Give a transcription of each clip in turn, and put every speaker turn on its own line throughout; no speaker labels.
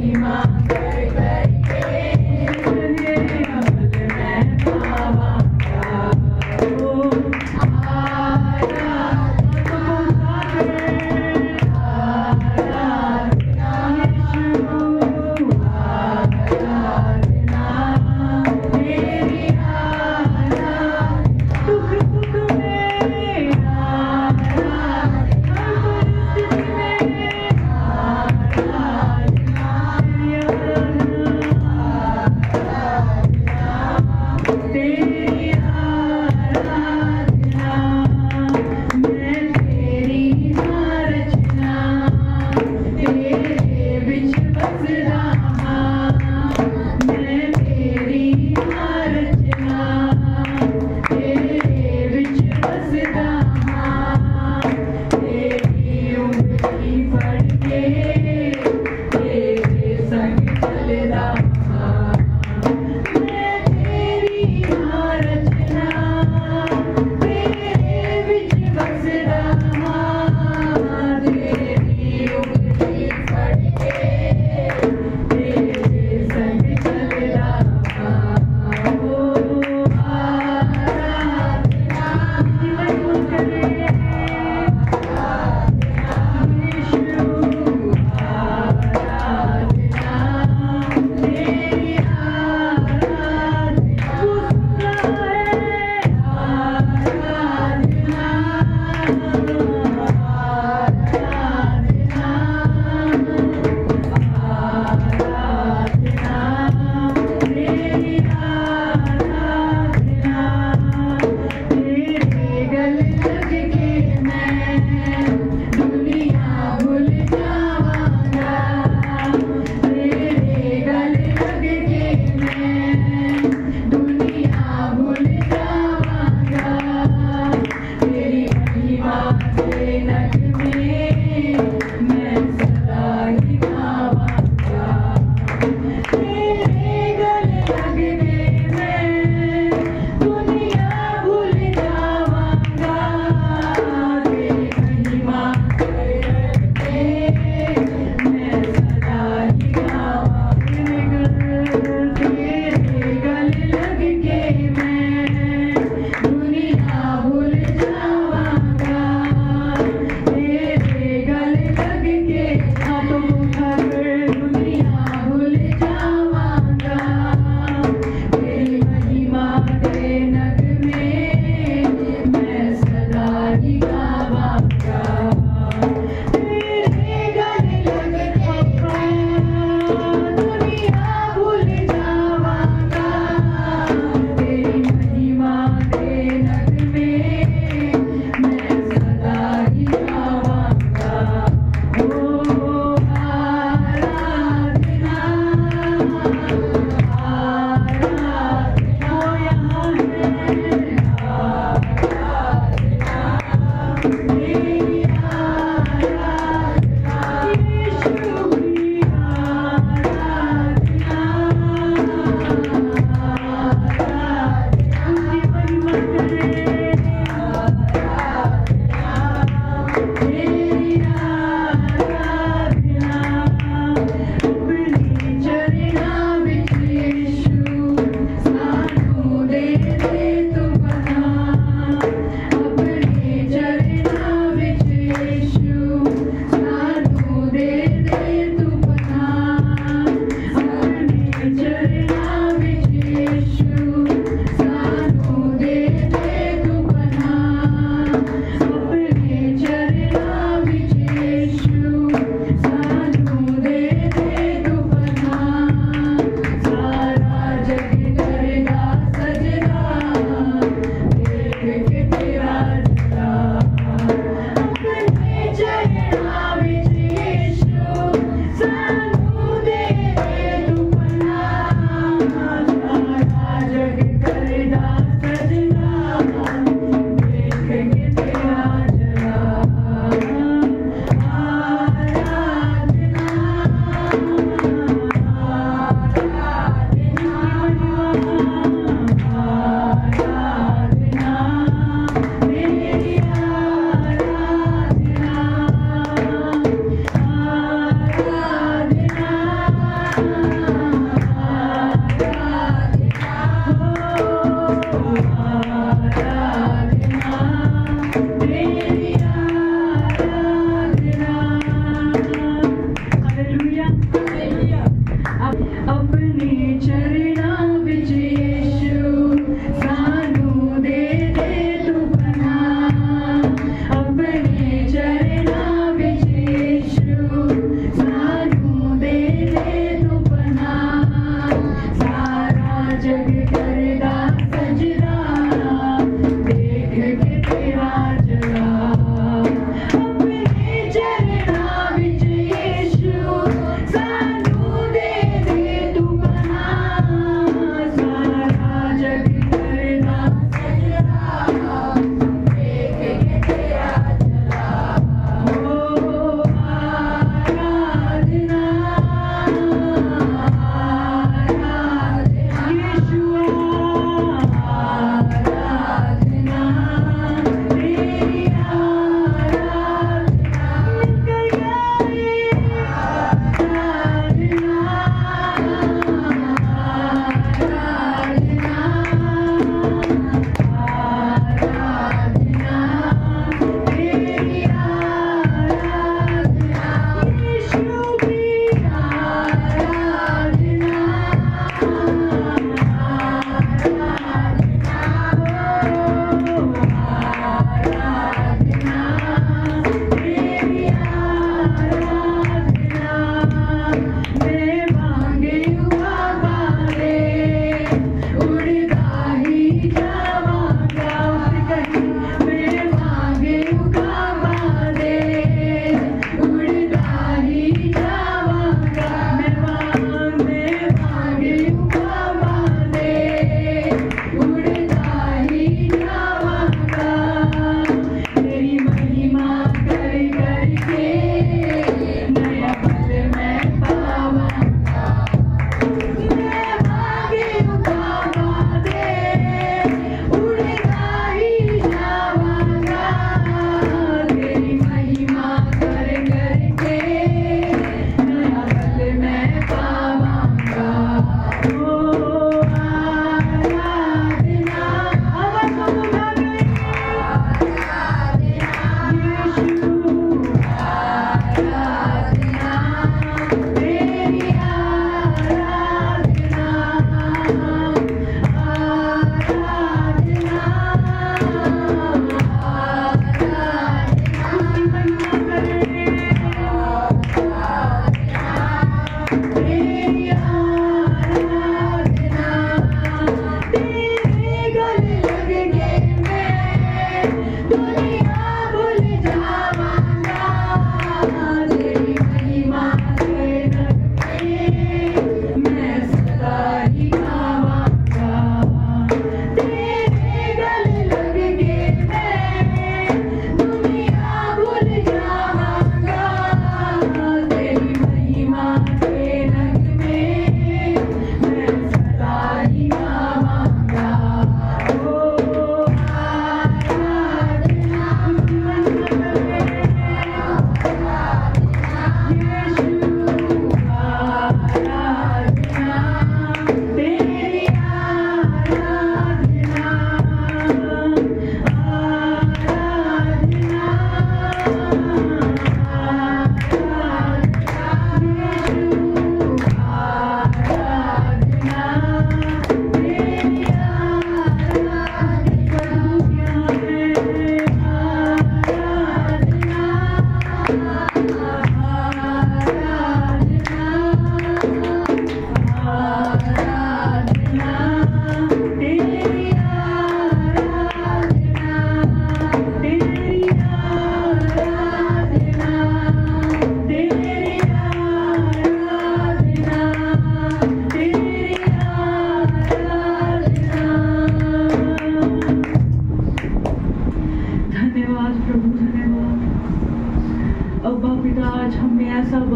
महिमा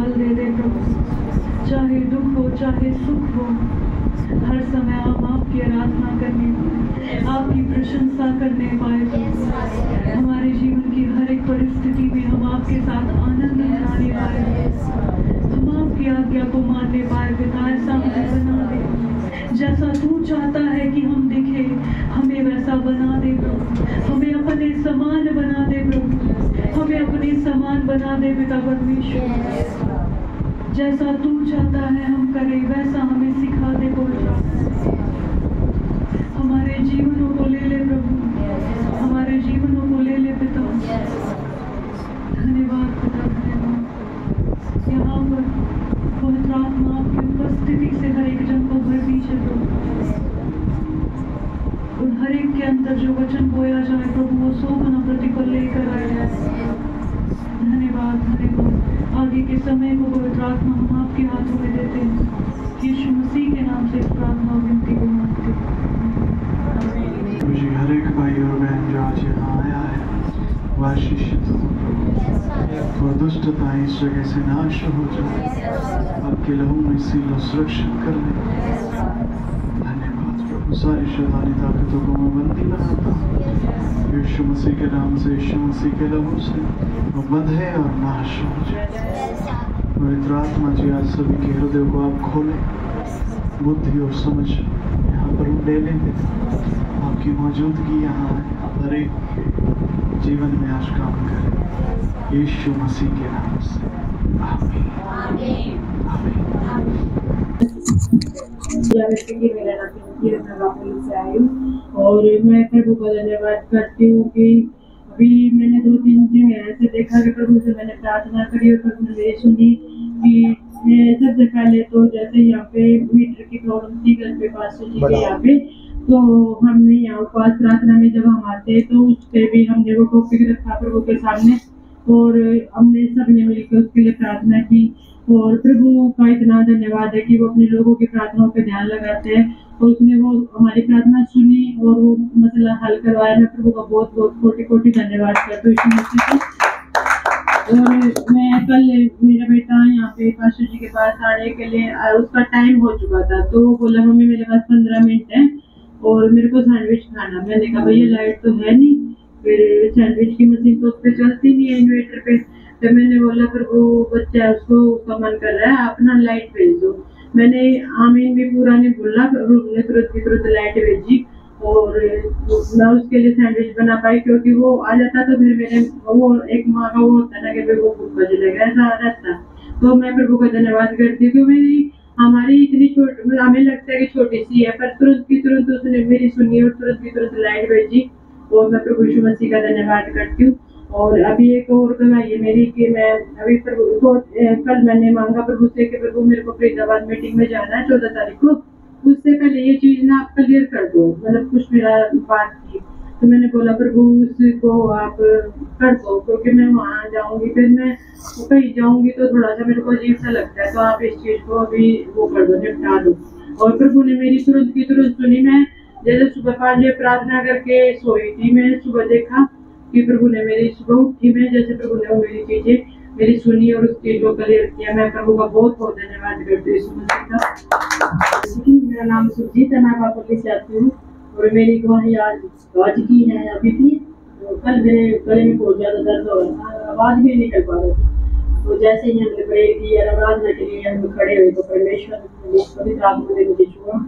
बल दे दे प्रभु। चाहे दुख हो चाहे सुख हो, हर समय हम आपकी आराधना करने पाए, आपकी प्रशंसा करने पाए प्रभु। हमारे जीवन की हर एक परिस्थिति में हम आपके साथ आनंद मनाने पाए, हम आपकी आज्ञा को मानने पाए पिता। ऐसा हमें बना दे, जैसा तू चाहता है कि हम दिखे, हमें वैसा बना दे प्रभु। हमें अपने समान बना दे प्रभु, हमें अपने समान बना दे पिता परमेश्वर। जैसा तू चाहता है हम करें, वैसा हमें सिखा दे बोल। हमारे जीवनों को ले ले प्रभु, हमारे जीवनों को ले ले पिता। धन्यवाद पिता, धन्यवाद। यहाँ पर पवित्र आत्मा आपकी उपस्थिति से हर एक जन को भर दीजिए प्रभु। उन हर एक के अंदर जो वचन बोया जाए प्रभु, वो 100 गुना प्रतिफल लेकर आए। धन्यवाद, धन्यवाद। आगे के समय को पवित्र आत्मा हम आपके हाथों में देते हैं। यीशु मसीह के नाम से प्रार्थना और विनती को मांगते हैं।
मुझे हर एक भाई और बहन जो आज यहाँ आया है, वह आशीषित हो, वह दुष्टता इस जगह से नाश हो जाए, आपके लहू में सील सुरक्षित कर ले। धन्यवाद प्रभु। सारी शैतानी ताकतों को मैं बंदी बनाता हूँ यीशु मसीह के नाम से, यीशु मसीह के लहू से वो बंद है और नाश हो जाए। पवित्र आत्मा जी आज सभी के हृदय को आप खोलें, बुद्धि और समझ यहाँ पर ले लें। आपकी मौजूदगी यहाँ है, आप हर एक जीवन में आज काम करें यीशु मसीह के नाम से। आमीन, आमीन।
मेरा नाम से आई हूँ और मैं प्रभु का धन्यवाद करती हूँ कि अभी मैंने 2 दिन जो है ऐसे देखा कि प्रभु से मैंने प्रार्थना करी और प्रभु ने मेरी सुनी कि सबसे पहले तो जैसे यहाँ पे मीटर की प्रॉब्लम थी घर पे पास जी यहाँ पे, तो हमने यहाँ उपवास प्रार्थना में जब हम आते तो उस पर भी हमने वो टॉपिक रखा प्रभु के सामने और हमने सबने मिलकर उसके लिए प्रार्थना की। और प्रभु का इतना धन्यवाद है कि वो अपने लोगों की प्रार्थनाओं पे ध्यान लगाते हैं, तो उसने वो हमारी प्रार्थना सुनी और वो मसला हल करवाया। मैं प्रभु का बहुत बहुत कोटि धन्यवाद करती हूँ। और मैं कल मेरा बेटा यहाँ पे पास्टर जी के पास आने के लिए उसका टाइम हो चुका था, तो वो बोला मम्मी मेरे पास 15 मिनट है और मेरे को सैंडविच खाना। मैंने कहा भैया लाइट तो है नहीं, फिर सैंडविच की मशीन तो उस पर चलती नहीं है इन्वर्टर पे। तो मैंने बोला फिर वो बच्चा उसको उसका मन कर रहा है अपना लाइट भेज दो। मैंने आमीन भी पूरा नहीं बोला, उन्होंने तुरंत लाइट भेजी और मैं उसके लिए सैंडविच बना पाई, क्योंकि वो आ जाता तो फिर मेरे वो एक माँ का वो होता ना कि वो भूख बजलेगा ऐसा रहता। तो मैं प्रभु का धन्यवाद करती हूँ कि मेरी हमारी इतनी छोटी, हमें लगता है कि छोटी सी है, पर तुरंत की तुरंत उसने मेरी सुनी और तुरंत की तुरंत लाइट भेजी और मैं प्रभु यीशु मसीह का धन्यवाद करती हूँ। और अभी एक और गवाही है मेरी कि मैं अभी प्रभु को कल मैंने मांगा प्रभु से कि प्रभु मेरे को फरीदाबाद मीटिंग में जाना है 14 तारीख को, उससे पहले ये चीज ना आप क्लियर कर दो, मतलब कुछ मेरा बात थी। तो मैंने बोला प्रभु उसको आप कर दो, क्योंकि मैं वहाँ जाऊंगी, फिर मैं कहीं जाऊंगी तो थोड़ा सा मेरे को अजीब सा लगता है, तो आप इस चीज को अभी वो कर दो, निपटा दो। और प्रभु ने मेरी तुरंत की तुरंत सुनी। मैं जैसे सुबह 5 बजे प्रार्थना करके सोई थी, मैं सुबह देखा कि प्रभु ने मेरी सुबह उठी में जैसे प्रभु ने मेरी चीजें मेरी सुनी और उस चीज को क्लियर किया। मैं प्रभु का बहुत बहुत धन्यवाद करती हूँ। मेरा नाम सुरजीत है, मैं पापा से आती हूँ और मेरी गवाही आज की है। अभी भी कल मेरे गले में बहुत ज्यादा दर्द हो रहा था, आवाज भी नहीं निकल पा रही थी। तो जैसे ही हमने प्रेयर की आराधना के लिए हम खड़े हुए तो परमेश्वर पवित्र आत्मा ने मुझे छुआ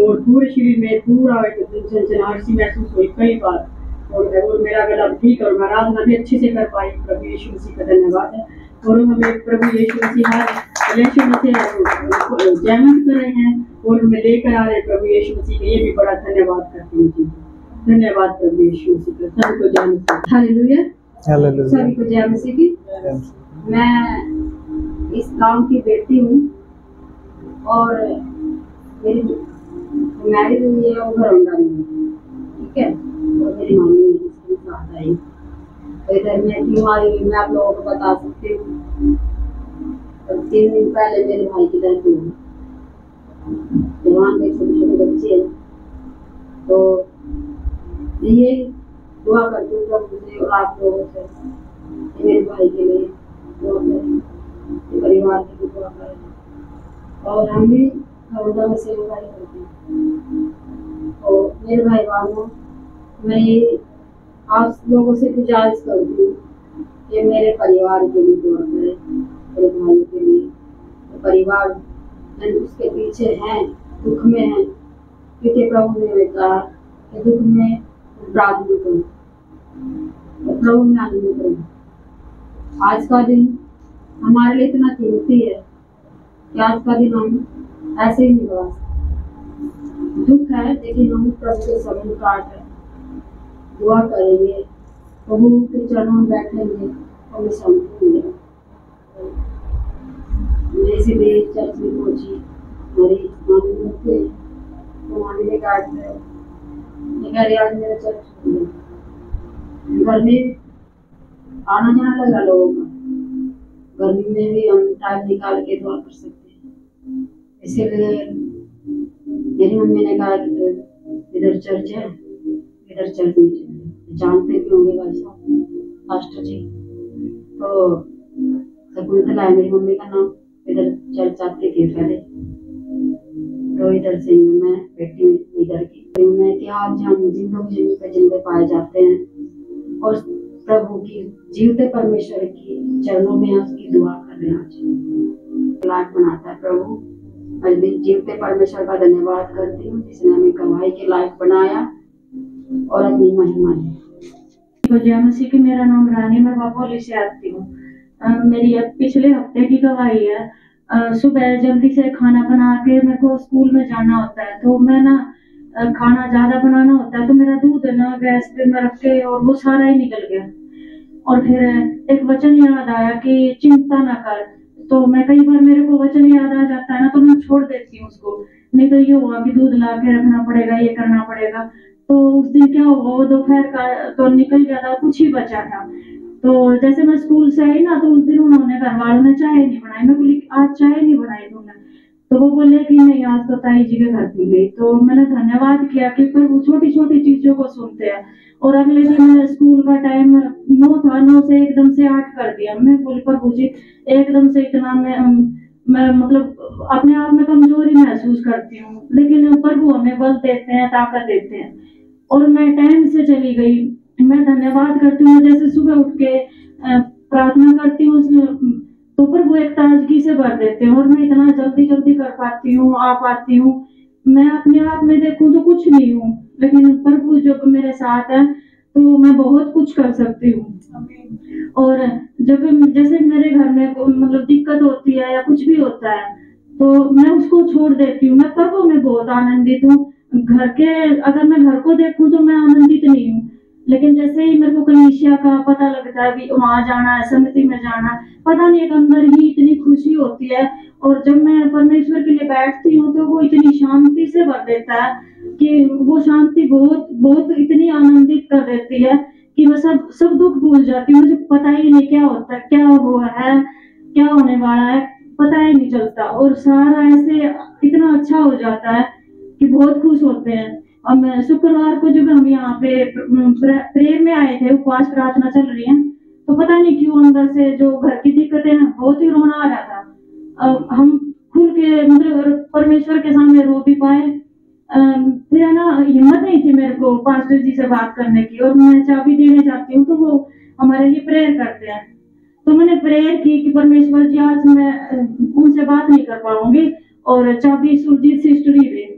और पूरे शरीर में पूरा झंझनाहट सी महसूस हुई कई बार, और मेरा गला ठीक और मैं आराधना भी अच्छे से कर पाई। प्रभु यीशु मसीह का धन्यवाद है। और हमें प्रभु यीशु मसीह जयमंत कर रहे हैं और हमें लेकर आ रहे प्रभु यीशु मसीह का, ये भी बड़ा धन्यवाद करती हूँ जी। धन्यवाद प्रभु यीशु मसीह का, सभी को जय मसीह। हालेलुया, सभी को जय मसीह की। मैं इस गांव की बेटी हूँ और मेरी मैरिज हुई है और घरौंदा में, ठीक है। और मेरी मम्मी इसके साथ आई, तो इधर मैं क्यों आई मैं आप लोगों को बता सकती हूँ। तो 3 दिन पहले मेरे भाई की डेथ हुई, जवान के छोटे छोटे बच्चे हैं, तो ये दुआ करती हूँ मुझे और आप लोगों से मेरे भाई के लिए दुआ करें।
परिवार की भी दुआ करें। और हम भी बड़ौदा में सेवाकार्य करते हैं। तो मेरे भाई बहनों, मैं ये आप लोगों से गुजारिश करती हूँ कि मेरे परिवार के लिए दुआ करें, मेरे भाई के लिए। तो परिवार उसके पीछे हैं, दुख में हैं, क्योंकि प्रभु ने कहा कि दुख में प्रार्थना करो, तो प्रभु में आनंद करो। आज का दिन हमारे लिए इतना कीमती है कि आज का दिन हम ऐसे ही नहीं गवा सकते। दुख है, लेकिन हम प्रभु के समूह काट है, दुआ करेंगे, प्रभु के चरणों में बैठेंगे, हमें शांति मिलेगा। मैं इसीलिए चर्च में पहुंची। हमारी मामी थे, तो मामी ने कहा आज मेरा चर्च खुल गया। घर में आना जाना लगा लोगों का, गर्मी में भी हम टाइम निकाल के दुआ कर सकते हैं। इसीलिए मेरी मम्मी ने कहा कि इधर चर्च है, इधर चर्च में चले। जानते भी होंगे भाई साहब, पास्टर जी। तो शकुंतला है मेरी मम्मी का नाम, इधर चर्च आती थी पहले, तो इधर से मैं बेटी इधर की मैं कि आज हम जिंदे पाए जाते हैं और प्रभु की जीवते परमेश्वर की चरणों में उसकी दुआ कर रहे हैं। आज लायक बनाता है प्रभु। आज जीवते परमेश्वर का धन्यवाद करती हूँ जिसने हमें गवाही के लायक बनाया और अपनी महिमा दी।
जय मसीह की। मेरा नाम रानी, मैं बापोली से आती हूँ। मेरी अब पिछले हफ्ते की गवाही है। सुबह जल्दी से खाना बना के मेरे को स्कूल में जाना होता है, तो मैं ना खाना ज्यादा बनाना होता है, तो मेरा दूध ना गैस पे में रख के और वो सारा ही निकल गया। और फिर एक वचन याद आया कि चिंता ना कर। तो मैं कई बार मेरे को वचन याद आ जाता है ना, तो मैं छोड़ देती हूँ उसको। नहीं तो ये हुआ कि दूध ला के रखना पड़ेगा, ये करना पड़ेगा। तो उस दिन क्या हुआ, वो दोपहर का तो निकल गया था, कुछ ही बचा था। तो जैसे मैं स्कूल से आई ना, तो उस दिन उन्होंने घर वालों ने चाय नहीं बनाई। मैं बोली आज चाय नहीं बनाई तुमने? तो वो बोले कि नहीं, आज तो ताई जी के घर पी गई। तो मैंने धन्यवाद किया कि प्रभु छोटी छोटी चीजों को सुनते हैं। और अगले दिन स्कूल का टाइम 9 था, 9 से एकदम से 8 कर दिया। मैं बोली प्रभु जी एकदम से इतना मैं मतलब अपने आप में कमजोरी महसूस करती हूँ, लेकिन प्रभु हमें बल देते हैं, ताकत देते हैं। और मैं टाइम से चली गई। मैं धन्यवाद करती हूँ, जैसे सुबह उठ के प्रार्थना करती हूँ तो प्रभु एक ताजगी से भर देते हैं और मैं इतना जल्दी जल्दी कर पाती हूँ, आ पाती हूँ। मैं अपने आप में देखूं तो कुछ नहीं हूँ, लेकिन प्रभु जो मेरे साथ है तो मैं बहुत कुछ कर सकती हूँ। और जब जैसे मेरे घर में मतलब दिक्कत होती है या कुछ भी होता है तो मैं उसको छोड़ देती हूँ। मैं प्रभु में बहुत आनंदित हूँ। घर के अगर मैं घर को देखूं तो मैं आनंदित नहीं हूँ, लेकिन जैसे ही मेरे को कलीसिया का पता लगता है भी वहां जाना है, संगति में जाना है, पता नहीं एक अंदर ही इतनी खुशी होती है। और जब मैं परमेश्वर के लिए बैठती हूँ तो वो इतनी शांति से भर देता है कि वो शांति बहुत बहुत इतनी आनंदित कर देती है कि मैं सब दुख भूल जाती हूँ। मुझे पता ही नहीं क्या होता है, क्या हुआ है, क्या होने वाला है, पता ही नहीं चलता। और सारा ऐसे इतना अच्छा हो जाता है कि बहुत खुश होते हैं। और मैं शुक्रवार को जब हम यहाँ पे प्रेयर में आए थे, उपवास प्रार्थना चल रही है, तो पता नहीं क्यों अंदर से जो घर की दिक्कतें हैं बहुत ही रोना आ रहा था। हम खुल के मतलब परमेश्वर के सामने रो भी पाए। फिर ना हिम्मत नहीं थी मेरे को पास्टर जी से बात करने की, और मैं चाबी देने जाती हूँ तो वो हमारे लिए प्रेयर करते हैं। तो मैंने प्रेयर की कि परमेश्वर जी आज मैं उनसे बात नहीं कर पाऊंगी और चाबी सुरजीत सिस्टर ही दे।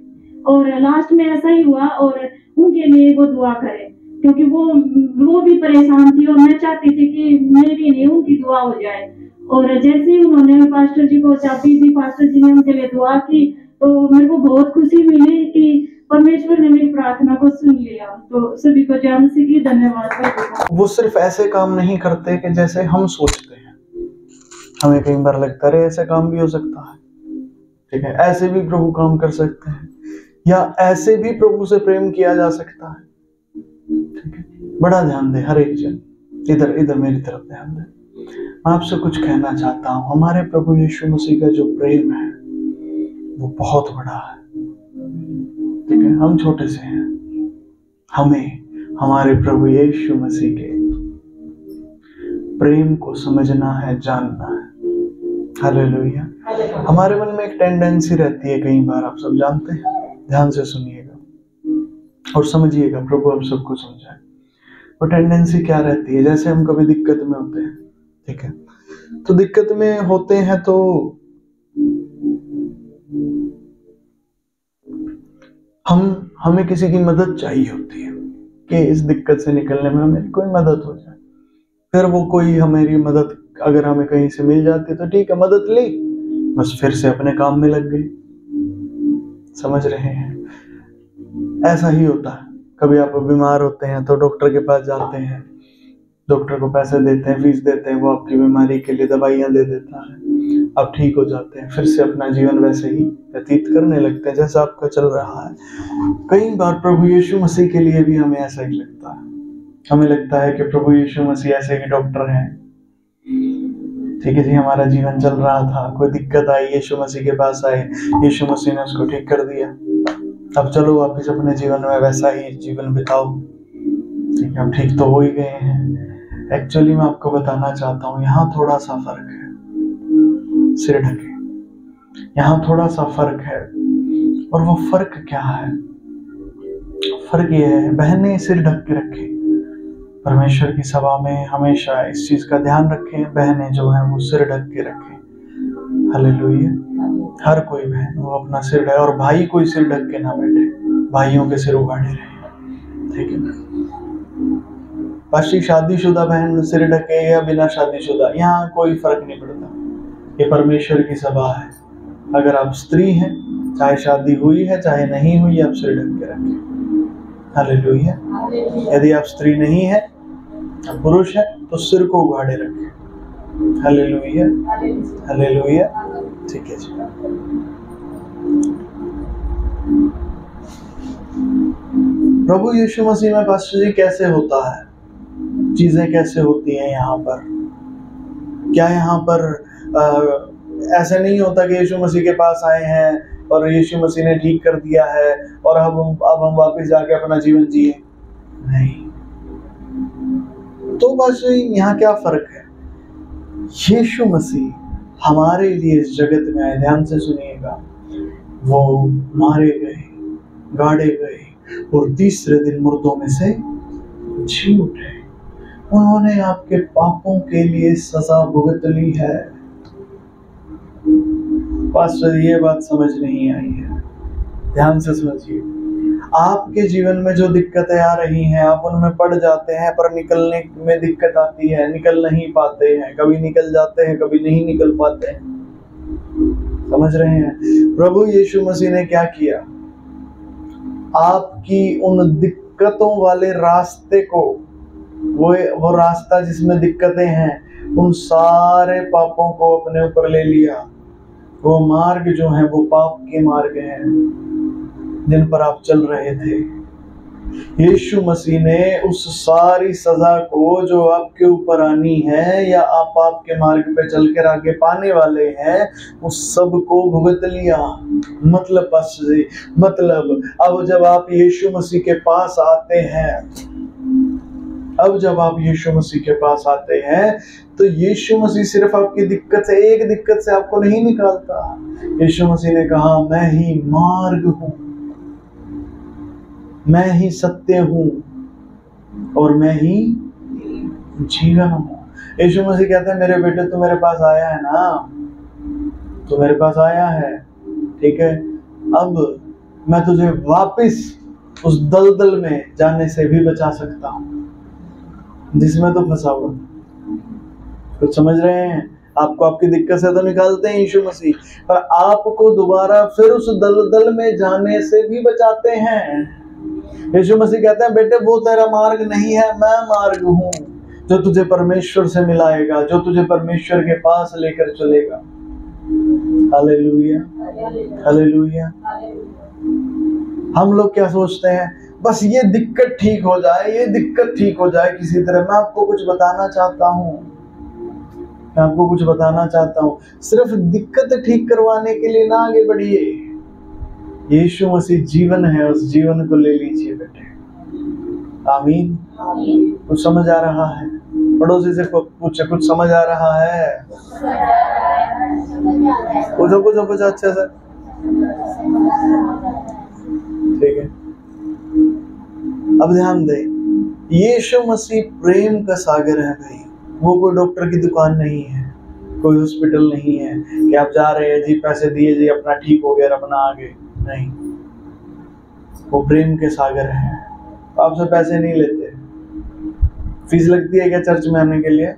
और लास्ट में ऐसा ही हुआ और उनके लिए वो दुआ करें, क्योंकि वो भी परेशान थी और मैं चाहती थी कि मेरी नहीं उनकी दुआ हो जाए। और जैसे ही उन्होंने पास्टर जी को चाबी दी, पास्टर जी ने उनके लिए दुआ की, तो मेरे को बहुत खुशी मिली कि परमेश्वर ने मेरी प्रार्थना को सुन लिया। तो सभी को जय मसीह की धन्यवाद।
वो सिर्फ ऐसे काम नहीं करते कि जैसे हम सोचते हैं। हमें कई बार लगता है ऐसे काम भी हो सकता है, ठीक है, ऐसे भी प्रभु काम कर सकते हैं, या ऐसे भी प्रभु से प्रेम किया जा सकता है, ठीक है। बड़ा ध्यान दे हर एक जन, इधर मेरी तरफ ध्यान दे। आपसे कुछ कहना चाहता हूं, हमारे प्रभु यीशु मसीह का जो प्रेम है वो बहुत बड़ा है, ठीक है। हम छोटे से हैं, हमें हमारे प्रभु यीशु मसीह के प्रेम को समझना है, जानना है। हालेलुया। हमारे मन में एक टेंडेंसी रहती है कई बार, आप सब जानते हैं, ध्यान से सुनिएगा और समझिएगा, प्रभु आप सबको समझाए। वो टेंडेंसी क्या रहती है? जैसे हम कभी दिक्कत में होते हैं, ठीक है, तो दिक्कत में होते हैं तो हमें किसी की मदद चाहिए होती है कि इस दिक्कत से निकलने में हमें कोई मदद हो जाए। फिर वो कोई हमारी मदद अगर हमें कहीं से मिल जाती है तो ठीक है, मदद ली, बस फिर से अपने काम में लग गए। समझ रहे हैं? ऐसा ही होता है। कभी आप बीमार होते हैं तो डॉक्टर के पास जाते हैं, डॉक्टर को पैसे देते हैं, फीस देते हैं, वो आपकी बीमारी के लिए दवाइयां दे देता है, आप ठीक हो जाते हैं, फिर से अपना जीवन वैसे ही व्यतीत करने लगते हैं जैसा आपका चल रहा है। कई बार प्रभु यीशु मसीह के लिए भी हमें ऐसा ही लगता है। हमें लगता है कि प्रभु यीशु मसीह ऐसे ही डॉक्टर हैं, ठीक है जी, हमारा जीवन चल रहा था, कोई दिक्कत आई, यीशु मसीह के पास आए, यीशु मसीह ने उसको ठीक कर दिया, अब चलो वापिस अपने जीवन में वैसा ही जीवन बिताओ, ठीक है, हम ठीक तो हो ही गए हैं। एक्चुअली मैं आपको बताना चाहता हूँ, यहाँ थोड़ा सा फर्क है, सिर ढके, यहाँ थोड़ा सा फर्क है। और वो फर्क क्या है? फर्क ये है, बहनें सिर ढक के रखें, परमेश्वर की सभा में हमेशा इस चीज का ध्यान रखें, बहनें जो हैं वो सिर ढक के रखें। हालेलुया। हर कोई बहन वो अपना सिर ढके, और भाई कोई सिर ढक के ना बैठे, भाइयों के सिर उगाड़े रहे, ठीक है। बाकी शादीशुदा बहन सिर ढके या बिना शादीशुदा, यहाँ कोई फर्क नहीं पड़ता, ये परमेश्वर की सभा है। अगर आप स्त्री हैं, चाहे शादी हुई है चाहे नहीं हुई, आप सिर ढक के रखें। हालेलुया। यदि आप स्त्री नहीं है, पुरुष है, तो सिर को उगाड़े रखें। हालेलुया, हालेलुया, ठीक है जी। प्रभु यीशु मसीह में पास्टर जी कैसे होता है, चीजें कैसे होती हैं यहाँ पर? क्या यहाँ पर ऐसे नहीं होता कि यीशु मसीह के पास आए हैं और यीशु मसीह ने ठीक कर दिया है और अब हम वापस जाके अपना जीवन जिए? नहीं। तो बस यहाँ क्या फर्क है? यीशु मसीह हमारे लिए इस जगत में आए, ध्यान से सुनिएगा, वो मारे गए, गाड़े गए और तीसरे दिन मुर्दों में से जी उठे। उन्होंने आपके पापों के लिए सजा भुगत ली है। पास्टर ये बात समझ नहीं आई है, ध्यान से समझिए। आपके जीवन में जो दिक्कतें आ रही हैं, आप उनमें पड़ जाते हैं, पर निकलने में दिक्कत आती है, निकल नहीं पाते हैं, कभी निकल जाते हैं, कभी नहीं निकल पाते हैं। समझ रहे हैं? प्रभु यीशु मसीह ने क्या किया? आपकी उन दिक्कतों वाले रास्ते को, वो रास्ता जिसमें दिक्कतें हैं, उन सारे पापों को अपने ऊपर ले लिया। वो मार्ग जो है वो पाप के मार्ग हैं जिन पर आप चल रहे थे। यीशु मसीह ने उस सारी सजा को जो आपके ऊपर आनी है या आप पाप के मार्ग पे चल कर आगे पाने वाले हैं, उस सब को भुगत लिया। मतलब अब जब आप यीशु मसीह के पास आते हैं, अब जब आप यीशु मसीह के पास आते हैं, तो यीशु मसीह सिर्फ आपकी दिक्कत से, एक दिक्कत से आपको नहीं निकालता। यीशु मसीह ने कहा, मैं ही मार्ग हूं, मैं ही सत्य हूं और मैं ही जीवन हूं। यीशु मसीह कहते हैं, मेरे बेटे तू मेरे पास आया है ना, तू मेरे पास आया है, ठीक है, अब मैं तुझे वापस उस दलदल में जाने से भी बचा सकता हूं जिसमें तो फंसा हुआ। कुछ समझ रहे हैं? आपको आपकी दिक्कत से तो निकालते हैं यीशु मसीह, पर आपको दोबारा फिर उस दलदल में जाने से भी बचाते हैं। यीशु मसीह कहते हैं, बेटे वो तेरा मार्ग नहीं है, मैं मार्ग हूं जो तुझे परमेश्वर से मिलाएगा, जो तुझे परमेश्वर के पास लेकर चलेगा। Hallelujah, hallelujah. हम लोग क्या सोचते हैं, बस ये दिक्कत ठीक हो जाए, ये दिक्कत ठीक हो जाए किसी तरह। मैं आपको कुछ बताना चाहता हूँ, मैं आपको कुछ बताना चाहता हूँ। सिर्फ दिक्कत ठीक करवाने के लिए ना आगे बढ़िए। यीशु मसीह जीवन है, उस जीवन को ले लीजिए बेटे। आमीन। कुछ समझ आ रहा है? पड़ोसी से पूछे कुछ समझ आ रहा है? पूछो पूछो पूछो अच्छे से। ठीक है, अब ध्यान दे, यीशु मसीह प्रेम का सागर है भाई। वो कोई डॉक्टर की दुकान नहीं है, कोई हॉस्पिटल नहीं है कि आप जा रहे हैं जी पैसे दिए जी अपना ठीक हो गया अपना आगे, नहीं। वो प्रेम के सागर है। आपसे पैसे नहीं लेते। फीस लगती है क्या चर्च में आने के लिए?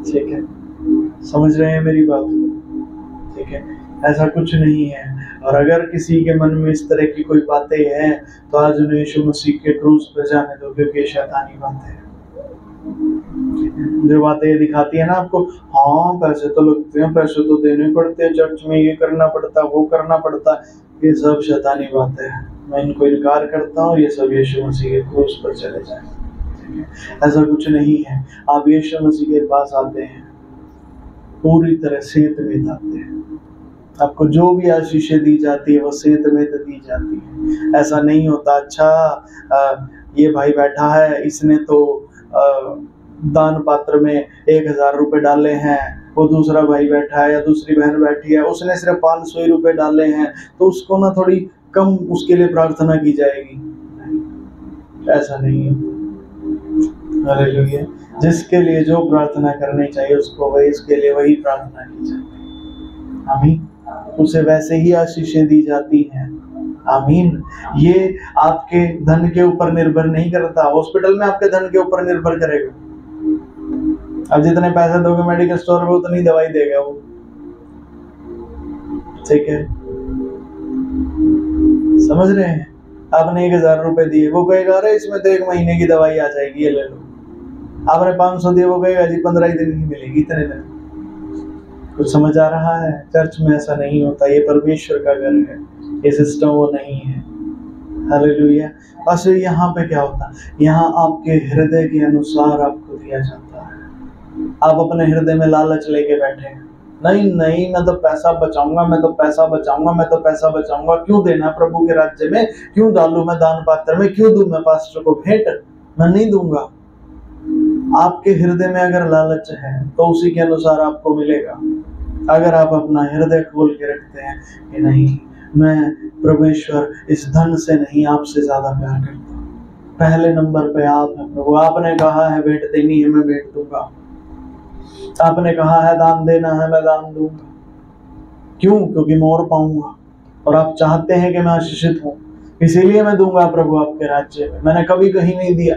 ठीक है, समझ रहे हैं मेरी बात? ठीक है, ऐसा कुछ नहीं है। और अगर किसी के मन में इस तरह की कोई बातें हैं तो आज उन्हें यीशु मसीह के क्रूस पर जाने दो, क्योंकि शैतानी बातें हैं। जो बातें दिखाती है ना आपको, हाँ पैसे तो लगते हैं, पैसे तो देने पड़ते हैं, चर्च में ये करना पड़ता, वो करना पड़ता, ये सब शैतानी बातें हैं। मैं इनको इनकार करता हूँ, ये सब यीशु मसीह के क्रूस पर चले जाए। ऐसा कुछ नहीं है। आप यीशु मसीह के पास आते हैं, पूरी तरह सेहत में आते हैं। आपको जो भी आशीषें दी जाती है वो सेहत में दी जाती है। ऐसा नहीं होता अच्छा ये भाई बैठा है, इसने तो दान पात्र में 1000 रुपए डाले हैं, वो दूसरा भाई बैठा है या दूसरी बहन बैठी है, उसने सिर्फ 500 रुपए डाले हैं, तो उसको ना थोड़ी कम उसके लिए प्रार्थना की जाएगी। ऐसा नहीं है। हालेलुया। जिसके लिए जो प्रार्थना करनी चाहिए उसको वही, उसके लिए वही प्रार्थना की जाती है। आमीन। उसे वैसे ही आशीषें दी जाती हैं। आमीन। ये आपके धन के ऊपर निर्भर नहीं करता। हॉस्पिटल में आपके धन के ऊपर निर्भर करेगा। अब जितने पैसे दोगे मेडिकल स्टोर में उतनी दवाई देगा वो। ठीक है, समझ रहे हैं? आपने 1000 रुपए दिए, वो कहेगा अरे इसमें तो 1 महीने की दवाई आ जाएगी, ये ले लो। आपने 500 दिए, वो कहेगा जी 15 ही दिन की मिलेगी, इतने दिन। कुछ समझ आ रहा है? चर्च में ऐसा नहीं होता। ये परमेश्वर का घर है, ये सिस्टम वो नहीं है। हालेलुया। बस यहाँ पे क्या होता है, यहाँ आपके हृदय के अनुसार आपको दिया जाता है। आप अपने हृदय में लालच लेके बैठे हैं, नहीं नहीं मैं तो पैसा बचाऊंगा, मैं तो पैसा बचाऊंगा, मैं तो पैसा बचाऊंगा। क्यों देना प्रभु के राज्य में? क्यों डालूं मैं दान पात्र में? क्यों दूं मैं पास्टर को भेंट? मैं नहीं दूंगा। आपके हृदय में अगर लालच है तो उसी के अनुसार आपको मिलेगा। अगर आप अपना हृदय खोल के रखते हैं कि नहीं, मैं परमेश्वर इस धन से नहीं आपसे ज्यादा प्यार करता हूं, पहले नंबर पे आप है प्रभु। आपने कहा है भेंट देनी है, मैं भेंट दूंगा। आपने कहा है दान देना है, मैं दान दूंगा। क्यों? क्योंकि मैं और पाऊंगा, और आप चाहते हैं कि मैं आशीषित हूं, इसीलिए मैं दूंगा प्रभु आपके राज्य में। मैंने कभी कहीं नहीं दिया,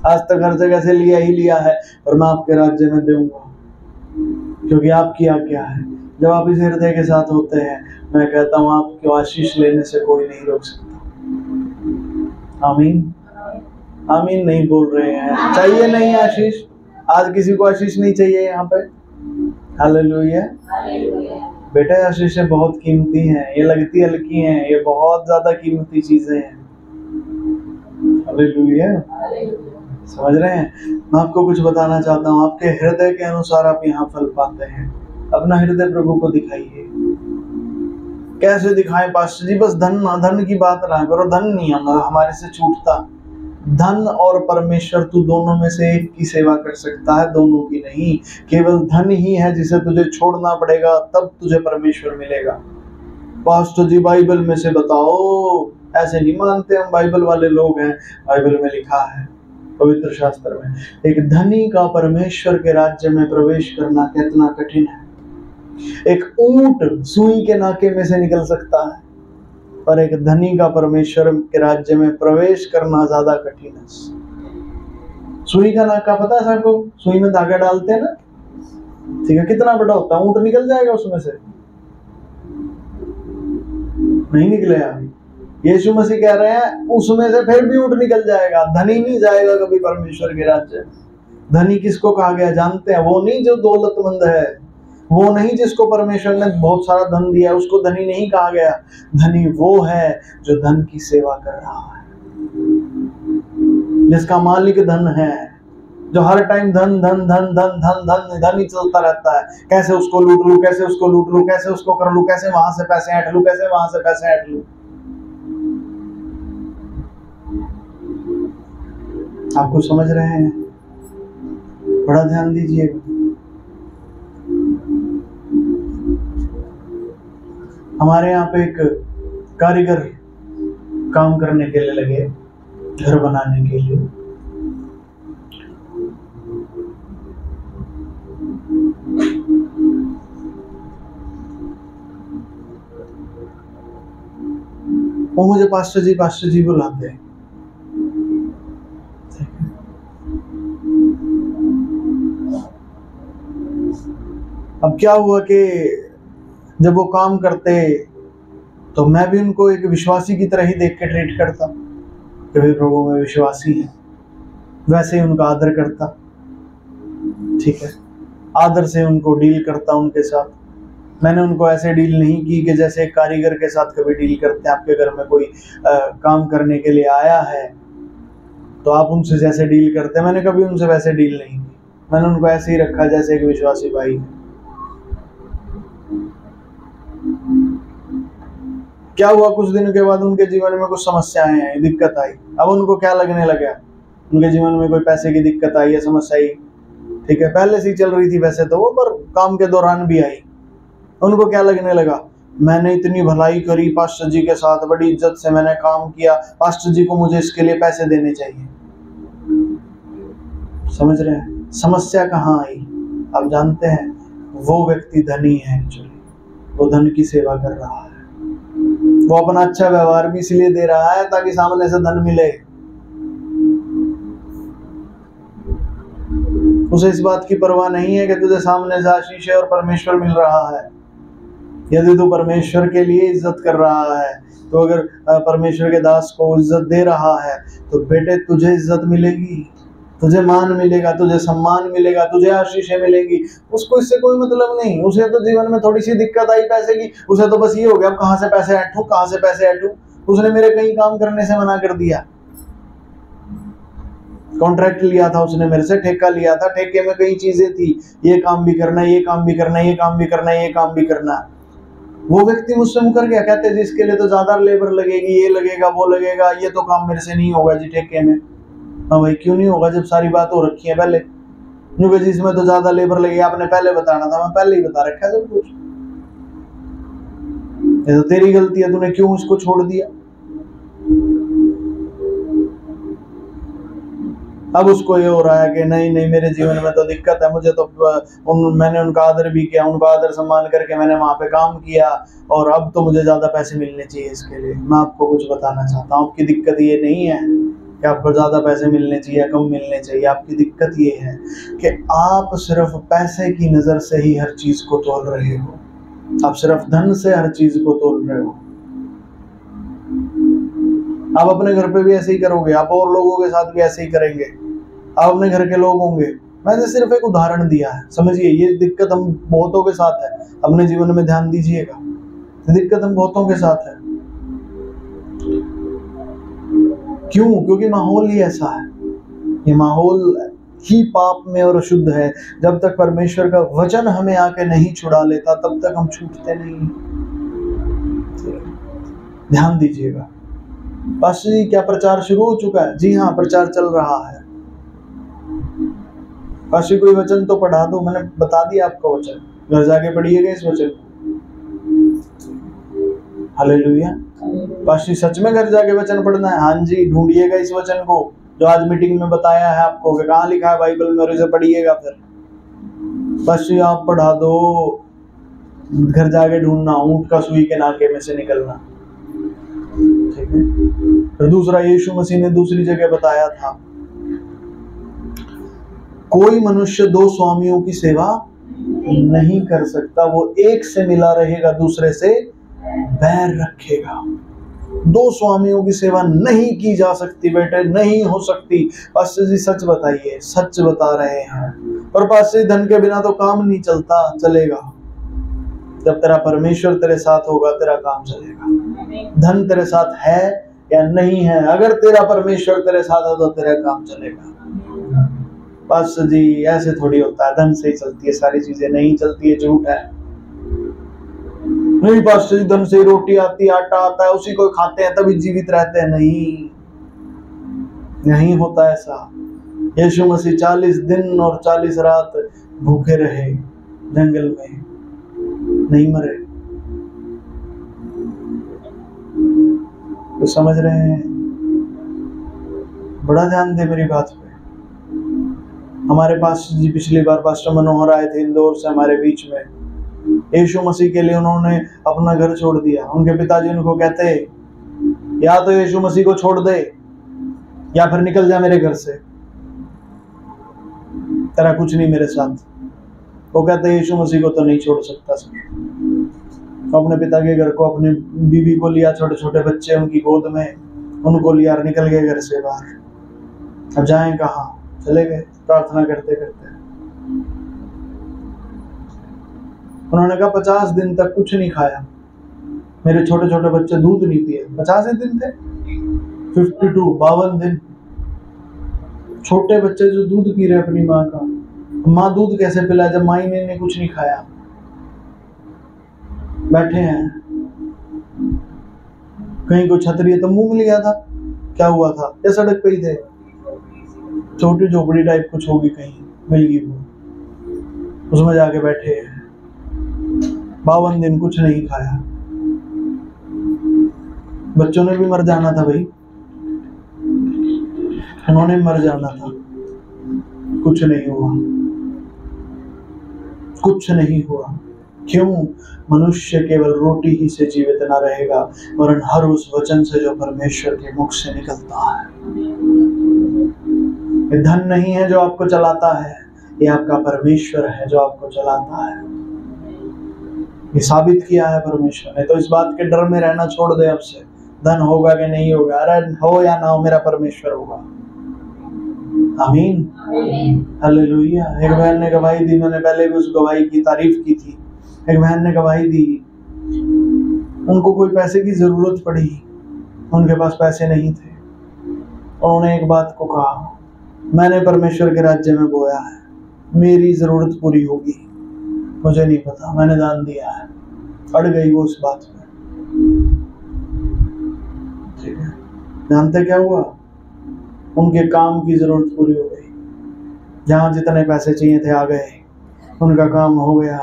आज तक हर जगह से लिया ही लिया है, और मैं आपके राज्य में दूंगा क्योंकि आपकी आज्ञा है। जब आप इस हृदय के साथ होते हैं, मैं कहता हूं आपको आशीष लेने से कोई नहीं रोक सकता। आमीन। आमीन नहीं बोल रहे हैं? चाहिए नहीं आशीष? आज किसी को आशीष नहीं चाहिए यहाँ पे? हालेलुया। बेटा आशीषें बहुत कीमती हैं, ये लगती हल्की हैं, ये बहुत ज्यादा कीमती चीजें हैं। हालेलुया। समझ रहे हैं? मैं आपको कुछ बताना चाहता हूँ, आपके हृदय के अनुसार आप यहाँ फल पाते हैं। अपना हृदय प्रभु को दिखाइए। कैसे दिखाएं पास्टर जी? बस धन की बात ना करो, धन नहीं हमारे से छूटता। धन और परमेश्वर, तू दोनों में से एक की सेवा कर सकता है, दोनों की नहीं। केवल धन ही है जिसे तुझे छोड़ना पड़ेगा, तब तुझे परमेश्वर मिलेगा। पास्टर जी बाइबल में से बताओ। ऐसे नहीं मानते हम, बाइबल वाले लोग हैं। बाइबल में लिखा है, पवित्र शास्त्र में, एक धनी का परमेश्वर के राज्य में प्रवेश करना कितना कठिन है। एक ऊंट सुई के नाके में से निकल सकता है, पर एक धनी का परमेश्वर के राज्य में प्रवेश करना ज्यादा कठिन है। सुई का नाका पता है सबको? सुई में धागा डालते हैं ना, ठीक है? कितना बड़ा होता है? ऊंट निकल जाएगा उसमें से? नहीं निकलेगा। यीशु मसीह कह रहे हैं उसमें से फिर भी ऊंट निकल जाएगा, धनी नहीं जाएगा कभी परमेश्वर के राज्य। धनी किसको कहा गया जानते हैं? वो नहीं जो दौलतमंद है, वो नहीं जिसको परमेश्वर ने बहुत सारा धन दिया, उसको धनी नहीं कहा गया। धनी वो है जो धन की सेवा कर रहा है, जिसका मालिक धन है, जो हर टाइम धन धन धन धन धन धन धन ही चलता रहता है। कैसे उसको लूट लूं, कैसे उसको लूट लूं, कैसे उसको कर लूं, कैसे वहां से पैसे ऐंठ लूं, कैसे वहां से पैसे ऐंठ लूं। आपको समझ रहे हैं? बड़ा ध्यान दीजिएगा। हमारे यहाँ पे एक कारीगर काम करने के लिए लगे, घर बनाने के लिए। वो मुझे पास्टर जी बुलाते हैं। अब क्या हुआ कि जब वो काम करते तो मैं भी उनको एक विश्वासी की तरह ही देख के ट्रीट करता कि भाई प्रभु में विश्वासी है, वैसे ही उनका आदर करता। ठीक है, आदर से उनको डील करता उनके साथ। मैंने उनको ऐसे डील नहीं की कि जैसे एक कारीगर के साथ कभी डील करते हैं। आपके घर में कोई काम करने के लिए आया है तो आप उनसे जैसे डील करते हैं, मैंने कभी उनसे वैसे डील नहीं की। मैंने उनको ऐसे ही रखा जैसे एक विश्वासी भाई है। क्या हुआ, कुछ दिनों के बाद उनके जीवन में कुछ समस्याएं आई, दिक्कत आई। अब उनको क्या लगने लगा, उनके जीवन में कोई पैसे की दिक्कत आई है, समस्या आई। ठीक है, पहले से ही चल रही थी वैसे तो वो, पर काम के दौरान भी आई। उनको क्या लगने लगा, मैंने इतनी भलाई करी पास्टर जी के साथ, बड़ी इज्जत से मैंने काम किया, पास्टर जी को मुझे इसके लिए पैसे देने चाहिए। समझ रहे हैं समस्या कहाँ आई? आप जानते हैं, वो व्यक्ति धनी है एक्चुअली, वो धन की सेवा कर रहा है। वो अपना अच्छा व्यवहार भी इसलिए दे रहा है ताकि सामने से धन मिले। उसे इस बात की परवाह नहीं है कि तुझे सामने से आशीष है और परमेश्वर मिल रहा है। यदि तू परमेश्वर के लिए इज्जत कर रहा है, तो अगर परमेश्वर के दास को इज्जत दे रहा है तो बेटे तुझे इज्जत मिलेगी, तुझे मान मिलेगा, तुझे सम्मान मिलेगा, तुझे आशीषें मिलेंगी। उसको इससे कोई मतलब नहीं। उसे तो जीवन में थोड़ी सी दिक्कत आई पैसे की, उसे तो बस ये हो गया अब कहाँ से पैसे ऐंठूं, कहाँ से पैसे ऐंठूं। उसने मेरे कहीं काम करने से मना कर दिया। कॉन्ट्रैक्ट लिया था उसने मेरे से, ठेका लिया था, ठेके में कई चीजें थी, ये काम भी करना है, ये काम भी करना है, ये काम भी करना है, ये काम भी करना है। वो व्यक्ति मुझसे मुकर गया, कहते जी इसके लिए तो ज्यादा लेबर लगेगी, ये लगेगा, वो लगेगा, ये तो काम मेरे से नहीं होगा जी ठेके में। हाँ भाई क्यों नहीं होगा जब सारी बात हो रखी है पहले? क्योंकि जी इसमें तो ज्यादा लेबर लगेगी, आपने पहले बताना था, मैं पहले ही बता रखा है सब कुछ। ये तो तेरी गलती है, तूने क्यों इसको छोड़ दिया। अब उसको ये हो रहा है कि नहीं नहीं मेरे जीवन में तो दिक्कत है, मुझे तो मैंने उनका आदर भी किया, उनका आदर सम्मान करके मैंने वहां पे काम किया और अब तो मुझे ज्यादा पैसे मिलने चाहिए इसके लिए। मैं आपको कुछ बताना चाहता हूँ, आपकी दिक्कत ये नहीं है कि आपको ज्यादा पैसे मिलने चाहिए या कम मिलने चाहिए। आपकी दिक्कत ये है कि आप सिर्फ पैसे की नजर से ही हर चीज को तोल रहे हो। आप सिर्फ धन से हर चीज को तोल रहे हो। आप अपने घर पे भी ऐसे ही करोगे, आप और लोगों के साथ भी ऐसे ही करेंगे। आप अपने घर के लोग होंगे। मैंने सिर्फ एक उदाहरण दिया है, समझिए। ये दिक्कत हम बहुतों के साथ है, अपने जीवन में ध्यान दीजिएगा। दिक्कत हम बहुतों के साथ है। क्यों? क्योंकि माहौल ही ऐसा है। ये माहौल ही पाप में और अशुद्ध है। जब तक परमेश्वर का वचन हमें आके नहीं छुड़ा लेता तब तक हम छूटते नहीं। ध्यान दीजिएगा। पास्टर जी क्या प्रचार शुरू हो चुका है? जी हाँ, प्रचार चल रहा है। पास्टर कोई वचन तो पढ़ा दो। मैंने बता दिया आपका वचन, घर जाके पढ़िएगा इस वचन को। हालेलुया। पास्टर सच में घर जाके वचन पढ़ना है? हाँ जी, ढूंढिएगा इस वचन को जो आज मीटिंग में बताया है आपको कि कहाँ लिखा है बाइबल में, और इसे पढ़िएगा। फिर पास्टर आप पढ़ा दो, घर जाके ढूंढना, ऊंट का सुई के नाके में से निकलना। ठीक है। फिर दूसरा, यीशु मसीह ने दूसरी जगह बताया था, कोई मनुष्य दो स्वामियों की सेवा नहीं कर सकता। वो एक से मिला रहेगा, दूसरे से बैर रखेगा। दो स्वामियों की सेवा नहीं की जा सकती बेटे, नहीं हो सकती। पास्टर जी सच बताइए। सच बता रहे हैं। पर पास्टर जी धन के बिना तो काम नहीं चलेगा। जब तेरा परमेश्वर तेरे साथ होगा तेरा काम चलेगा। धन तेरे साथ है या नहीं है, अगर तेरा परमेश्वर तेरे साथ है तो तेरा काम चलेगा। पास्टर जी ऐसे थोड़ी होता है, धन से ही चलती है सारी चीजें। नहीं चलती है, झूठ है। नहीं पास्टर जी धन से ही रोटी आती, आटा आता है, उसी को खाते हैं तभी जीवित रहते हैं। नहीं होता ऐसा। यीशु मसीह 40 दिन और 40 रात भूखे रहे जंगल में, नहीं मरे। तो समझ रहे हैं? बड़ा ध्यान दे मेरी बात पे। हमारे पास जी पिछली बार पास्टर मनोहर आए थे इंदौर से हमारे बीच में। यीशु मसीह के लिए उन्होंने अपना घर छोड़ दिया। उनके पिताजी उनको कहते या तो यीशु मसीह को छोड़ दे या फिर निकल जा मेरे घर से, तेरा कुछ नहीं मेरे साथ। वो कहते यीशु मसीह को तो नहीं छोड़ सकता सर। अपने पिता के घर को, अपनी बीवी को लिया, छोटे छोटे बच्चे उनकी गोद में, उनको लिया और निकल गए घर से बाहर। अब जाएं कहाँ? चले गए प्रार्थना करते करते। उन्होंने कहा 50 दिन तक कुछ नहीं खाया, मेरे छोटे छोटे बच्चे दूध नहीं पिए। 50 दिन थे, 52 दिन। छोटे बच्चे जो दूध पी रहे अपनी माँ का, माँ दूध कैसे पिलाए जब माँ ने कुछ नहीं खाया? बैठे हैं कहीं को छतरी तो मुंह लिया था, क्या हुआ था? या सड़क पे ही थे, छोटी झोपड़ी टाइप कुछ होगी कहीं मिल गई, वो उसमें जाके बैठे हैं। 52 दिन कुछ नहीं खाया। बच्चों ने भी मर जाना था भाई, उन्होंने मर जाना था। कुछ नहीं हुआ, कुछ नहीं हुआ। क्यों? मनुष्य केवल रोटी ही से जीवित ना रहेगा, वरन हर उस वचन से जो परमेश्वर के मुख से निकलता है। ये धन नहीं है जो आपको चलाता है, ये आपका परमेश्वर है जो आपको चलाता है। ये साबित किया है परमेश्वर ने। तो इस बात के डर में रहना छोड़ दे अब से, धन होगा कि नहीं होगा, अरे हो या ना हो मेरा परमेश्वर होगा। आमीन, हालेलुया। एक बहन ने गवाही दी, मैंने पहले भी उस गवाही की तारीफ की थी। एक बहन ने गवाही दी, उनको कोई पैसे की जरूरत पड़ी, उनके पास पैसे नहीं थे। उन्होंने एक बात को कहा, मैंने परमेश्वर के राज्य में बोया है, मेरी जरूरत पूरी होगी, मुझे नहीं पता, मैंने दान दिया है। अड़ गई वो उस बात में। ठीक है, जानते क्या हुआ? उनके काम की जरूरत पूरी हो गई। जहां जितने पैसे चाहिए थे आ गए, उनका काम हो गया।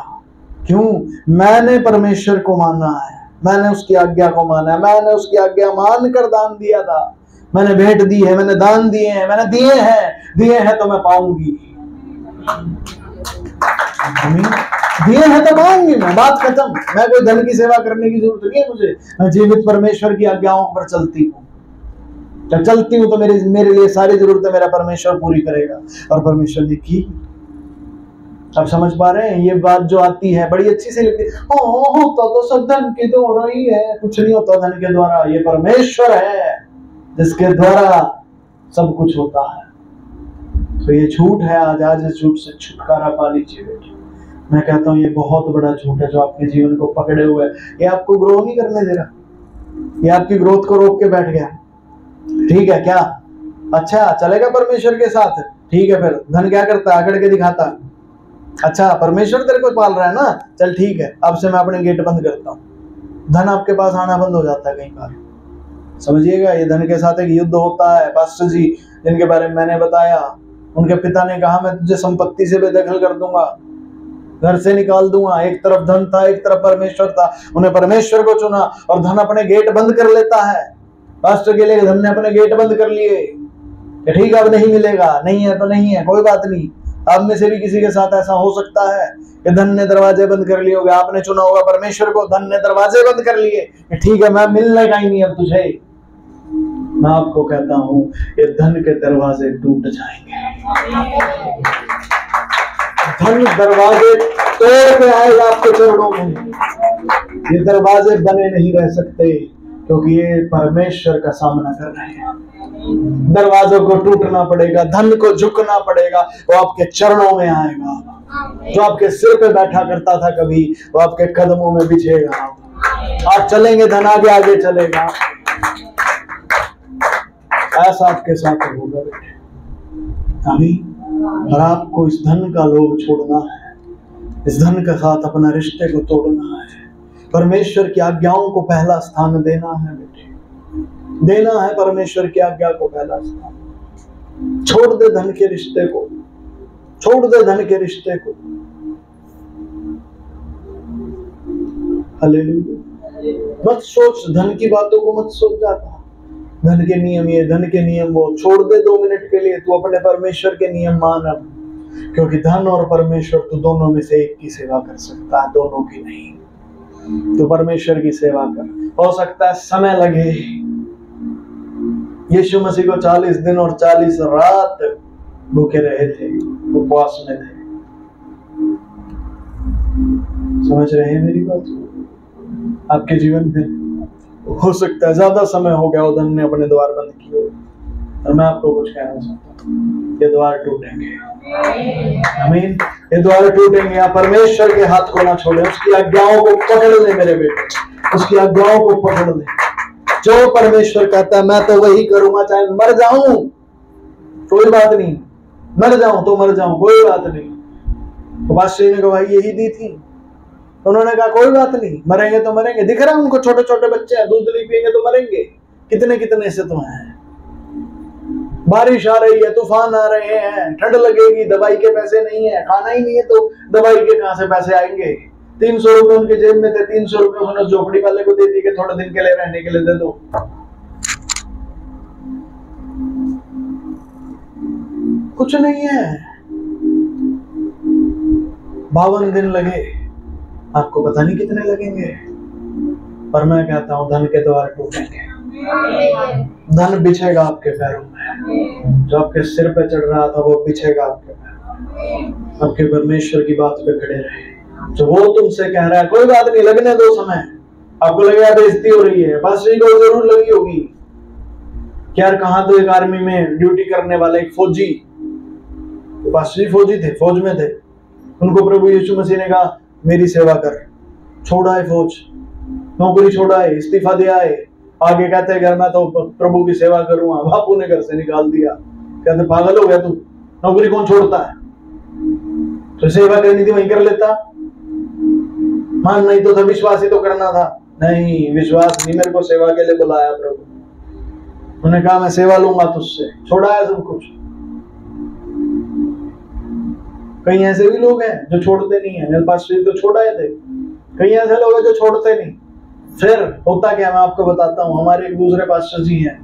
क्यों? मैंने परमेश्वर को माना है, मैंने उसकी आज्ञा को माना है, मैंने उसकी आज्ञा मानकर दान दिया था, मैंने भेंट दी है, मैंने दान दिए हैं, मैंने दिए हैं तो मैं पाऊंगी। दिए हैं तो पाऊंगी मैं, बात खत्म। मैं कोई धन की सेवा करने की जरूरत नहीं है मुझे, मैं जीवित परमेश्वर की आज्ञाओं पर चलती हूँ। जब चलती हूँ तो मेरे लिए सारी जरूरतें मेरा परमेश्वर पूरी करेगा, और परमेश्वर ने की। अब समझ पा रहे हैं? ये बात जो आती है बड़ी अच्छी से लिखती है, होता तो सब धन के द्वारा ही है। कुछ नहीं होता धन के द्वारा, ये परमेश्वर है जिसके द्वारा सब कुछ होता है। तो ये झूठ है, आज इस झूठ से छुटकारा पा लीजिए बेटे। मैं कहता हूँ ये बहुत बड़ा झूठ है जो आपके जीवन को पकड़े हुए है। ये आपको ग्रो नहीं करने दे रहा, ये आपकी ग्रोथ को रोक के बैठ गया। ठीक है क्या? अच्छा चलेगा परमेश्वर के साथ, ठीक है। फिर धन क्या करता है? आकड़ के दिखाता है। अच्छा परमेश्वर तेरे को पाल रहा है ना, चल ठीक है, अब से मैं अपने गेट बंद करता हूँ। धन आपके पास आना बंद हो जाता है कई बार। समझिएगा, ये धन के साथ एक युद्ध होता है। पास्टर जी जिनके बारे में मैंने बताया, उनके पिता ने कहा मैं तुझे संपत्ति से बेदखल कर दूंगा, घर से निकाल दूंगा। एक तरफ धन था, एक तरफ परमेश्वर था। उन्हें परमेश्वर को चुना और धन अपने गेट बंद कर लेता है। पास्टर के लिए धन ने अपने गेट बंद कर लिए। ठीक है अब नहीं मिलेगा, नहीं है तो नहीं है, कोई बात नहीं। आप में से भी किसी के साथ ऐसा हो सकता है कि धन ने दरवाजे बंद कर लिए होंगे। आपने चुना होगा परमेश्वर को, धन ने दरवाजे बंद कर लिए। ठीक है मैं मिलने का ही नहीं अब तुझे। मैं आपको कहता हूं ये धन के दरवाजे टूट जाएंगे। धन दरवाजे तोड़ के आएगा आपके चरणों में। ये दरवाजे बने नहीं रह सकते क्योंकि ये परमेश्वर का सामना कर रहे हैं। दरवाजों को टूटना पड़ेगा, धन को झुकना पड़ेगा, वो आपके चरणों में आएगा। जो आपके सिर पे बैठा करता था कभी, वो आपके कदमों में बिछेगा। आप चलेंगे, धन आगे आगे चलेगा। ऐसा आपके साथ होगा बेटे। आमीन। और आपको इस धन का लोभ छोड़ना है, इस धन के साथ अपना रिश्ते को तोड़ना है। परमेश्वर की आज्ञाओं को पहला स्थान देना है बेटे, देना है परमेश्वर की आज्ञा को पहला स्थान। छोड़ दे धन के रिश्ते को, छोड़ दे धन के रिश्ते को। हालेलुया। मत सोच धन की बातों को, मत सोच जाता धन के नियम ये, धन के नियम वो। छोड़ दे 2 मिनट के लिए, तू अपने परमेश्वर के नियम मान अब, क्योंकि धन और परमेश्वर तू दोनों में से एक की सेवा कर सकता है, दोनों की नहीं। तू परमेश्वर की सेवा कर। हो सकता है समय लगे। यीशु मसीह को 40 दिन और 40 रात भूखे रहे थे, उपवास में थे। समझ रहे हैं मेरी बात? आपके जीवन में हो सकता है ज्यादा समय हो गया हो, धन ने अपने द्वार बंद किए, और मैं आपको कुछ कहना चाहता हूँ, ये द्वार टूटेंगे। आमीन। ये द्वार टूटेंगे। आप परमेश्वर के हाथ को ना छोड़े, उसकी आज्ञाओं को पकड़ ले मेरे बेटे, उसकी आज्ञाओं को पकड़ ले। जो परमेश्वर कहता है मैं तो वही करूंगा, चाहे मर जाऊं कोई बात नहीं, मर जाऊं तो मर जाऊं कोई बात नहीं। तो बादशाह ने गवाही यही दी थी। उन्होंने कहा कोई बात नहीं, मरेंगे तो मरेंगे। दिख रहा है उनको, छोटे छोटे बच्चे हैं, दूध नहीं पिएंगे तो मरेंगे। कितने कितने से तो हैं। बारिश आ रही है, तूफान आ रहे हैं, ठंड लगेगी, दवाई के पैसे नहीं है, खाना ही नहीं है तो दवाई के कहां से पैसे आएंगे। 300 रुपए उनके जेब में थे, 300 रुपए उन्होंने झोपड़ी वाले को दे दी कि थोड़े दिन के लिए रहने के लिए दे दो। कुछ नहीं है। 52 दिन लगे, आपको पता नहीं कितने लगेंगे, पर मैं कहता हूं धन के द्वार टूटेंगे। धन बिछेगा आपके पैरों में। जो आपके सिर पे चढ़ रहा था वो बिछेगा आपके पैरों। आपके परमेश्वर की बात पे खड़े रहे। जो वो तुमसे कह रहा है कोई बात नहीं, लगने दो समय। आपको लगेगा बेइज्जती हो रही है, बादशाह को जरूर लगी होगी कि यार कहाँ तो एक आर्मी में ड्यूटी करने वाला एक फौजी, बादशाह फौजी थे, फौज में थे। उनको प्रभु यीशु मसीह ने कहा मेरी सेवा कर, छोड़ा है फौज, नौकरी छोड़ा है, इस्तीफा दिया है। आगे कहते हैं मैं तो प्रभु की सेवा करूंगा, बापू ने घर से निकाल दिया। कहते पागल हो गया तू, नौकरी कौन छोड़ता है? तो सेवा करनी थी वहीं कर लेता। मान नहीं तो था, विश्वास ही तो करना था। नहीं, विश्वास नहीं, मेरे को सेवा के लिए बुलाया प्रभु। उन्होंने कहा मैं सेवा लूंगा तुझसे, छोड़ा है सब कुछ। कई ऐसे भी लोग हैं जो छोड़ते नहीं है। मेरे पास तो छोड़ाए थे। कई ऐसे लोग हैं जो छोड़ते नहीं। फिर होता क्या, मैं आपको बताता हूँ। हमारे एक दूसरे पास्टर जी हैं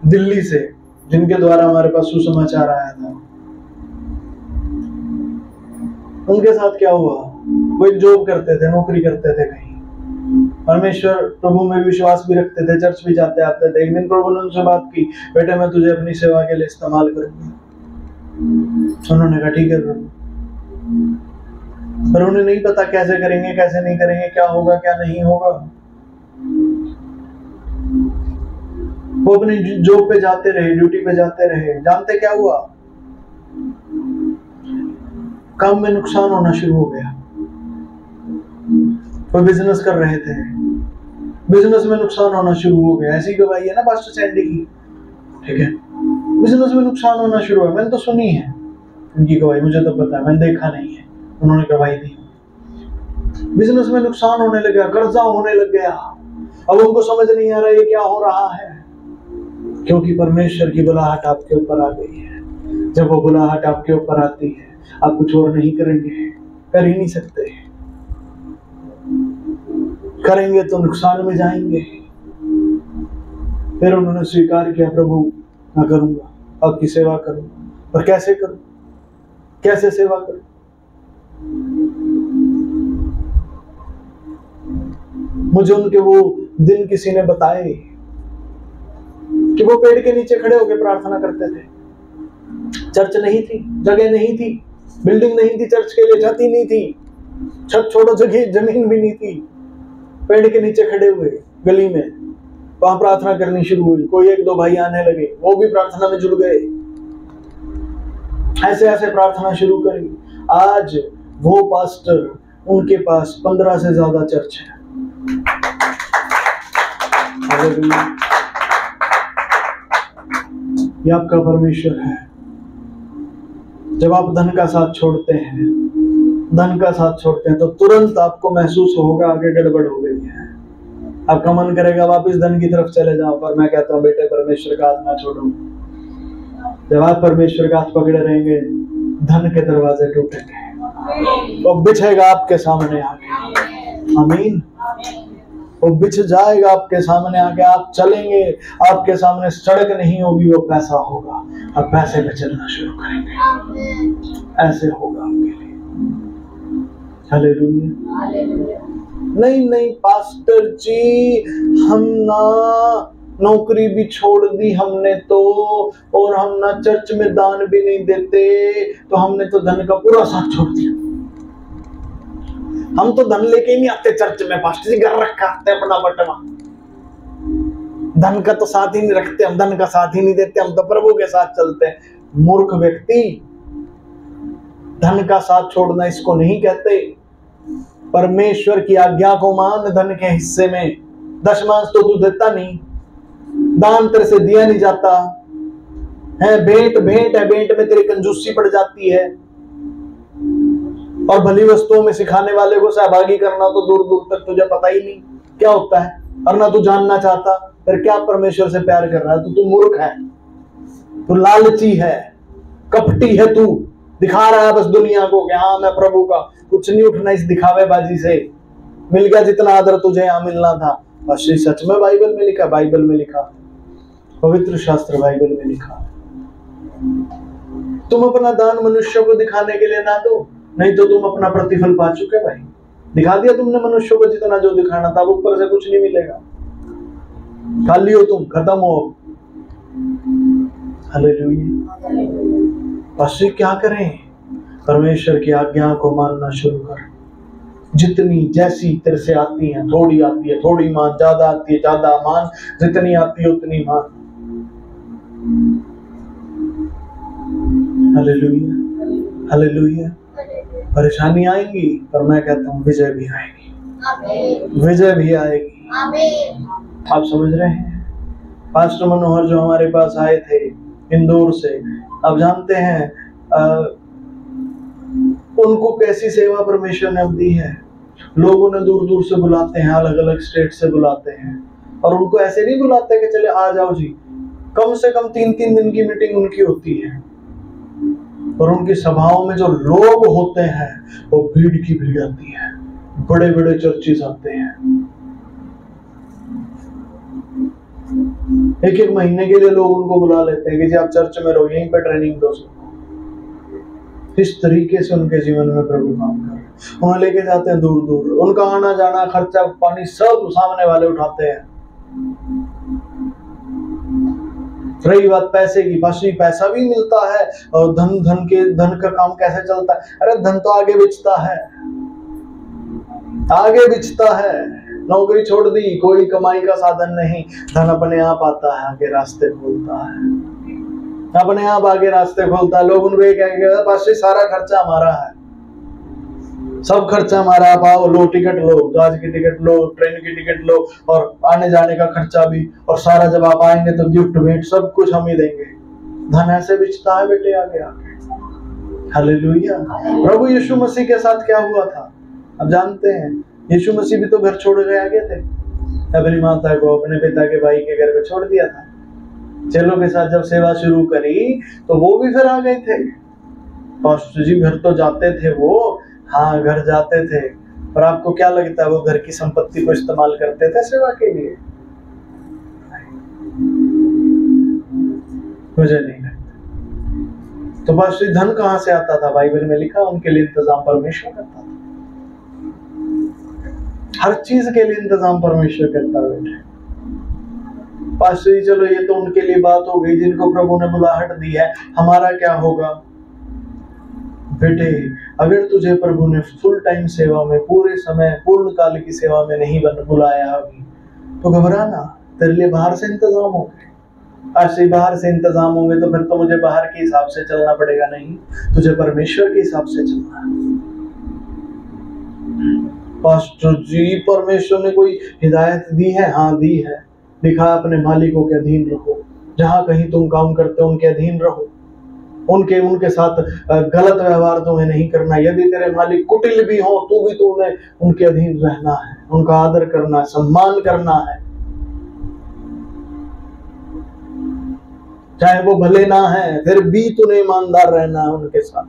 दिल्ली से, जिनके द्वारा हमारे पास सुसमाचार आया था। उनके साथ क्या हुआ, वो एक जॉब करते थे, नौकरी करते थे कहीं, परमेश्वर प्रभु में विश्वास भी रखते थे, चर्च भी जाते आते थे। एक दिन प्रभु ने उनसे बात की, बेटे मैं तुझे अपनी सेवा के लिए इस्तेमाल करूंगा। उन्होंने कहा ठीक है प्रभु। पर उन्हें नहीं पता कैसे करेंगे, कैसे नहीं करेंगे, क्या होगा क्या नहीं होगा। वो अपनी जॉब पे जाते रहे, ड्यूटी पे जाते रहे। जानते क्या हुआ, काम में नुकसान होना शुरू हो गया। वो बिजनेस कर रहे थे, बिजनेस में नुकसान होना शुरू हो गया। ऐसी गवाही है ना पास्टर सैंडी की, ठीक है। बिजनेस में नुकसान होना शुरू हुआ। मैंने तो सुनी है उनकी गवाही, मुझे तो पता है, मैंने देखा नहीं है, उन्होंने गवाही दी। बिजनेस में नुकसान होने लगा, कर्जा होने लग गया। अब उनको समझ नहीं आ रहा ये क्या हो रहा है, क्योंकि परमेश्वर की बुलाहट आपके ऊपर आ गई है। जब वो बुलाहट आपके ऊपर आती है, आप कुछ और नहीं करेंगे, कर ही नहीं सकते। करेंगे तो नुकसान में जाएंगे। फिर उन्होंने स्वीकार किया, प्रभु मैं करूंगा, आपकी सेवा करूंगा। पर कैसे करूं, कैसे सेवा करूं? मुझे उनके वो दिन किसी ने बताए कि वो पेड़ के नीचे खड़े होकर प्रार्थना करते थे। चर्च नहीं थी, जगह नहीं थी, बिल्डिंग नहीं थी चर्च के लिए, छत ही नहीं थी, छत छोड़ो जगह जमीन भी नहीं थी। पेड़ के नीचे खड़े हुए गली में, वहां प्रार्थना करनी शुरू हुई। कोई 1-2 भाई आने लगे, वो भी प्रार्थना में जुड़ गए। ऐसे ऐसे प्रार्थना शुरू करी। आज वो पास्टर, उनके पास 15 से ज्यादा चर्च है। ये आपका परमेश्वर है। जब आप धन का साथ छोड़ते हैं, धन का साथ छोड़ते हैं, तो तुरंत आपको महसूस होगा आगे गड़बड़ हो गई है। आपका मन करेगा वापस धन की तरफ चले जाओ, पर मैं कहता हूं बेटे परमेश्वर का हाथ ना छोड़ो। जब आप परमेश्वर का हाथ पकड़े रहेंगे, धन के दरवाजे टूटेंगे, वो बिछेगा आपके सामने आके। आमीन। वो बिछ जाएगा आपके सामने आके, आप चलेंगे, आपके सामने सड़क नहीं होगी, वो पैसा होगा, आप पैसे पे चलना शुरू करेंगे। ऐसे होगा आपके लिए। हालेलुया। नहीं पास्टर जी, हम ना नौकरी भी छोड़ दी हमने तो, और हम ना चर्च में दान भी नहीं देते, तो हमने तो धन का पूरा साथ छोड़ दिया। हम तो धन लेके ही नहीं आते चर्च में, पास्टर जी घर रखा आते अपना बटवा, धन का तो साथ ही नहीं रखते हम, धन का साथ ही नहीं देते हम, तो प्रभु के साथ चलते हैं। मूर्ख व्यक्ति, धन का साथ छोड़ना इसको नहीं कहते। परमेश्वर की आज्ञा को मान, धन के हिस्से में दशमांश तो तू देता नहीं, दान तेरे से दिया नहीं जाता है, भेंट है, भेंट में तेरी कंजूसी पड़ जाती है, और भली वस्तुओं में सिखाने वाले को सहभागी करना तो दूर दूर तक तुझे पता ही नहीं क्या होता है, और ना तू जानना चाहता। फिर क्या परमेश्वर से प्यार कर रहा है? तो तू मूर्ख है, तू लालची है, कपटी है, तू दिखा रहा है बस दुनिया को कि हाँ मैं प्रभु का। कुछ नहीं उठना इस दिखावेबाजी से। मिल गया जितना आदर तुझे यहाँ मिलना था, बस ये सच में बाइबल में लिखा, बाइबल में लिखा, पवित्र शास्त्र बाइबल में लिखा। तुम अपना दान मनुष्यों को दिखाने के लिए ना दो, नहीं तो तुम अपना प्रतिफल पा चुके भाई। दिखा दिया तुमने मनुष्यों को जितना जो दिखाना था, ऊपर से कुछ नहीं मिलेगा, खाली हो तुम, खत्म हो। हालेलुया। बस क्या करें? परमेश्वर की आज्ञा को मानना शुरू कर। जितनी जैसी तेरे से आती है, थोड़ी आती है थोड़ी मान, ज्यादा आती है ज्यादा मान, जितनी आती है उतनी मान। Hallelujah, hallelujah. परेशानी आएंगी, पर मैं कहता हूँ विजय भी आएगी, विजय भी आएगी। आप समझ रहे हैं? पास्टर मनोहर जो हमारे पास आए थे इंदौर से, आप जानते हैं उनको कैसी सेवा परमेश्वर ने दी है। लोग उन्हें दूर दूर से बुलाते हैं, अलग अलग स्टेट से बुलाते हैं, और उनको ऐसे नहीं बुलाते कि चले आ जाओ जी। कम से कम 3-3 दिन की मीटिंग उनकी होती है, और उनकी सभाओं में जो लोग होते हैं वो भीड़ की भीड़ आती है, बड़े बड़े चर्चेस आते हैं। एक महीने के लिए लोग उनको बुला लेते हैं कि जी आप चर्च में रहो, यहीं पे ट्रेनिंग दो। इस तरीके से उनके जीवन में प्रभु काम कर रहे हैं। उन्हें लेके जाते हैं दूर दूर, उनका आना जाना खर्चा पानी सब सामने वाले उठाते हैं। रही बात पैसे की, बस पैसा भी मिलता है, और धन का काम कैसे चलता है? अरे धन तो आगे बिचता है, आगे बिचता है। नौकरी छोड़ दी, कोई कमाई का साधन नहीं, धन अपने आप आता है, आगे रास्ते खोलता है, अपने आप आगे रास्ते खोलता है। लोग उनको ये कहेंगे बस सारा खर्चा हमारा है, सब खर्चा हमारा, आप आओ, लो टिकट लो, जहाज की टिकट लो, ट्रेन की टिकट लो, और आने जाने का खर्चा भी, और सारा जब आप आएंगे तो गिफ्ट भेंट सब कुछ हम ही देंगे। धन ऐसे बिचता है बेटे आगे आगे। हालेलुया। प्रभु यीशु मसीह के साथ क्या हुआ था अब जानते हैं। यीशु मसीह भी तो घर छोड़ के आ गए थे, अपनी माता को अपने पिता के भाई के घर पे छोड़ दिया था। चेलों के साथ जब सेवा शुरू करी तो वो भी फिर आ गए थे। पास्टर जी घर तो जाते थे वो, हाँ घर जाते थे, पर आपको क्या लगता है वो घर की संपत्ति को इस्तेमाल करते थे सेवा के लिए? मुझे नहीं लगता। तो पास्टर धन कहाँ से आता था? बाइबल में लिखा उनके लिए इंतजाम परमेश्वर करता था, हर चीज के लिए इंतजाम परमेश्वर करता है बेटे। पास्टर जी चलो ये तो उनके लिए बात हो गई जिनको प्रभु ने बुलाहट दी है, हमारा क्या होगा? बेटे अगर तुझे प्रभु ने फुल टाइम सेवा में, पूरे समय पूर्ण काल की सेवा में नहीं बुलाया अभी, तो घबराना, तेरे लिए बाहर से इंतजाम होंगे। ऐसे ही बाहर से इंतजाम होंगे तो फिर तो मुझे बाहर के हिसाब से चलना पड़ेगा, नहीं, तुझे परमेश्वर के हिसाब से चलना है। पास्टर जी परमेश्वर ने कोई हिदायत दी है? हाँ दी है, लिखा अपने मालिकों के अधीन रहो, जहां कहीं तुम काम करते हो उनके अधीन रहो, उनके साथ गलत व्यवहार तुम्हें नहीं करना। यदि तेरे मालिक कुटिल भी हो तो भी तो उन्हें उनके अधीन रहना है, उनका आदर करना है, सम्मान करना है। चाहे वो भले ना है, फिर भी तूने ईमानदार रहना है उनके साथ।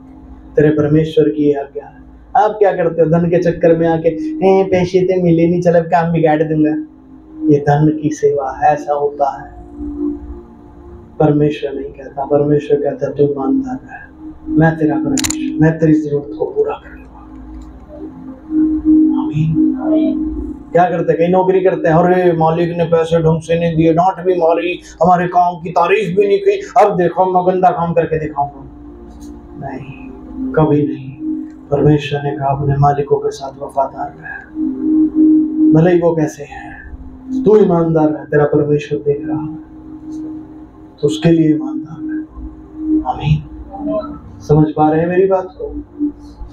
तेरे परमेश्वर की आज्ञा है। आप क्या करते हो धन के चक्कर में आके, पैसे तो मिले नहीं, चल काम बिगाड़ दूंगा। ये धन की सेवा ऐसा होता है। परमेश्वर नहीं कहता, परमेश्वर कहता तू ईमानदार है, मैं तेरा परमेश्वर, मैं तेरी जरूरत को पूरा करूंगा। आमीन। क्या करते, कई नौकरी करते हैं, अरे मालिक ने पैसे ढंग से नहीं दिए, डांट भी मारी, हमारे काम की तारीफ भी नहीं की, अब देखो मैं गंदा काम करके दिखाऊंगा। नहीं, कभी नहीं। परमेश्वर ने कहा अपने मालिकों के साथ वफादार रह, भले ही वो कैसे हैं, तू ईमानदार है, तेरा परमेश्वर देख रहा है, तो उसके लिए ईमानदार है। आमीन। समझ पा रहे हैं मेरी बात को?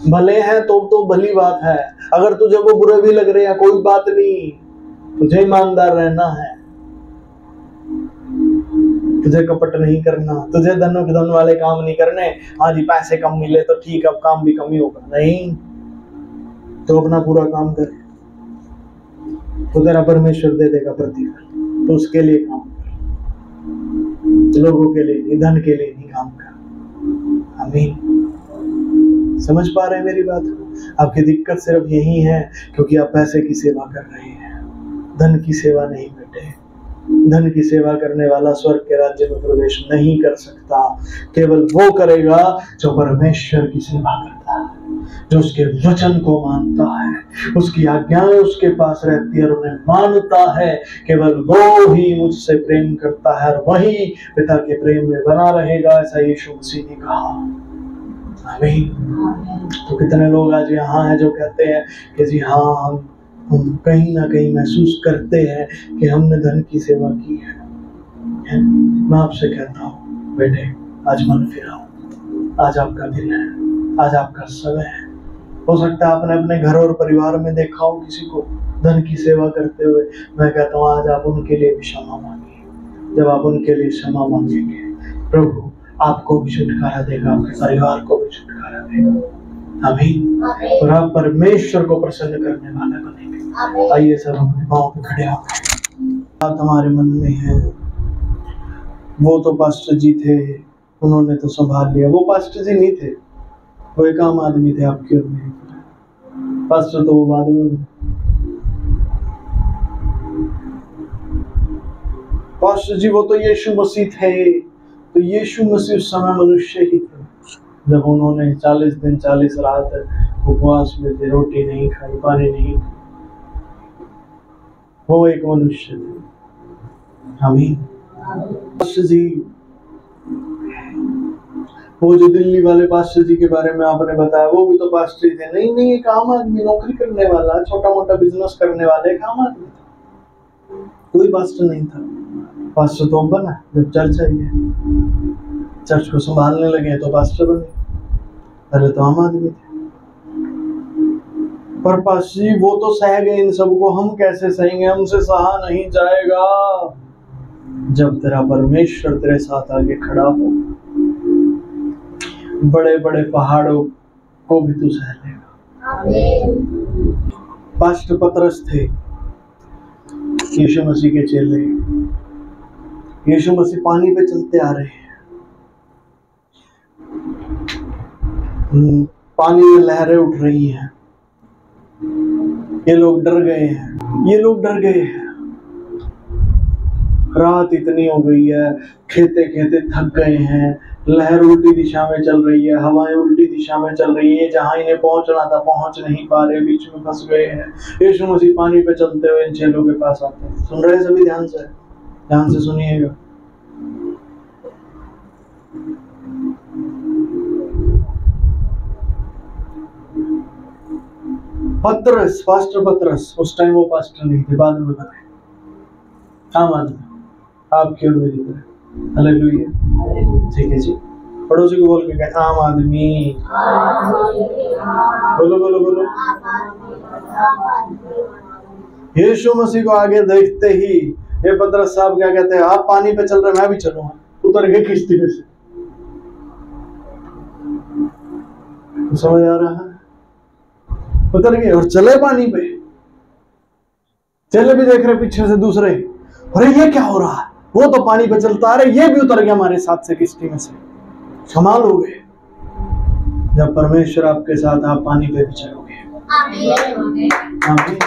भले हैं तो भली बात है। अगर तुझे वो बुरे भी लग रहे हैं, कोई बात नहीं, तुझे ईमानदार रहना है, तुझे कपट नहीं करना, तुझे धन वाले काम नहीं करने। हाँ जी, पैसे कम मिले तो ठीक, अब काम भी कम ही होगा, नहीं, तो अपना पूरा काम कर, तो तेरा परमेश्वर दे देगा प्रतिफल। तो उसके लिए काम कर, लोगों के लिए नहीं, धन के लिए नहीं काम कर। आमीन। समझ पा रहे हैं मेरी बात को? आपकी दिक्कत सिर्फ यही है क्योंकि आप पैसे की सेवा कर रहे हैं, धन की सेवा नहीं बेटे। धन की सेवा करने वाला स्वर्ग के राज्य में प्रवेश नहीं कर सकता। केवल वो करेगा जो परमेश्वर की सेवा करता है, जो उसके वचन को मानता है, उसकी आज्ञाएं उसके पास रहती है और उन्हें मानता है। केवल वो ही मुझसे प्रेम करता है और वही पिता के प्रेम में बना रहेगा, ऐसा यीशु मसीह ने कहा। आमीन। तो कितने लोग आज यहाँ हैं जो कहते हैं कि जी हाँ, हम कहीं ना कहीं महसूस करते हैं कि हमने धन की सेवा की है। मैं आपसे कहता हूँ बेटे, आज मन फिराओ, आज आपका दिन है, आज आपका समय है। हो सकता है आपने अपने घर और परिवार में देखा हो किसी को धन की सेवा करते हुए। मैं कहता हूँ आज आप उनके लिए भी क्षमा मांगिए। जब आप उनके लिए क्षमा मांगेंगे, प्रभु आपको भी छुटकारा देगा, आपके परिवार को भी छुटकारा देगा। आमीन। और आप परमेश्वर को प्रसन्न करने वाले बनेंगे। आइए सब अपने पांव पे खड़े होकर, बात हमारे मन में है। वो तो पास्टर जी थे, उन्होंने तो संभाल लिया। वो पास्टर जी नहीं थे, वो एक आम आदमी थे आपकी और मेरी। पास्टर तो वो बाद में। पास्टर जी वो तो यीशु मसीह थे। तो यीशु मसीह उस समय मनुष्य ही थे जब उन्होंने 40 दिन 40 रात उपवास में थे, रोटी नहीं खाई, पानी नहीं खाई। वो एक मनुष्य थे। आमीन। पास्टर जी, वो जो दिल्ली वाले पास्टर जी के बारे में आपने बताया, वो भी तो पास्टर थे। नहीं, एक आम आदमी, नौकरी करने वाला, छोटा मोटा बिजनेस करने वाले एक आम आदमी था, कोई पास्टर नहीं था। पास्टर तो बना जब चर्च आई है, चर्च को संभालने लगे तो पास्टर बने। पहले तो आम आदमी थे। पर पास्टर जी वो तो सह गए इन सबको, हम कैसे सहेंगे? हमसे सहा नहीं जाएगा। जब तेरा परमेश्वर तेरे साथ आगे खड़ा हो, बड़े बड़े पहाड़ों को भी तू सह लेगा। पास्टर पतरस थे, यीशु मसीह के चेले। यीशु मसीह पानी पे चलते आ रहे हैं, पानी में लहरें उठ रही हैं। ये लोग डर गए हैं। रात इतनी हो गई है, खेते खेते थक गए हैं, लहर उल्टी दिशा में चल रही है, हवाएं उल्टी दिशा में चल रही है, जहां इन्हें पहुंचना था पहुंच नहीं पा रहे, बीच में फंस गए हैं। यीशु मसीह पानी पे चलते हुए इन चेलों के पास आते हैं। सुन रहे हैं सभी? ध्यान से सुनिएगा। पतरस, पास्टर पतरस, उस टाइम वो पास्टर नहीं थे, बाद में बने, आम आदमी, आपकी और मेरी तरह। हालेलुया। ठीक है जी, पड़ोसी को बोल के कहे आम आदमी। बोलो बोलो बोलो। यीशु मसीह को आगे देखते ही ये पतरस साहब क्या कहते हैं, आप पानी पे चल रहे, मैं भी चलूंगा। उतर गए किश्ती में से। समझ आ रहा है? उतर गए और चले पानी पे। चले भी देख रहे पीछे से दूसरे, अरे ये क्या हो रहा है? वो तो पानी पे चलता आ रहा है, ये भी उतर गया हमारे साथ से किश्ती में से। कमाल हो गए। जब परमेश्वर आपके साथ, आप पानी पे भी चलोगे। आमीन।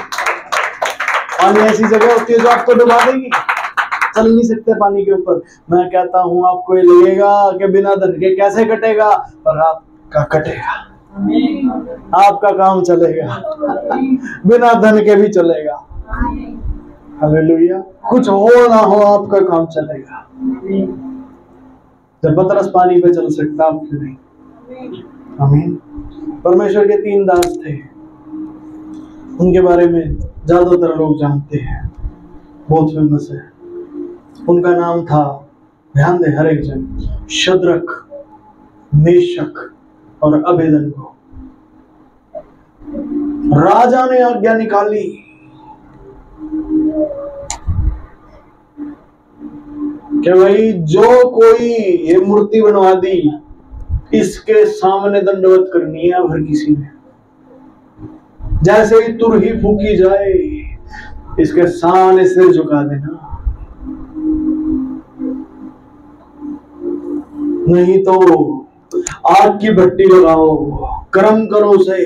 पानी ऐसी जगह होती है जो आपको डुबा देगी, चल नहीं सकते पानी के ऊपर। मैं कहता हूँ आपको ये लगेगा कि बिना धन के कैसे कटेगा, पर आपका कटेगा, आपका काम चलेगा, बिना धन के भी चलेगा। हालेलुया। कुछ हो ना हो आपका काम चलेगा। जब पतरस पानी पे चल सकता, आप क्यों नहीं? आमीन। परमेश्वर के 3 दास थे, उनके बारे में ज्यादातर लोग जानते हैं, बहुत फेमस है। उनका नाम था, ध्यान दे हर एक जन, शद्रक, मेशक और अबेदनगो। राजा ने आज्ञा निकाली कि भाई जो कोई ये मूर्ति बनवा दी, इसके सामने दंडवत करनी है हर किसी ने। जैसे ही तुरही फूकी जाए, इसके सामने सिर झुका देना, नहीं तो आग की भट्टी लगाओ, गर्म करो उसे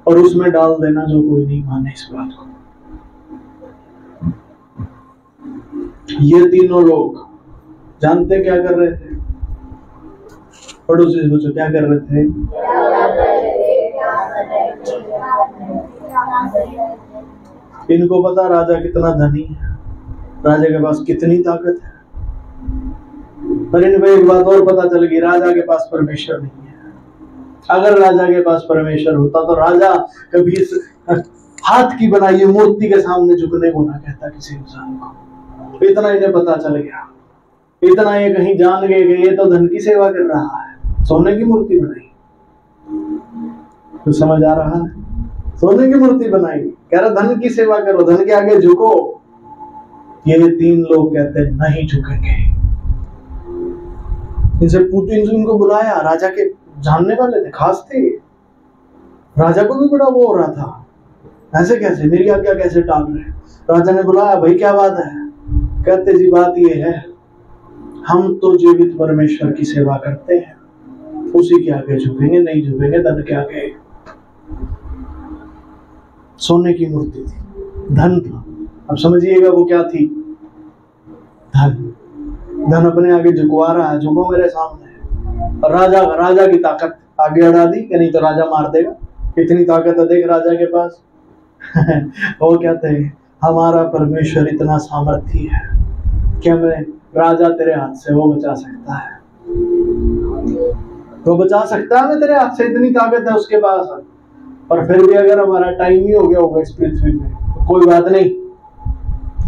और उसमें डाल देना जो कोई नहीं माने इस बात को। ये तीनों लोग जानते क्या कर रहे थे? पड़ोसी से पूछो, क्या कर रहे थे? इनको पता राजा कितना धनी है, राजा के पास कितनी ताकत है, पर इनको एक बात और पता चल गई, राजा के पास परमेश्वर नहीं है। अगर राजा के पास परमेश्वर होता तो राजा कभी इस हाथ की बनाई मूर्ति के सामने झुकने को ना कहता किसी इंसान को। इतना इन्हें पता चल गया, इतना ये कहीं जान गए कि ये तो धन की सेवा कर रहा है, सोने की मूर्ति बनाई। कुछ समझ आ रहा है? सोने की मूर्ति बनाई, कह रहा धन की सेवा करो, धन के आगे झुको। ये 3 लोग कहते हैं नहीं झुकेंगे। इनसे इनको बुलाया, राजा के जानने वाले थे, खास थे, राजा को भी बड़ा वो हो रहा था, ऐसे कैसे, मेरी आज्ञा कैसे टाल रहे। राजा ने बुलाया, भाई क्या बात है? कहते जी बात ये है, हम तो जीवित परमेश्वर की सेवा करते हैं, उसी के आगे झुकेंगे, नहीं झुकेंगे धन के आगे। सोने की मूर्ति थी, धन था। अब समझिएगा वो क्या थी? धन। धन अपने आगे झुकवा रहा है, झुको मेरे सामने। और राजा की ताकत आगे अड़ा दी कि नहीं तो राजा मार देगा, इतनी ताकत है देख राजा के पास। वो कहते हैं हमारा परमेश्वर इतना सामर्थी है कि हमें राजा तेरे हाथ से वो बचा सकता है, वो बचा सकता है हमें तेरे हाथ से, इतनी ताकत है उसके पास। और फिर भी अगर हमारा टाइम ही हो गया होगा इस पृथ्वी में तो कोई बात नहीं,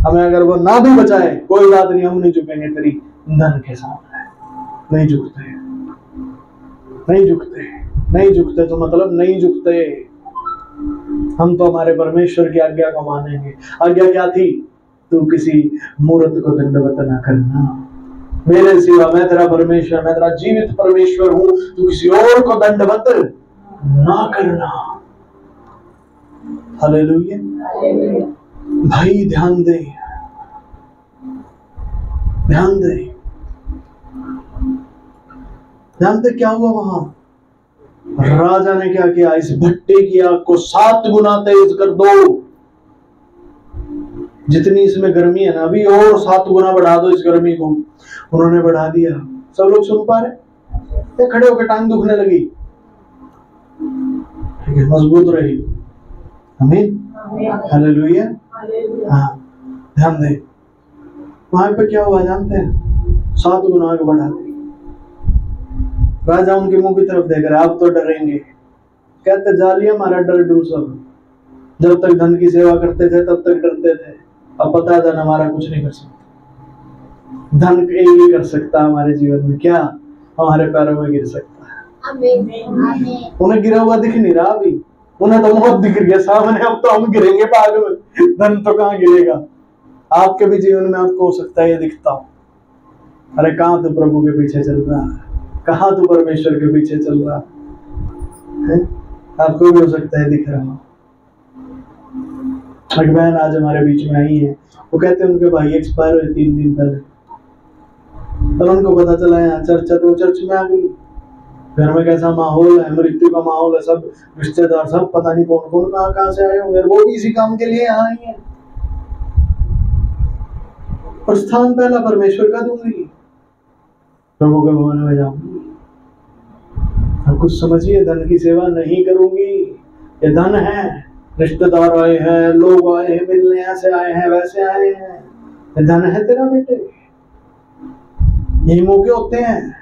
हमें अगर वो ना भी बचाए कोई बात नहीं, हम नहीं झुकेंगे तेरी धन के सामने। नहीं झुकते, नहीं झुकते, नहीं झुकते तो मतलब नहीं झुकते। हम तो हमारे परमेश्वर की आज्ञा को मानेंगे। आज्ञा क्या थी? तू किसी मूर्त को दंडवत ना करना, मेरे सिवा मैं तेरा परमेश्वर, मैं तेरा जीवित परमेश्वर हूं, तू किसी और को दंडवत ना करना। हालेलुया। भाई ध्यान दे, ध्यान दे, ध्यान दे। क्या हुआ वहां? राजा ने क्या किया? इस भट्टे की आग को 7 गुना तेज कर दो। जितनी इसमें गर्मी है ना, अभी और 7 गुना बढ़ा दो इस गर्मी को। उन्होंने बढ़ा दिया। सब लोग सुन पा रहे? खड़े होकर टांग दुखने लगी, ठीक है, मजबूत रही। आमीन, हालेलुया। हाँ, ध्यान दे। वहां पे क्या हुआ जानते हैं? 7 गुना आगे बढ़ा दी। राजा उनके मुंह की तरफ देख रहा है, अब तो डरेंगे। कहते जालिए हमारा डर डरू सब, जब तक धन की सेवा करते थे तब तक डरते थे, अब पता है धन हमारा कुछ नहीं कर सकता। धन एक ही कर सकता हमारे जीवन में, क्या? हमारे पैरों में गिर सकता है। उन्हें गिरा हुआ दिख नहीं रहा अभी, उन्हें तो मौत दिख रही है सामने, अब तो हम गिरेंगे बाद में, धन तो कहाँ गिरेगा। आपके भी जीवन में आपको हो सकता है ये दिखता हो, अरे कहाँ तू प्रभु के पीछे चल रहा है, कहाँ तू परमेश्वर के पीछे चल रहा है? आपको भी हो सकता है दिख रहा हो। एक बहन आज हमारे बीच में आई है, वो कहते हैं उनके भाई एक्सपायर हुए 3 दिन पहले, तो उनको पता चला यहाँ चर्च है, तो चर्च में आ गई। घर में कैसा माहौल है, मृत्यु का माहौल है, सब रिश्तेदार सब पता नहीं कौन कौन कहाँ से आए होंगे, वो भी इसी काम के लिए यहाँ आई है। और स्थान पहला परमेश्वर का दूंगी, प्रभु के भवन में जाऊंगी। अब कुछ समझिए, धन की सेवा नहीं करूंगी। ये धन है, रिश्तेदार आए हैं, लोग आए हैं मिलने, ऐसे आए हैं वैसे आए हैं, ये धन है तेरा बेटे। यही मौके होते हैं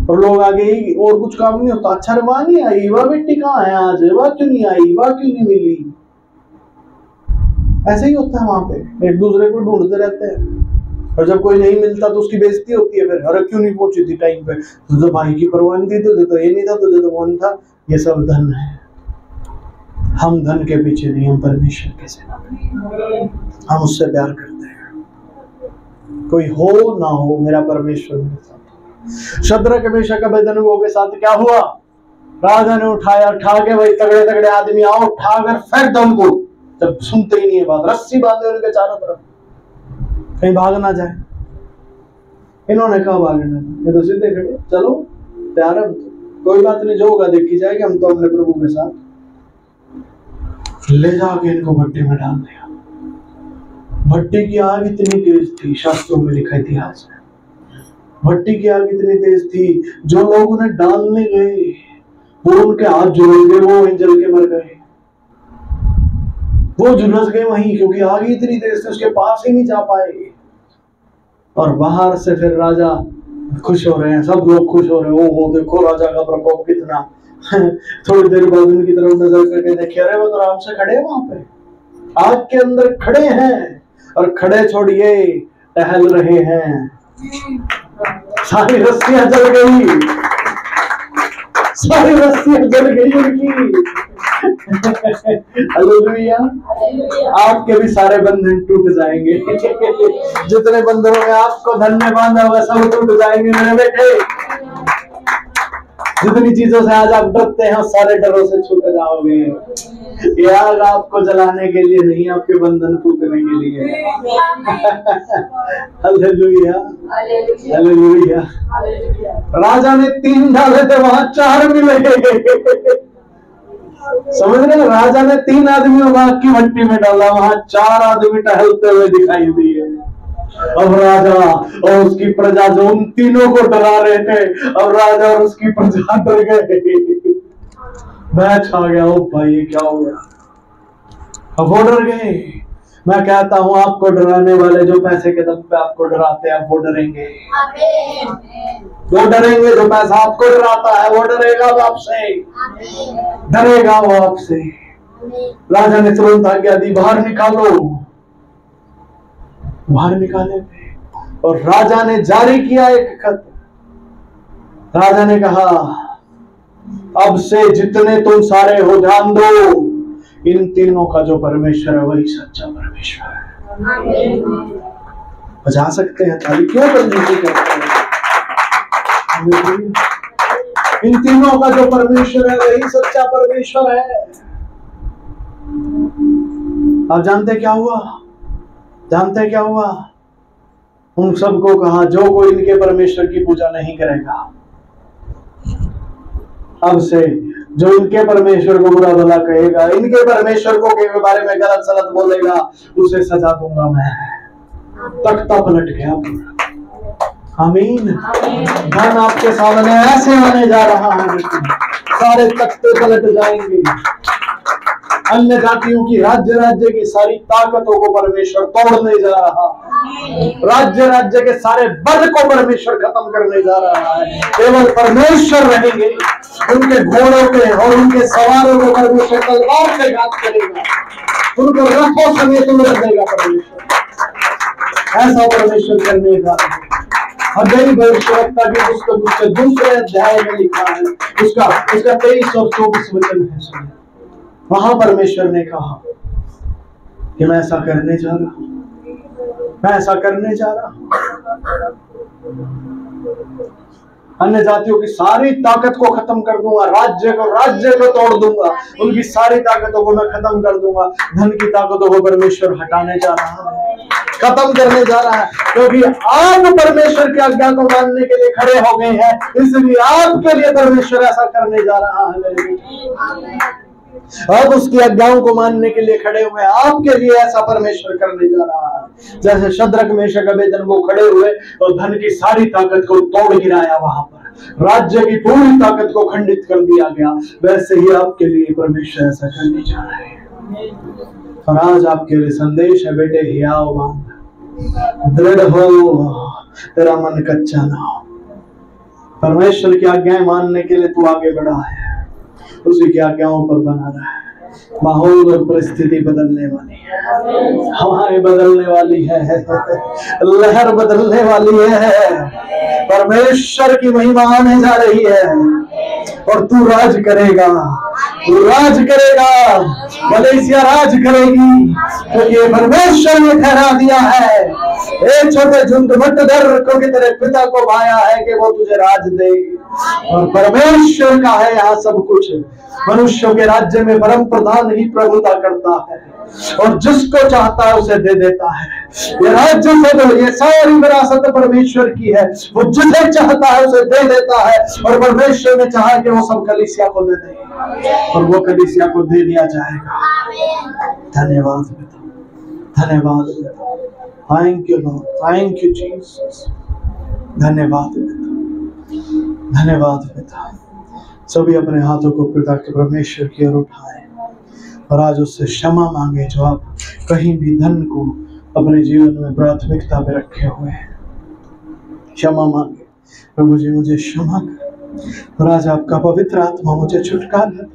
और लोग आगे ही, और कुछ काम नहीं होता। अच्छा वहां नहीं आई, वह बेटी कहाँ है आज, वह क्यों नहीं आई, वह क्यों नहीं मिली। ऐसे ही होता है वहां पे, एक दूसरे को ढूंढते रहते हैं। और जब कोई नहीं मिलता तो उसकी बेइज्जती होती है। फिर अरे क्यों नहीं पहुंची थी टाइम पे, तुझे तो भाई की परवाह नहीं थी, तुझे तो ये नहीं था, तुझे तो वो नहीं था। ये सब धन है। हम धन के पीछे नहीं, हम परमेश्वर के सेना में, हम उससे प्यार करते हैं। कोई हो ना हो, मेरा परमेश्वर मेरे साथ। शद्रक मेशक अबेदनगो के साथ क्या हुआ? राजा ने उठाया, उठा के भाई तगड़े तगड़े आदमी आओ, उठाकर फेंक दो उनको। जब सुनते ही नहीं है बात, रस्सी बांधे उनके चारों तरफ, कहीं भाग ना जाए। इन्होंने कहा भागना, ये तो सीधे खड़े, चलो प्यार हम तो, कोई बात नहीं, जो होगा देखी जाएगी, हम तो अपने प्रभु के साथ। ले जाके इनको भट्टी में डाल दिया। भट्टी की आग इतनी तेज थी, शास्त्रों में लिखा इतिहास में, भट्टी की आग इतनी तेज थी, जो लोग उन्हें डालने गए वो उनके हाथ झुलस गए, वो वहीं जल के मर गए। वो झुलस गए वहीं, क्योंकि आग इतनी तेज थी, उसके पास ही नहीं जा पाए। और बाहर से फिर राजा खुश हो रहे हैं, सब लोग खुश हो रहे हैं, ओ देखो राजा का प्रकोप कितना। थोड़ी देर बाद उनकी तरफ नजर करके देखे, अरे वो तो आराम से खड़े हैं वहां पे, आग के अंदर खड़े हैं, और खड़े छोड़िए टहल रहे हैं। सारी रस्सियां जल गई, सारी रस्सियां जल गई उनकी। हालेलुया। आपके भी सारे बंधन टूट जाएंगे। जितने बंधनों में आपको धन में बांधा हुआ सब टूट जाएंगे मेरे बेटे। जितनी चीजों से आज आप डरते हैं, सारे डरों से छूट जाओगे। ये आग आपको जलाने के लिए नहीं, आपके बंधन टूटने के लिए। Hallelujah, hallelujah. राजा ने 3 डाले थे, वहां 4 मिले। समझ रहे, राजा ने 3 आदमियों को आग की भट्टी में डाला, वहां 4 आदमी टहलते हुए दिखाई दिए। अब राजा और उसकी प्रजा जो उन तीनों को डरा रहे थे, अब राजा और उसकी प्रजा डर गए। मैच आ गया, ओ भाई ये क्या हो गया। अब वो डर गए। मैं कहता हूं आपको डराने वाले जो पैसे के दम पे आपको डराते हैं, वो डरेंगे। वो डरेंगे, जो पैसा आपको डराता है वो डरेगा वो आपसे, डरेगा वो आपसे। राजा ने तुरंत आज्ञा दी, बाहर निकालो। बाहर निकाले और राजा ने जारी किया एक खत। राजा ने कहा, अब से जितने तुम सारे हो ध्यान दो, इन तीनों का जो परमेश्वर है वही सच्चा परमेश्वर है। बजा सकते हैं ताली, क्यों बंदी करते हैं? इन तीनों का जो परमेश्वर है वही सच्चा परमेश्वर है। आप जानते क्या हुआ? जानते क्या हुआ? उन सबको कहा, जो कोई इनके परमेश्वर की पूजा नहीं करेगा, अब से जो इनके परमेश्वर को बुरा भला कहेगा, इनके परमेश्वर को के बारे में गलत सलत बोलेगा, उसे सजा दूंगा मैं। तख्ता पलट गया पूरा। आमीन। धन आपके सामने ऐसे आने जा रहा है, सारे तख्ते पलट जाएंगे। अन्य जातियों की राज्य की सारी ताकतों को परमेश्वर तोड़ने जा रहा है। राज्य के सारे बल को परमेश्वर खत्म करने जा रहा है। केवल परमेश्वर रहेंगे। उनके घोड़ों के और उनके सवारों को परमेश्वर तलवार से घात करेगा, उनको रथों समेत उड़ देगा परमेश्वर। ऐसा परमेश्वर करने जा रहा है। हगई भविष्यवक्ता की पुस्तक उसके 2 अध्याय में लिखा है, उसका 23 और 24 वचन है। वहां परमेश्वर ने कहा कि मैं ऐसा करने जा रहा हूं, मैं ऐसा करने जा रहा हूं। अन्य जातियों की सारी ताकत को खत्म कर दूंगा, राज्य को तोड़ दूंगा, उनकी सारी ताकतों को मैं खत्म कर दूंगा। धन की ताकतों को परमेश्वर हटाने जा रहा है। खत्म करने जा रहा है, क्योंकि आप परमेश्वर की आज्ञा को मानने के लिए खड़े हो गए हैं, इसलिए आपके लिए परमेश्वर ऐसा करने जा रहा है मेरे बेटे। अब उसकी आज्ञाओं को मानने के लिए खड़े हुए, आपके लिए ऐसा परमेश्वर करने जा रहा है। जैसे शद्रक मेशक अबेदनगो खड़े हुए और धन की सारी ताकत को तोड़ गिराया, वहां पर राज्य की पूरी ताकत को खंडित कर दिया गया, वैसे ही आपके लिए परमेश्वर ऐसा करने जा रहा है। और आज आपके लिए संदेश है, बेटे हियाव मान, दृढ़ हो, तेरा मन कच्चा ना हो। परमेश्वर की आज्ञाएं मानने के लिए तू आगे बढ़ा है, उसी की आज्ञाओं पर बना रहा है। माहौल और परिस्थिति बदलने वाली है, हवाएं बदलने वाली है, लहर बदलने वाली है, परमेश्वर की महिमा आने जा रही है और तू राज करेगा, तू राज करेगा, मलेशिया राज करेगी, क्योंकि परमेश्वर ने ठहरा दिया है। एक छोटे झुंड मत डर, क्योंकि तेरे पिता को भाया है कि वो तुझे राज देगी, और परमेश्वर का है यहाँ सब कुछ। मनुष्यों के राज्य में परम प्रधान ही प्रभुता करता है, और जिसको चाहता है उसे दे देता है। ये राज्य सब, ये सारी विरासत परमेश्वर की है, वो जिसे चाहता है उसे दे देता है, और परमेश्वर ने चाहा कि वो सब कलीसिया को दे दे, और वो कलीसिया को दे दिया जाएगा। धन्यवाद पिता, धन्यवाद पिता, thank you Lord, thank you Jesus, धन्यवाद पिता, धन्यवाद पिता। सभी अपने हाथों को पिता के परमेश्वर की ओर उठाएं और आज उससे क्षमा मांगे, जो आप कहीं भी धन को अपने जीवन में प्राथमिकता पे रखे हुए हैं। क्षमा मांगे, प्रभु जी मुझे क्षमा कर, और आज आपका पवित्र आत्मा मुझे छुटकारा दे।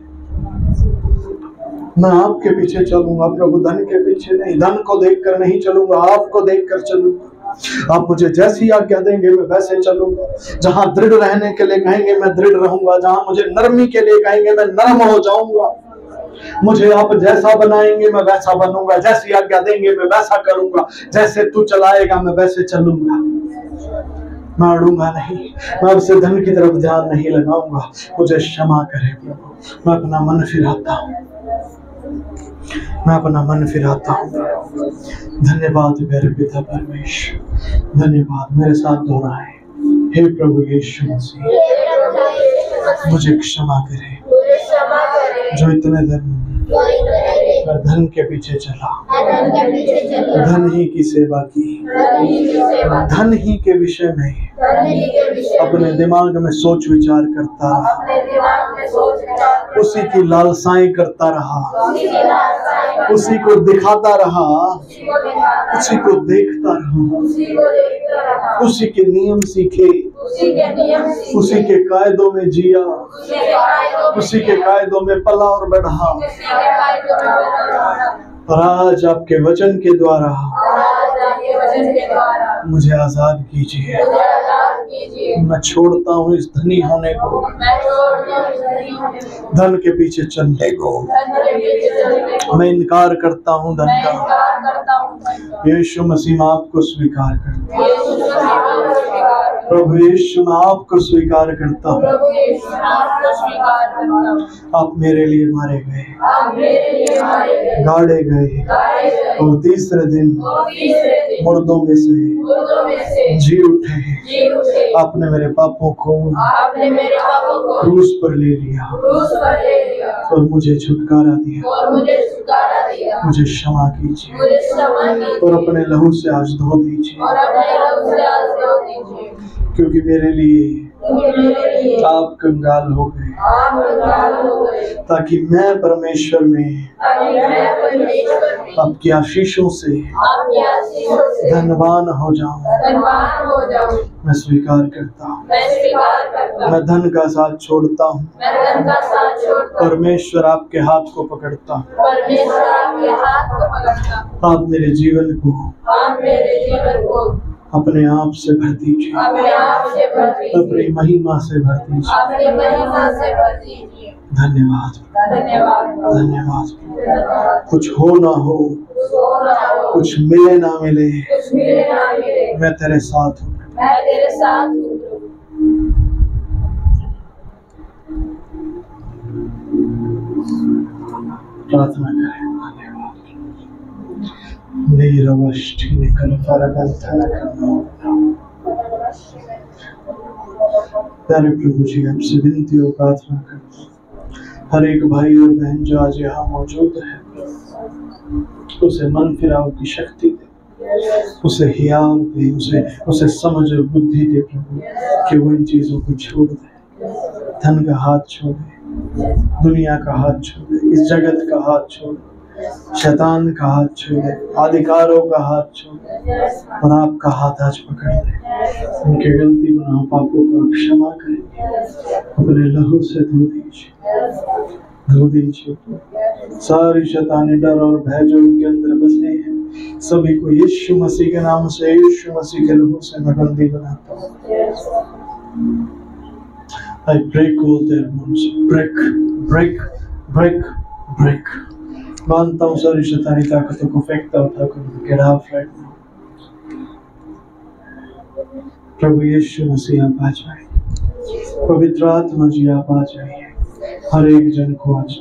मैं आपके पीछे चलूंगा प्रभु, धन के पीछे नहीं, धन को देखकर नहीं चलूंगा, आपको देखकर चलूंगा। आप मुझे जैसी आज्ञा देंगे मैं वैसे चलूंगा। जहां दृढ़ रहने के लिए कहेंगे मैं दृढ़ रहूंगा, जहां मुझे नरमी के लिए कहेंगे मैं नरम हो जाऊंगा। मुझे आप जैसा बनाएंगे मैं वैसा बनूंगा, जैसी आज्ञा देंगे मैं वैसा करूंगा, जैसे तू चलाएगा मैं वैसे चलूंगा। मैं अड़ूंगा नहीं, मैं आपसे धन की तरफ ध्यान नहीं लगाऊंगा। मुझे क्षमा करे प्रभु, मैं अपना मन फिराता हूँ, मैं अपना मन फिराता हूँ। धन्यवाद मेरे पिता परमेश्वर, धन्यवाद। मेरे साथ दोहराए, हे प्रभु यीशु मसीह, मुझे क्षमा करे, जो इतने दिन मैं धन के पीछे चला, धन ही की सेवा की, धन ही के विषय में अपने दिमाग में सोच विचार करता रहा, उसी की लालसाएं करता रहा, उसी को दिखाता रहा, उसी को देखता रहा, उसी के नियम सीखे, उसी के कायदों में जिया, उसी के कायदों में पला और बढ़ा। और आज आपके वचन के द्वारा मुझे आजाद कीजिए। मैं छोड़ता हूँ इस धनी होने को, धन के पीछे चलने को। मैं इनकार करता हूँ धन का। यीशु मसीह मैं आपको स्वीकार करता हूँ। प्रभु यीशु मैं आपको स्वीकार करता हूँ। आप मेरे लिए मारे गए, गाड़े गए, और तीसरे दिन मुर्दों में से जी उठे। आपने मेरे पापों को क्रूस पर ले लिया और मुझे छुटकारा दिया। मुझे क्षमा कीजिए और अपने लहू से आज धो दीजिए, क्योंकि मेरे लिए आप कंगाल हो गए, ताकि मैं परमेश्वर में आपकी आशीषों से धनवान हो जाऊं। मैं स्वीकार करता हूँ, मैं धन का साथ छोड़ता हूँ, परमेश्वर आपके हाथ को पकड़ता हूँ। आप मेरे जीवन को अपने आप से भर दीजिए, अपनी महिमा से भर दीजिए। धन्यवाद, धन्यवाद। कुछ हो ना हो, कुछ मिले ना मिले, मैं तेरे साथ हूँ। प्रार्थना करें। लीरवष्टि निकल फरगंथन करना। प्यारे प्रभु जी, आपसे विनती और प्रार्थना करते हैं, हर एक भाई और बहन जो आज यहाँ मौजूद है, उसे मन फिराव की शक्ति दे, उसे हियाव दे, उसे समझ और बुद्धि दे प्रभु, कि वो इन चीजों को छोड़ दे, धन का हाथ छोड़ दे, दुनिया का हाथ छोड़ दे, इस जगत का हाथ छोड़ दे, शैतान का हाथ छोड़े, अधिकारों का हाथ छोड़े और आपका हाथ आज पकड़ ले। उनके गलती गुनाह पापों को क्षमा करें, अपने लहू से धो दीजिए। सारी शैतानी डर और भय जो उनके अंदर बसे हैं, सभी को यीशु मसीह के नाम से, यीशु मसीह के लहू से मैं बंदी बनाता हूँ। I break all their bones, break. मानता हूँ सारी शैतानी ताकतों को फेंकता उठा कर get out right now। प्रभु यीशु मसीह आप आ जाइए, पवित्र आत्मा जी आप आ जाइए, हर एक जन को आज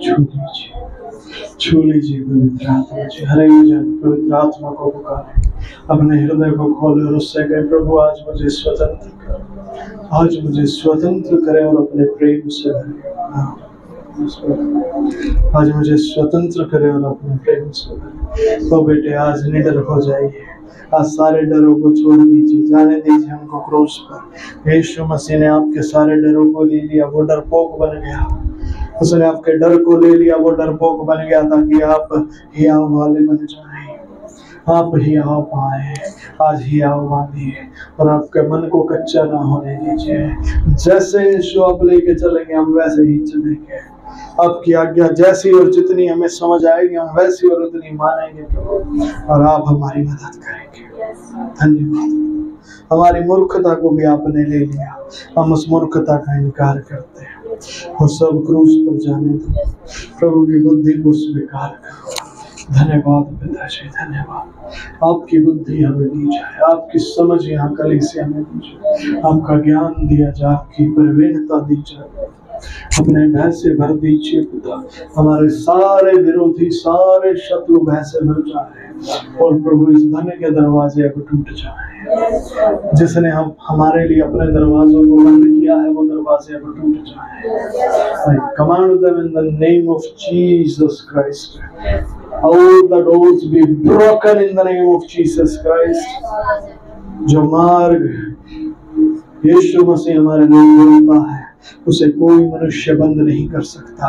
छू लीजिए पवित्र आत्मा जी। हर एक जन पवित्र आत्मा को पुकारे, अपने हृदय को खोले और उससे कहे, प्रभु आज मुझे स्वतंत्र कर, आज मुझे स्वतंत्र करे और अपने प्रेम से भरे। आज मुझे स्वतंत्र करे और अपने प्रेम से भरे। तो बेटे आज निडर हो जाइए, आज सारे डरों को छोड़ दीजिए, जाने दीजिए उनको क्रूस पर। यीशु मसीह ने आपके सारे डरों को ले लिया, वो डरपोक बन गया। उसने आपके डर को ले लिया, वो डरपोक बन गया, ताकि आप हियाव वाले बन जाएं। आप हियाव पाए, आज हियाव बांधिए और आपके मन को कच्चा ना होने दीजिए। जैसे यीशु आप लेके चलेंगे हम वैसे ही चलेंगे। आपकी आज्ञा जैसी और जितनी हमें समझ आएगी हम वैसी और उतनी मानेंगे प्रभु, और आप हमारी मदद करेंगे। धन्यवाद। हमारी मूर्खता को भी आपने ले लिया, हम उस मूर्खता का इनकार करते हैं और सब क्रूस पर जाने दो। प्रभु की बुद्धि को स्वीकार करो। धन्यवाद पिताजी, धन्यवाद। आपकी बुद्धि हमें दी जाए, आपकी समझ यहाँ कलीसिया में दी जाए, आपका ज्ञान दिया जाए, आपकी प्रवीणता दी जाए, अपने भय से भर दीजिए पिता। हमारे सारे विरोधी, सारे शत्रु भय से भर जाए और प्रभु इस धन के दरवाजे अब टूट जाए। जिसने हम हमारे लिए अपने दरवाजों को बंद किया है वो दरवाजे अब टूट जाए। I command them in the name of Jesus Christ. All the doors be broken in the name of Jesus Christ. जो मार्ग यीशु मसीह हमारे लिए बोलता है उसे कोई मनुष्य बंद नहीं कर सकता,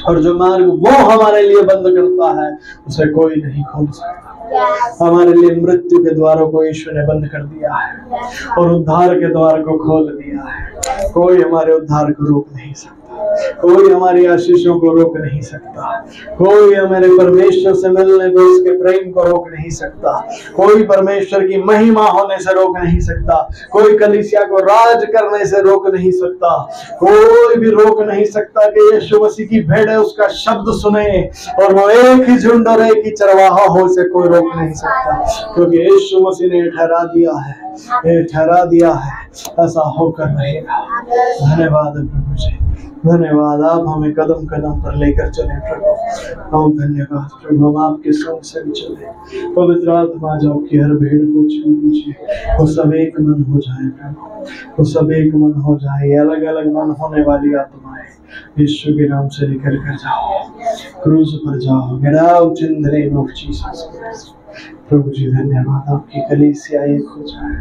और जो मार्ग वो हमारे लिए बंद करता है उसे कोई नहीं खोल सकता। हमारे लिए मृत्यु के द्वारों को यीशु ने बंद कर दिया है और उद्धार के द्वार को खोल दिया है। कोई हमारे उद्धार को रोक नहीं सकता, कोई हमारी आशीषों को रोक नहीं सकता, कोई हमारे परमेश्वर से मिलने को, उसके प्रेम को रोक नहीं सकता, कोई परमेश्वर की महिमा होने से रोक नहीं सकता, कोई कलीसिया को राज करने से रोक नहीं सकता, कोई भी रोक नहीं सकता कि यीशु मसीह की भेड़ें उसका शब्द सुने और वो एक ही झुंड और एक ही चरवाहा हो, से कोई रोक नहीं सकता, क्योंकि यीशु मसीह ने ठहरा दिया है, ये ठहरा दिया है, ऐसा होकर रहेगा। धन्यवाद प्रभु जी, धन्यवाद। आप हमें कदम कदम पर लेकर चले प्रभु। और धन्यवाद प्रभु, हम आपके संग संग चले। पवित्र आत्मा जाओ कि हर भीड़ को छू लीजिए, वो सब एक मन हो जाए प्रभु, वो सब एक मन हो जाए। अलग अलग मन होने वाली आत्माएं यीशु के नाम से निकल कर जाओ, क्रूज पर जाओ। Get out in the name of Jesus Christ। प्रभु जी धन्यवाद। आपकी कलीसिया एक हो जाए,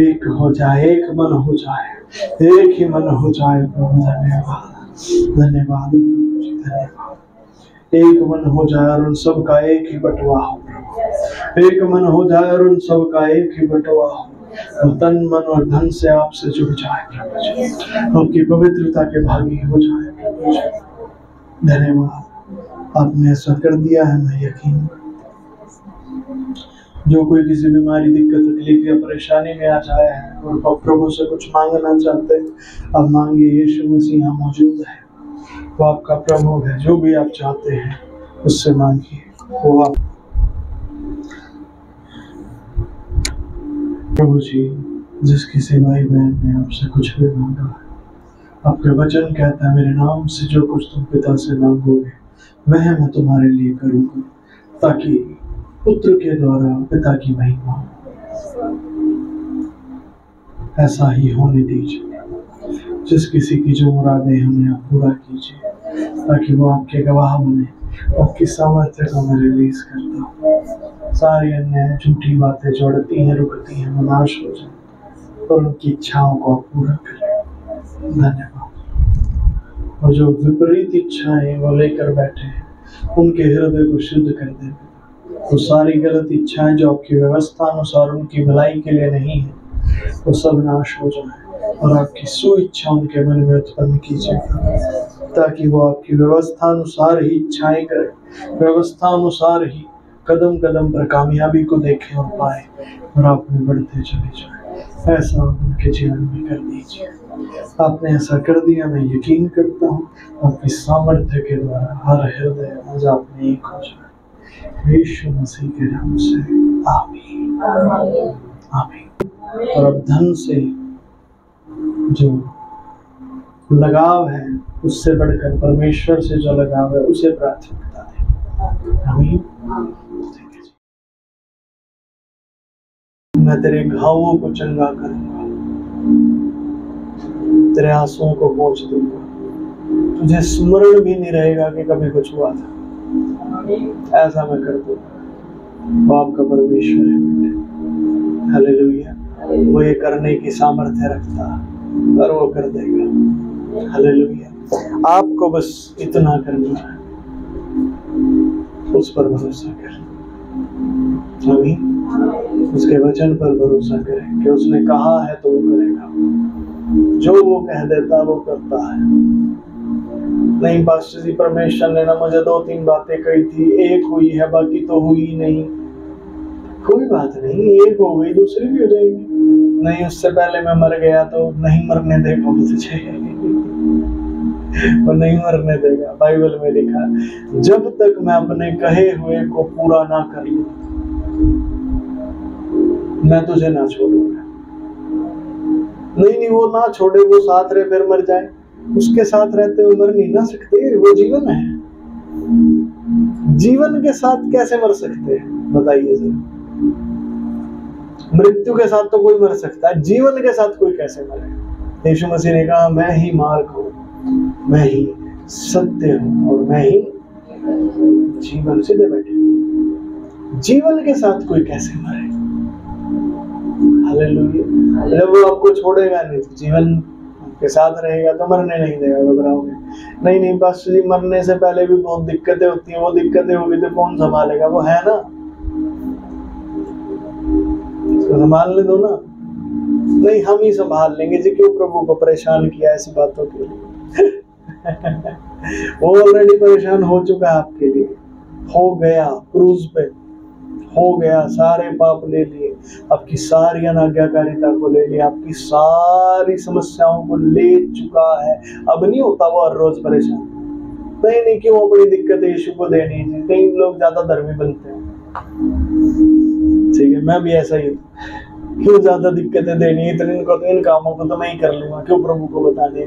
एक हो जाए, एक मन हो जाए, एक ही मन हो जाए प्रभु। धन्यवाद, धन्यवाद प्रभु जी, धन्यवाद। एक मन हो जाए और उन सब का एक ही बंटवा हो प्रभु, एक मन हो जाए और उन सब का एक ही बंटवा हो, और तन मन और धन से आपसे जुड़ जाए प्रभु जी, आपकी पवित्रता के भागी हो जाए प्रभु जी। धन्यवाद, आपने ऐसा कर दिया है, मैं यकीन। जो कोई किसी बीमारी, दिक्कत, तकलीफ या परेशानी में आ जाए है और प्रभु से कुछ मांगना चाहते हैं, अब मांगिए। यीशु मसीह यहाँ मौजूद है, वो आपका प्रभु है। जो भी आप चाहते हैं उससे मांगिए, वो आप। प्रभु जी, जिस किसी भाई बहन ने आपसे कुछ भी मांगा है, आपके वचन कहता है मेरे नाम से जो कुछ तुम पिता से मांगोगे वह मैं तुम्हारे लिए करूँगा, ताकि पुत्र के द्वारा पिता की महिमा ऐसा ही होने दीजिए। जिस किसी की जो मुरादें हमें आप पूरा कीजिए, ताकि वो आपके गवाह बने, आपकी सामर्थ्य को मैं रिलीज करता हूँ। सारी अन्य झूठी बातें जो अड़ती हैं, रुकती हैं, नाश हो जाए और उनकी इच्छाओं को आप पूरा करें। धन्यवाद। और जो विपरीत इच्छाएं वो लेकर बैठे हैं, उनके हृदय को शुद्ध कर दे। वो सारी गलत इच्छाएं जो आपकी व्यवस्था अनुसार उनकी भलाई के लिए नहीं है, वो सब नाश हो जाए और आपकी सुइच्छा उनके मन में उत्पन्न कीजिएगा, ताकि वो आपकी व्यवस्था अनुसार ही इच्छाएं करें, व्यवस्था अनुसार ही कदम कदम पर कामयाबी को देखें और पाए और आप में बढ़ते चले जाए। ऐसा उनके जीवन में कर दीजिए। आपने ऐसा कर दिया, मैं यकीन करता हूँ आपकी सामर्थ्य के द्वारा हर हृदय आज आप में एक हो जाए। यीशु मसीह के नाम से आमीन, आमीन। और अब धन से जो लगाव है, उससे बढ़कर परमेश्वर से जो लगाव है, उसे प्राथमिकता दें। आमीन। मैं तेरे घावों को चंगा करूंगा, तेरे आंसुओं को पोंछ दूंगा, तुझे स्मरण भी नहीं रहेगा कि कभी कुछ हुआ था। ऐसा मैं कर दूंगा। वो आपका परमेश्वर है बेटे। हालेलुया। वो ये करने की सामर्थ्य रखता और वो कर देगा। हालेलुया। आपको बस इतना करना है, उस पर भरोसा कर। आमीन। उसके वचन पर भरोसा करें कि उसने कहा है तो वो करेगा। जो वो कह देता वो करता है। नहीं पास्टर जी, परमेश्वर ने ना मुझे 2-3 बातें कही थी, एक हुई है, बाकी तो हुई नहीं। कोई बात नहीं, एक हो गई दूसरी भी हो जाएगी। नहीं, उससे पहले मैं मर गया तो नहीं मरने देगा मुझे। वो नहीं मरने देगा। बाइबल में लिखा, जब तक मैं अपने कहे हुए को पूरा ना कर लूं, मैं तुझे ना छोड़ूंगा। नहीं, वो ना छोड़े, वो साथ रहे फिर मर जाए। उसके साथ रहते हुए मर नहीं ना सकते, वो जीवन है। जीवन के साथ कैसे मर सकते हैं बताइए जरा। मृत्यु के साथ तो कोई मर सकता है, जीवन के साथ कोई कैसे मरे। यीशु मसीह ने कहा, मैं ही मार्ग हूं, मैं ही सत्य हूं और मैं ही जीवन। सीधे बैठे, जीवन के साथ कोई कैसे मरे। हालेलुया। जब वो आपको छोड़ेगा नहीं, जीवन के साथ रहेगा तो मरने नहीं देगा। घबराओगे नहीं पास्टर जी, मरने से पहले भी बहुत दिक्कतें होती हैं। वो दिक्कतें होगी तो कौन संभालेगा? वो है ना, उसको संभालने दो ना। नहीं, हम ही संभाल लेंगे जी, क्यों प्रभु को परेशान किया ऐसी बातों के लिए। वो ऑलरेडी परेशान हो चुका है आपके लिए, हो गया क्रूज पे, हो गया, सारे पाप ले लिए, आपकी सारी अनाज्ञाकारिता को ले लिया, आपकी सारी समस्याओं को ले चुका है। अब नहीं होता वो हर रोज परेशान। नहीं, क्यों अपनी दिक्कत यीशु को देनी है। कई लोग ज्यादा धर्मी बनते हैं, ठीक है, मैं भी ऐसा ही हूँ। क्यों ज्यादा दिक्कतें देनी है, इन कामों को तो मैं ही कर लूंगा, क्यों प्रभु को बताने।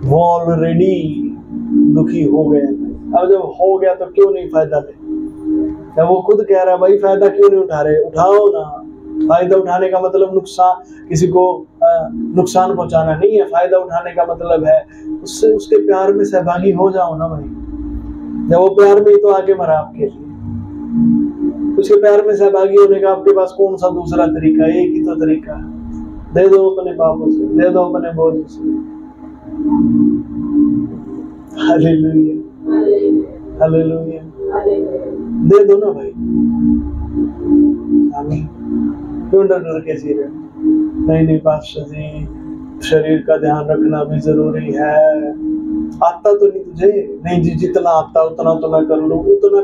वो ऑलरेडी दुखी हो गया, अब जब हो गया तो क्यों नहीं फायदा ले। जब वो खुद कह रहा है, भाई फायदा क्यों नहीं उठा रहे, उठाओ ना। फायदा उठाने का मतलब नुकसान, किसी को नुकसान पहुंचाना नहीं है। फायदा उठाने का मतलब है उससे, उसके प्यार में सहभागी हो जाओ ना भाई। जब वो प्यार में ही तो आगे मरा आपके लिए, उसके प्यार में सहभागी होने का आपके पास कौन सा दूसरा तरीका? एक ही तो तरीका है, दे दो अपने पापों से, दे दो अपने बोझ से। Hallelujah, hallelujah. दे दो ना भाई। आमीन। क्यों डर के जी रहे? नहीं पास्टर जी, शरीर का ध्यान रखना भी जरूरी है। आता तो नहीं तुझे? नहीं जी, जितना आता उतना तो मैं कर लूं। उतना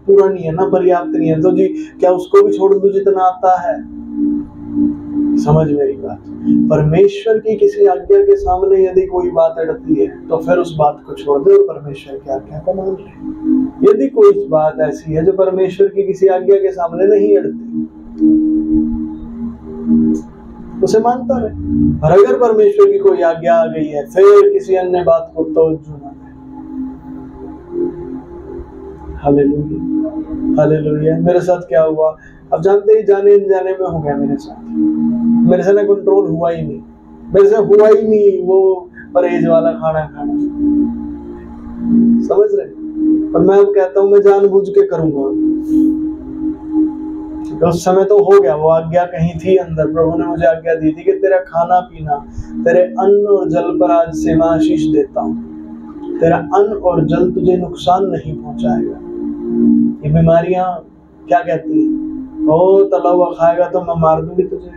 पूरा नहीं है ना, पर्याप्त नहीं है तो जी क्या उसको भी छोड़ दूं जितना आता है? समझ मेरी बात। परमेश्वर की किसी आज्ञा के सामने यदि कोई बात अड़ती है तो फिर उस बात को छोड़ दे और परमेश्वर की आज्ञा को मान ले। यदि कोई बात ऐसी है जो परमेश्वर की किसी आज्ञा के सामने नहीं अड़ती, उसे मानता रहे। और अगर परमेश्वर की कोई आज्ञा आ गई है, फिर किसी अन्य बात को तवज्जो ना दे। हालेलुया। हालेलुया। मेरे साथ क्या हुआ, अब जानते ही जाने अनजाने में हो गया मेरे साथ। मेरे से ना कंट्रोल हुआ ही नहीं, मेरे से हुआ ही नहीं वो परहेज वाला खाना खाना, समझ रहे। पर मैं अब कहता हूँ मैं जानबूझ के करूंगा। उस समय तो हो गया, वो आज्ञा कहीं थी अंदर। प्रभु ने मुझे आज्ञा दी थी कि तेरा खाना पीना, तेरे अन्न और जल पर आज से मैं आशीष देता हूँ। तेरा अन्न और जल तुझे नुकसान नहीं पहुंचाएगा। ये बीमारियां क्या कहती हैं, ओ तला हुआ खाएगा तो मैं मार दूंगी तुझे।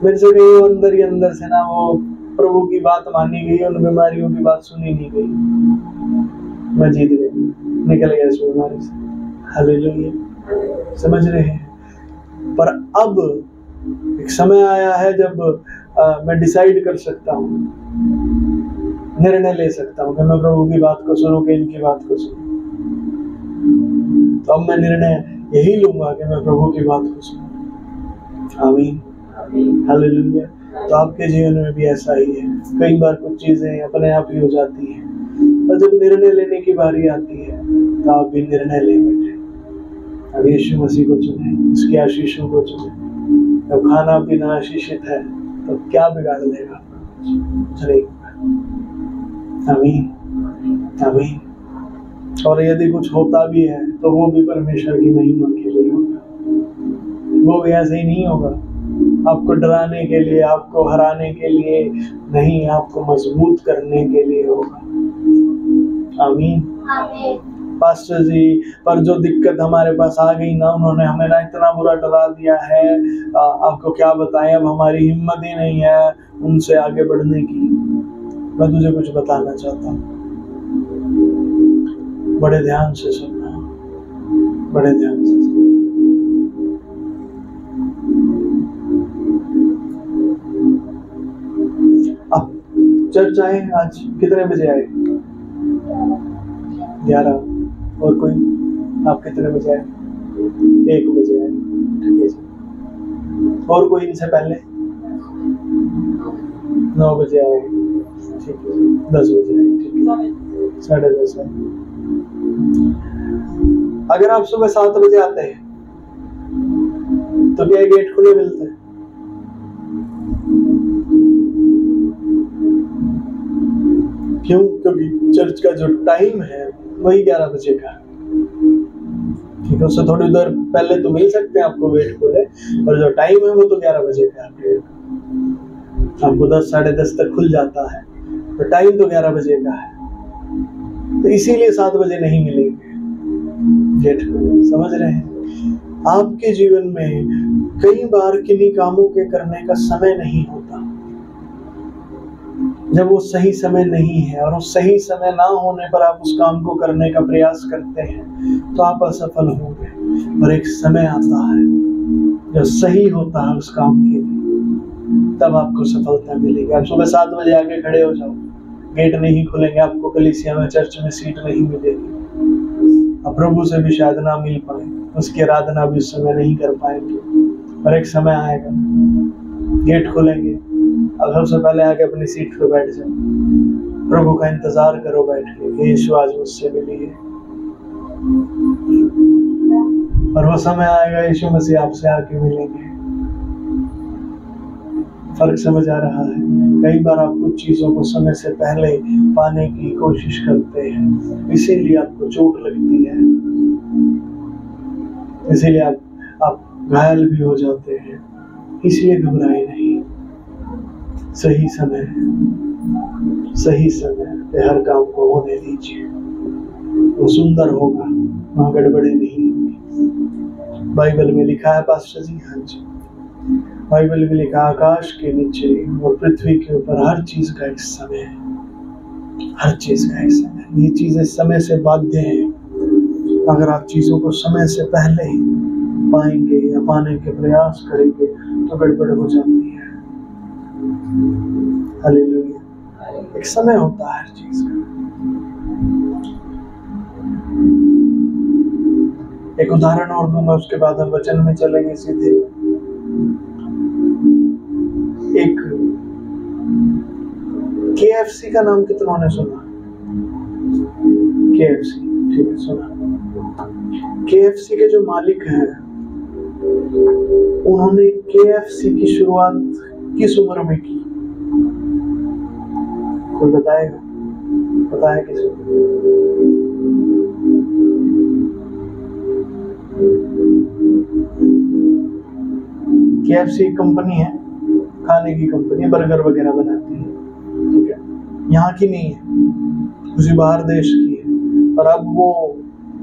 मेरे से कहीं अंदर ही अंदर से ना वो प्रभु की बात मानी गई, उन बीमारियों की बात सुनी नहीं गई। मैं जीत गई, निकल गया इस बीमारी से। हालेलुया, समझ रहे हैं। पर अब एक समय आया है जब मैं डिसाइड कर सकता हूँ, निर्णय ले सकता हूँ कि मैं प्रभु की बात को सुनूं कि इनकी बात को सुनूं। तो अब मैं निर्णय यही लूंगा कि मैं प्रभु की बात को सुनूं। आमीन, हालेलुया। तो आपके जीवन में भी ऐसा ही है। कई बार कुछ चीजें अपने आप ही हो जाती हैं, पर जब निर्णय लेने की बारी आती है तो आप भी निर्णय ले बैठे। अब यीशु मसीह को चुने, उसकी आशीषों को चुने। जब खाना पीना आशीषित है तो क्या बिगाड़ देगा, चलेगा। आमीन, आमीन। और यदि कुछ होता भी है तो वो भी परमेश्वर की महिमा के लिए होगा। वो भी ऐसे ही नहीं होगा आपको डराने के लिए, आपको हराने के लिए नहीं, आपको मजबूत करने के लिए होगा। आमीन। पास्टर जी, पर जो दिक्कत हमारे पास आ गई ना, उन्होंने हमें ना इतना बुरा डरा दिया है, आपको क्या बताएं, अब हमारी हिम्मत ही नहीं है उनसे आगे बढ़ने की। मैं तुझे कुछ बताना चाहता हूँ, बड़े ध्यान से सुनना, बड़े ध्यान से सुनना। अब चर्च आए, आज कितने बजे आए? 11। और कोई? आप कितने बजे आए? 1 बजे आए, ठीक है जी। और कोई इनसे पहले? 9 बजे आए, ठीक है। 10 बजे आए, ठीक है। 10:30 आए। अगर आप सुबह 7 बजे आते हैं तो क्या गेट खुले मिलते हैं? क्यों? क्योंकि चर्च का जो टाइम है वही 11 बजे का, ठीक है। उससे थोड़ी देर पहले तो मिल सकते हैं आपको गेट खोले, और जो टाइम है वो तो 11 बजे का है। आपको 10, 10:30 तक खुल जाता है, तो टाइम तो 11 बजे का है। तो इसीलिए 7 बजे नहीं मिलेंगे गेट खोले, समझ रहे हैं। आपके जीवन में कई बार किन्हीं कामों के करने का समय नहीं होता। जब वो सही समय नहीं है और उस सही समय ना होने पर आप उस काम को करने का प्रयास करते हैं तो आप असफल होंगे। पर एक समय आता है जब सही होता है उस काम के लिए, तब आपको सफलता मिलेगी। आप सुबह 7 बजे आके खड़े हो जाओ, गेट नहीं खुलेंगे, आपको कलीसिया में, चर्च में सीट नहीं मिलेगी। अब प्रभु से भी शायद ना मिल पाए, उसकी आराधना भी उस समय नहीं कर पाएंगे। पर एक समय आएगा, गेट खुलेंगे, अब सबसे पहले आके अपनी सीट पे बैठ जाओ, प्रभु का इंतजार करो बैठ के, यीशु आज मुझसे मिलिए। और वो समय आएगा, यीशु मसीह आपसे आके मिलेंगे। फर्क समझ आ रहा है? कई बार आप कुछ चीजों को समय से पहले पाने की कोशिश करते हैं, इसीलिए आपको चोट लगती है, इसीलिए आप घायल भी हो जाते हैं। इसलिए घबराए नहीं, सही समय पे हर काम को होने दीजिए, वो सुंदर होगा, वहाँ गड़बड़े नहीं होंगी। बाइबल में लिखा है पास्टर जी, हाँ जी, बाइबल में लिखा, आकाश के नीचे और पृथ्वी के ऊपर हर चीज का एक समय है, हर चीज का एक समय। ये चीजें समय से बाध्य हैं। अगर आप चीजों को समय से पहले ही पाएंगे या पाने के प्रयास करेंगे तो गड़बड़ हो जाती है। हालेलुया। एक समय होता है हर चीज का। एक उदाहरण और दूंगा, उसके बाद हम वचन में चलेंगे सीधे। एक KFC का नाम कितनों ने सुना? KFC, ठीक है सुना। KFC के जो मालिक हैं उन्होंने KFC की शुरुआत किस उम्र में की? कोई बताएगा? पता है किसी? KFC एक कंपनी है, खाने की कंपनी, बर्गर वगैरह बनाती है, ठीक है। यहाँ की नहीं है, किसी बाहर देश की है, और अब वो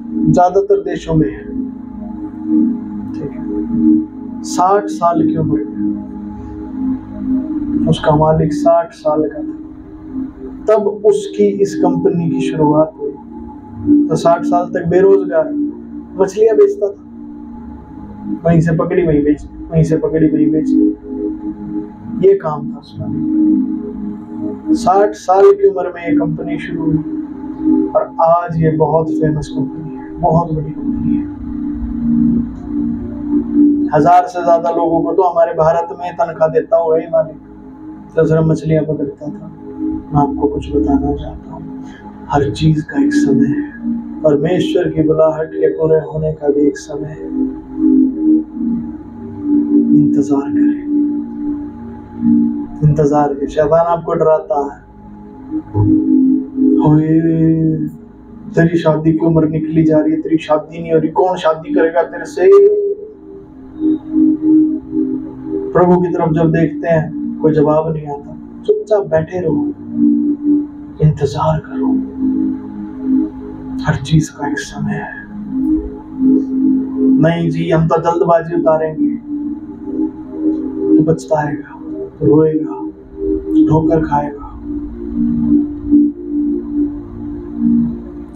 ज्यादातर देशों में है, ठीक है। 60 साल की उम्र में उसका मालिक 60 साल का था, तब उसकी इस कंपनी की शुरुआत हुई। तो 60 साल तक बेरोजगार मछलियां बेचता था, वहीं से पकड़ी वहीं बेच, वहीं से पकड़ी वहीं बेच, ये काम था उसका। 60 साल की उम्र में ये कंपनी शुरू हुई और आज ये बहुत फेमस कंपनी है, बहुत बड़ी कंपनी है। 1000 से ज्यादा लोगों को तो हमारे भारत में तनख्वाह देता होगा ये मालिक, तो सिर्फ मछलियां पकड़ता था। मैं आपको कुछ बताना चाहता हूँ, हर चीज का एक समय है, परमेश्वर की बुलाहट के पूरे होने का भी एक समय है। इंतजार करें, इंतजार करें। शैतान आपको डराता है, तेरी शादी की उम्र निकली जा रही है, तेरी शादी नहीं हो रही, कौन शादी करेगा तेरे से? प्रभु की तरफ जब देखते हैं कोई जवाब नहीं आता, चुपचाप बैठे रहो, इंतजार करो। हर चीज का एक समय है। नहीं जी हम तो जल्दबाजी उतारेंगे, तो पछताएगा, तो रोएगा, ठोकर खाएगा।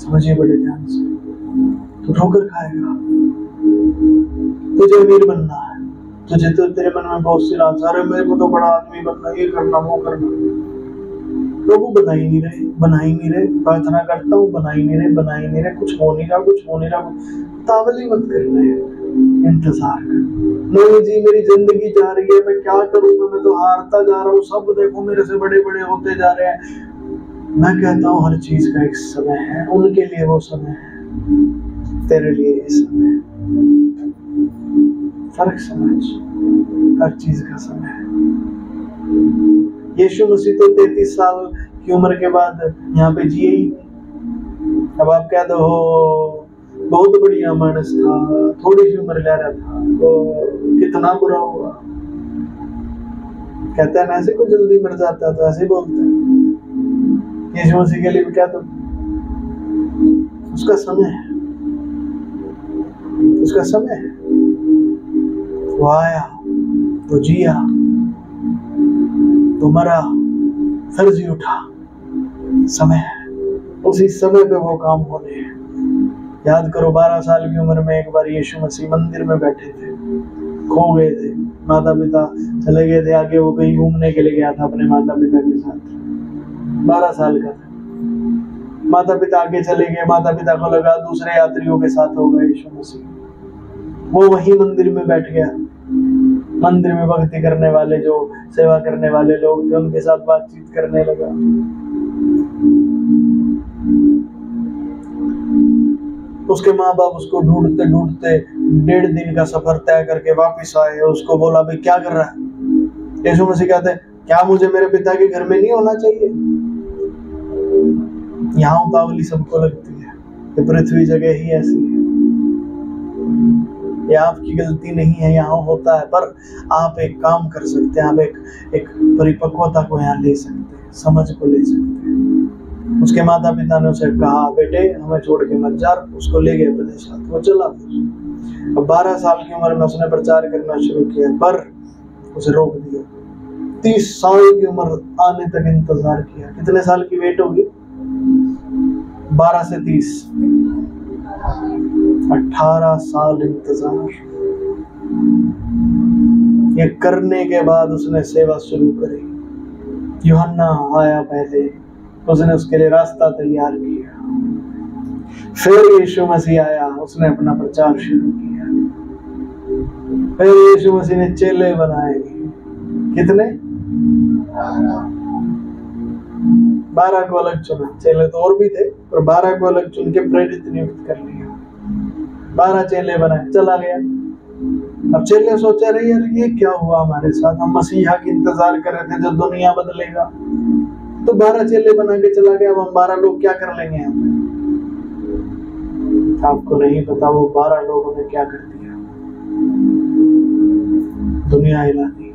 समझिए बड़े ध्यान से, तो ठोकर खाएगा। तुझे अमीर बनना है, तुझे तो तेरे मन में बहुत सी आशा है, मेरे को तो बड़ा आदमी बनना, ये करना वो करना। प्रभु बना ही नहीं रहे, बना ही नहीं रहे। प्रार्थना करता हूँ, बना ही नहीं रहे, बना ही नहीं रहे, कुछ हो नहीं रहा, कुछ हो नहीं रहा। तावली मत करना है, इंतजार कर। नहीं जी मेरी जिंदगी जा रही है, मैं क्या करूंगा, मैं तो हारता जा रहा हूँ, सब देखो मेरे से बड़े बड़े होते जा रहे हैं। मैं कहता हूँ हर चीज का एक समय है, उनके लिए वो समय है, तेरे लिए ये समय है। फर्क समझ, हर चीज का समय है। यीशु मसीह तो 33 साल की उम्र के बाद यहाँ पे जिए ही। अब आप कह दो बहुत बढ़िया मानस था, थोड़ी सी उम्र ले रहा था, तो कितना बुरा हुआ। कहते हैं ना ऐसे कोई जल्दी मर जाता है, तो ऐसे ही बोलते हैं। यीशु मसीह के लिए भी क्या, तो उसका समय है, उसका समय है। वो आया तो जिया, तो मरा, फिर जी उठा, समय है। उसी समय पे वो काम होने हैं। याद करो 12 साल की उम्र में एक बार यीशु मसीह मंदिर में बैठे थे, खो गए थे, माता पिता चले गए थे आगे, वो कहीं घूमने के लिए गया था अपने माता पिता के साथ, 12 साल का था। माता पिता आगे चले गए, माता पिता को लगा दूसरे यात्रियों के साथ होगा यीशु मसीह। वो वही मंदिर में बैठ गया। मंदिर में भक्ति करने वाले, जो सेवा करने वाले लोग थे, उनके साथ बातचीत करने लगा। उसके माँ बाप उसको ढूंढते ढूंढते 1.5 दिन का सफर तय करके वापस आए। उसको बोला भाई क्या कर रहा है? यीशु मसीह कहते हैं क्या मुझे मेरे पिता के घर में नहीं होना चाहिए? यहाँ उतावली सबको लगती है, ये पृथ्वी जगह ही ऐसी है। ये आपकी गलती नहीं है, यहाँ होता है। पर आप एक काम कर सकते हैं, आप एक परिपक्वता को यहाँ ले सकते हैं, समझ को ले सकते हैं। उसके माता पिता ने उसे कहा बेटे हमें छोड़ के मत जा, उसको ले गए अपने साथ, वो चला। अब 12 साल की उम्र में उसने प्रचार करना शुरू किया, पर उसे रोक दिया। 30 साल की उम्र आने तक इंतजार किया। कितने साल की वेट होगी? 12 से 30, 18 साल इंतजार। ये करने के बाद उसने सेवा शुरू करी। यूहन्ना आया पहले, उसने उसके लिए रास्ता तैयार किया। फिर यीशु मसीह आया, उसने अपना प्रचार शुरू किया। फिर यीशु मसीह ने चेले बनाए। कितने? 12 को अलग चुना, चेले तो और भी थे पर 12 को अलग चुन के प्रेरित नियुक्त कर लिया। 12 चेले बनाए, चला गया। अब चेले सोचे रहे यार ये क्या हुआ हमारे साथ, हम मसीहा की इंतजार कर रहे थे जो दुनिया बदलेगा, तो 12 चेले बना के चला गया। अब हम 12 लोग क्या कर लेंगे हम? आपको नहीं पता वो 12 लोगों ने क्या कर दिया, दुनिया हिला दी।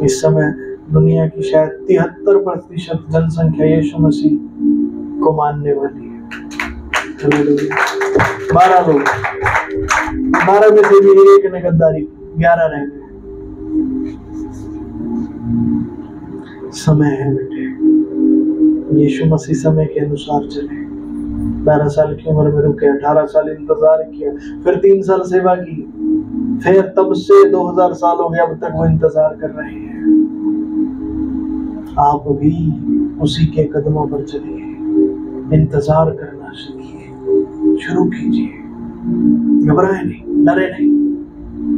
इस समय दुनिया की शायद 73% जनसंख्या यीशु मसीह को मानने वाली है। 12 लोग, 12 में से भी एक ने गद्दारी, 11 रह गए। समय है बेटे, यीशु मसीह समय के अनुसार चले। 12 साल की उम्र में रुके, 18 साल इंतजार किया, फिर 3 साल सेवा की, फिर तब से 2000 साल हो गया, अब तक वो इंतजार कर रहे हैं। आप भी उसी के कदमों पर चलिए, इंतजार करना सीखिए, शुरू कीजिए, घबराए नहीं, डरे नहीं,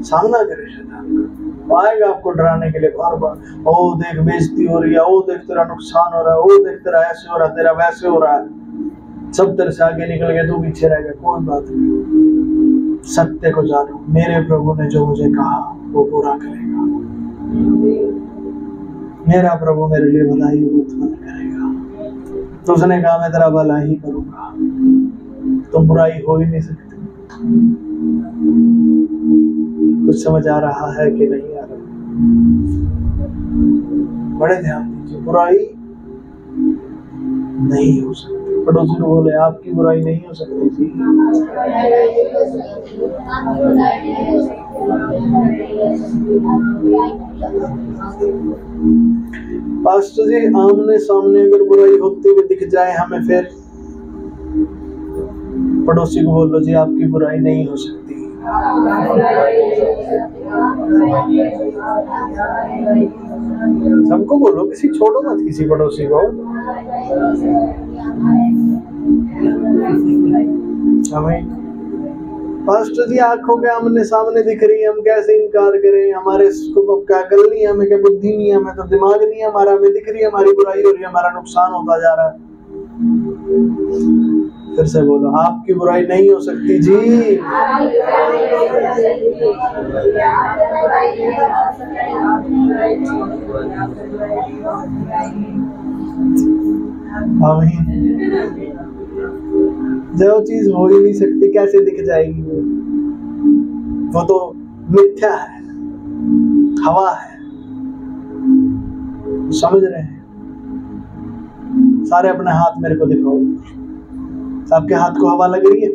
सामना करें शैतान का। आएगा आपको डराने के लिए बार बार, ओ देख बेइज्जती हो रही है, ओ देख तेरा नुकसान हो रहा है, ओ देख तेरा ऐसे हो रहा है, तेरा वैसे हो रहा है, सब तेरे से आगे निकल गए, तू पीछे रह गया। कोई बात नहीं, सत्य को जानो, मेरे प्रभु ने जो मुझे कहा वो पूरा करेगा। मेरा प्रभु मेरे लिए भलाई उत्पन्न करेगा, तो उसने कहा मैं तेरा भला ही करूंगा, तो बुराई हो ही नहीं सकती। कुछ समझ आ रहा है कि नहीं आ रहा? बड़े ध्यान दीजिए, बुराई नहीं हो सकती। पड़ोसी को बोले आपकी बुराई नहीं हो सकती थी। पास्टर जी आमने सामने अगर बुराई होती हुई दिख जाए हमें, फिर पड़ोसी को बोलो जी आपकी बुराई नहीं हो सकती। सबको बोलो, किसी छोड़ो मत किसी पड़ोसी को। हमें पास्टर जी आंखों के आमने सामने दिख रही है, हम कैसे इनकार करें? हमारे को क्या अकल नहीं है, हमें क्या बुद्धि नहीं है, हमें तो दिमाग नहीं है हमारा, हमें दिख रही है हमारी बुराई हो रही है, हमारा नुकसान होता जा रहा है। फिर से बोलो आपकी बुराई नहीं हो सकती जी। जो चीज हो ही नहीं सकती कैसे दिख जाएगी? वो तो मिथ्या है, हवा है। समझ रहे हैं? सारे अपने हाथ मेरे को दिखाओ। आपके हाथ को हवा लग रही है?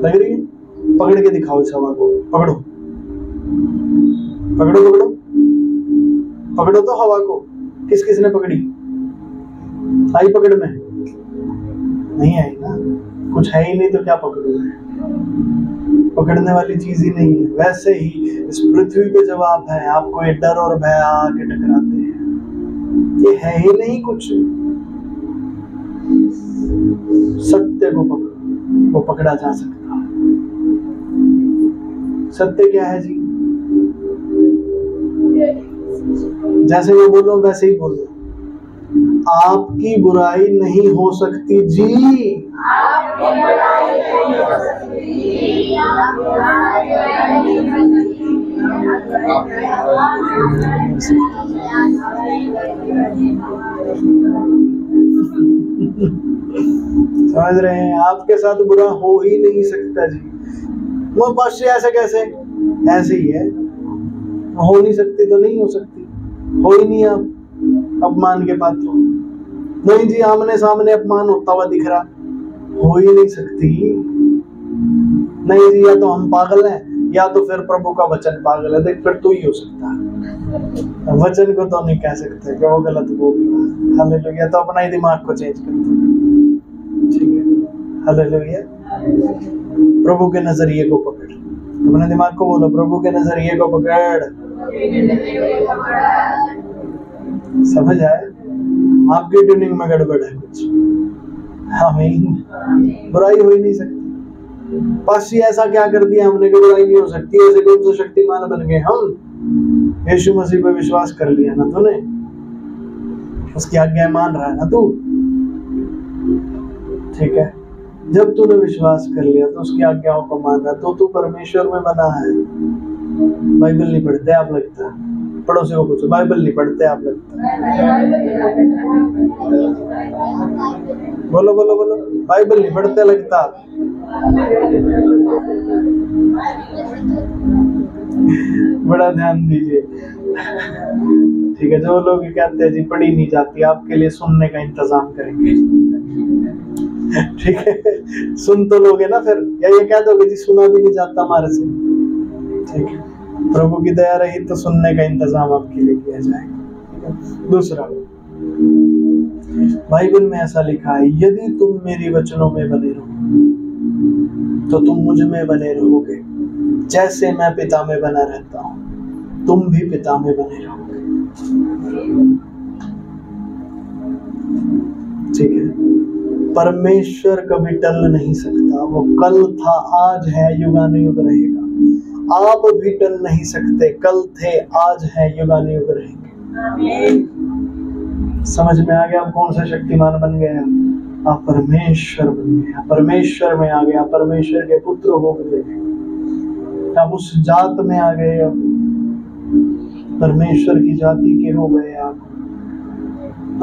लग रही है? पकड़ के दिखाओ इस हवा को। पकड़ो पकड़ो पकड़ो पकड़ो तो हवा को। किस किस ने पकड़ी? आई पकड़ में? नहीं आई ना, कुछ है ही नहीं तो क्या पकड़ोगे? पकड़ने वाली चीज ही नहीं है। वैसे ही इस पृथ्वी पे जब आप हैं, आपको ये डर और भय आके टकराते हैं, ये है ही नहीं कुछ। सत्य को पकड़ो, वो पकड़ा जा सकता है। सत्य क्या है जी? जैसे मैं बोल रहा हूं वैसे ही बोल रहा हूं। आपकी बुराई नहीं हो सकती जी। आपकी बुराई नहीं हो सकती। समझ रहे हैं? आपके साथ बुरा हो ही नहीं सकता जी। वो पास ऐसे कैसे? ऐसे ही है, हो नहीं सकती तो नहीं हो सकती। हो ही नहीं आप अपमान के पात्र। नहीं जी, आमने सामने अपमान होता हुआ दिख रहा, हो ही नहीं सकती। नहीं जी, या तो हम पागल हैं या तो फिर प्रभु का वचन पागल है। देख फिर तो ही हो सकता है, वचन को तो नहीं कह सकते कि वो गलत बोल रहा है। हालेलुया। तो अपना ही दिमाग को चेंज कर दो, ठीक है? हालेलुया। प्रभु के नजरिए को पकड़। अपने दिमाग को बोलो प्रभु के नजरिए को पकड़। समझ आए? आपकी ट्यूनिंग में गड़बड़ है कुछ। आमीन। बुराई हो ही नहीं सकती। पासी ऐसा क्या कर दिया हमने कि बुराई नहीं हो सकती? ऐसे कौन से शक्तिमान बन गए हम? यीशु मसीह पे विश्वास कर लिया ना तूने, उसकी आज्ञा मान रहा है ना तू, ठीक है। जब तूने विश्वास कर लिया तो उसकी आज्ञाओं को मान रहा तो तू परमेश्वर में बना है। बाइबल नहीं पढ़ते आप लगता है, पड़ोसी को पूछो बाइबल नहीं पढ़ते आप लगता है, बोलो बोलो बोलो, बाइबल नहीं पढ़ते लगता। बड़ा ध्यान दीजिए, ठीक है। जो लोग कहते हैं जी पढ़ी नहीं जाती, आपके लिए सुनने का इंतजाम करेंगे, ठीक है। सुन तो लोगे ना फिर, या ये कह दोगे जी सुना भी नहीं जाता हमारे से, ठीक है। प्रभु की दया रही तो सुनने का इंतजाम आपके लिए किया जाएगा। दूसरा, बाइबल में ऐसा लिखा है, यदि तुम मेरी वचनों में बने रहो तो तुम मुझ में बने रहोगे, जैसे मैं पिता में बना रहता हूं तुम भी पिता में बने रहोगे, ठीक है। परमेश्वर कभी टल नहीं सकता, वो कल था आज है युगानुयुग रहेगा। आप भी टल नहीं सकते, कल थे आज है युगानुयुग रहेंगे। समझ में आ गया आप कौन सा शक्तिमान बन गए? आप परमेश्वर बन गए, परमेश्वर में आ गए, आप परमेश्वर के पुत्र हो गए, आप उस जात में आ गए, अब परमेश्वर की जाति के हो गए। आप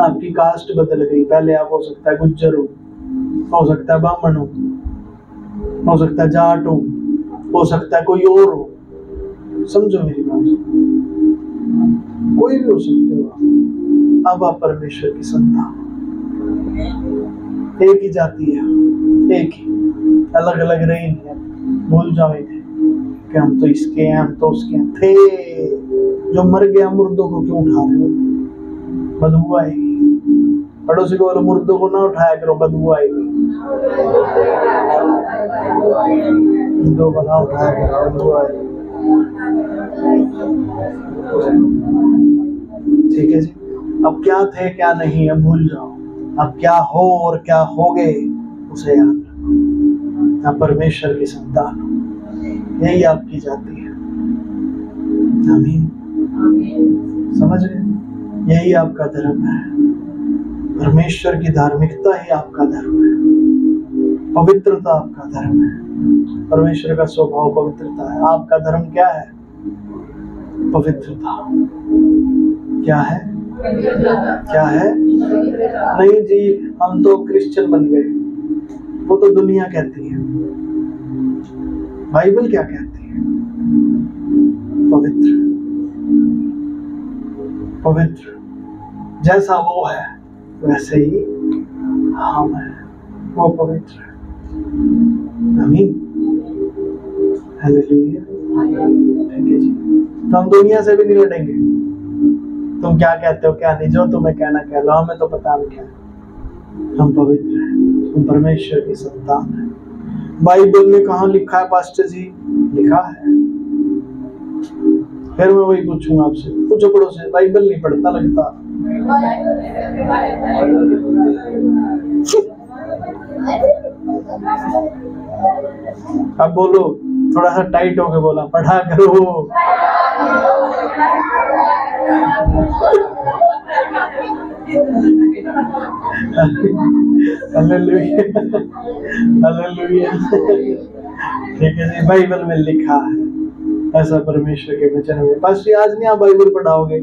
आपकी कास्ट बदल गई। पहले आप हो सकता है गुज्जर हो सकता है ब्राह्मण हो सकता है जाट हो सकता है कोई और हो, समझो मेरी बात, कोई भी हो सकते हो। अब आप परमेश्वर की संतान, एक ही जाति है, एक ही, अलग अलग रही नहीं है। भूल जाओ कि हम तो इसके हैं, हम तो उसके हैं। थे जो मर गया मुर्दों को क्यों उठा रहे हो? बदबू आएगी। पड़ोसी को बोलो मुर्दों को ना उठाया करो, बदबू आएगी। मुर्दों को ना उठाया करो, बदबू आएगी। ठीक है जी। अब क्या थे क्या नहीं है भूल जाओ, अब क्या हो और क्या होगे उसे याद रखो। आप परमेश्वर की संतान हो, यही आपकी जाति है। आमीन, समझ गए? यही आपका धर्म है। परमेश्वर की धार्मिकता ही आपका धर्म है, पवित्रता आपका धर्म है। परमेश्वर का स्वभाव पवित्रता है। आपका धर्म क्या है? पवित्रता। क्या है? क्या है? नहीं जी हम तो क्रिश्चियन बन गए, वो तो दुनिया कहती है। बाइबल क्या कहती है? पवित्र। पवित्र जैसा वो है वैसे ही हम है, वो पवित्र है। आमीन, हालेलुया। ठीक है जी। तो हम दुनिया से भी नहीं लड़ेंगे। तुम क्या कहते हो क्या नहीं, जो तुम्हें कहना कह लो, हमें तो पता नहीं क्या। हम पवित्र हैं, हम परमेश्वर की संतान हैं। बाइबल में कहाँ लिखा है पास्टर जी? लिखा है। फिर मैं वही पूछूंगा आपसे, पूछो पड़ोसी, बाइबल नहीं पढ़ता लगता। अब बोलो, थोड़ा सा टाइट होके बोला, पढ़ा करो। Hallelujah, hallelujah. ठीक है जी, बाइबल में लिखा है ऐसा परमेश्वर के वचन में। बस आज नहीं आप बाइबल पढ़ाओगे,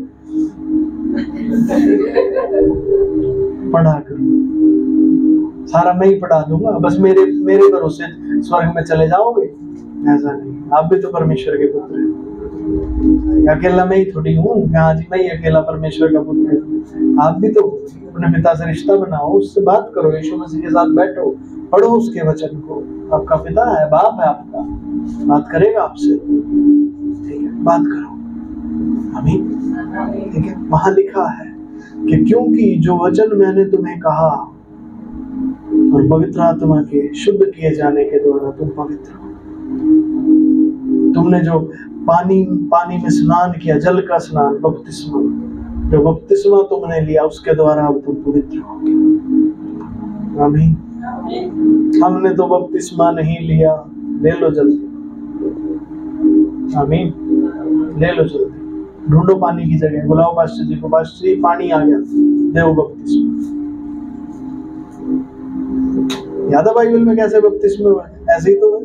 पढ़ा करो। सारा मैं ही पढ़ा दूंगा, बस मेरे भरोसे स्वर्ग में चले जाओगे, ऐसा नहीं। आप भी तो परमेश्वर के पुत्र हैं। अकेला मैं ही थोड़ी हूँ, हाँ जी मैं ही अकेला परमेश्वर का पुत्र हूँ। आप भी तो अपने पिता से रिश्ता बनाओ, उससे बात करो, यीशु मसीह के साथ बैठो, पढ़ो उसके वचन को। आपका पिता है, बाप है आपका, बात करेगा आपसे। ठीक है, बात करो। आमीन। ठीक है, वहां लिखा है कि क्योंकि जो वचन मैंने तुम्हें कहा और पवित्र आत्मा के शुद्ध किए जाने के द्वारा तुम पवित्र हो। तुमने जो पानी में स्नान किया, जल का स्नान, बपतिस्मा, जो बपतिस्मा तुमने लिया उसके द्वारा अब तुम पवित्र हो। आमीन। हमने तो बपतिस्मा नहीं लिया, ले लो जल्दी। आमीन, ले लो जल्दी। ढूंढो पानी की जगह, बुलाओ पास्टर जी को, पास्टर जी पानी आ गया, देव बपतिस्मा। याद है बाइबल में कैसे बपतिस्मे हुए? ऐसे ही तो है।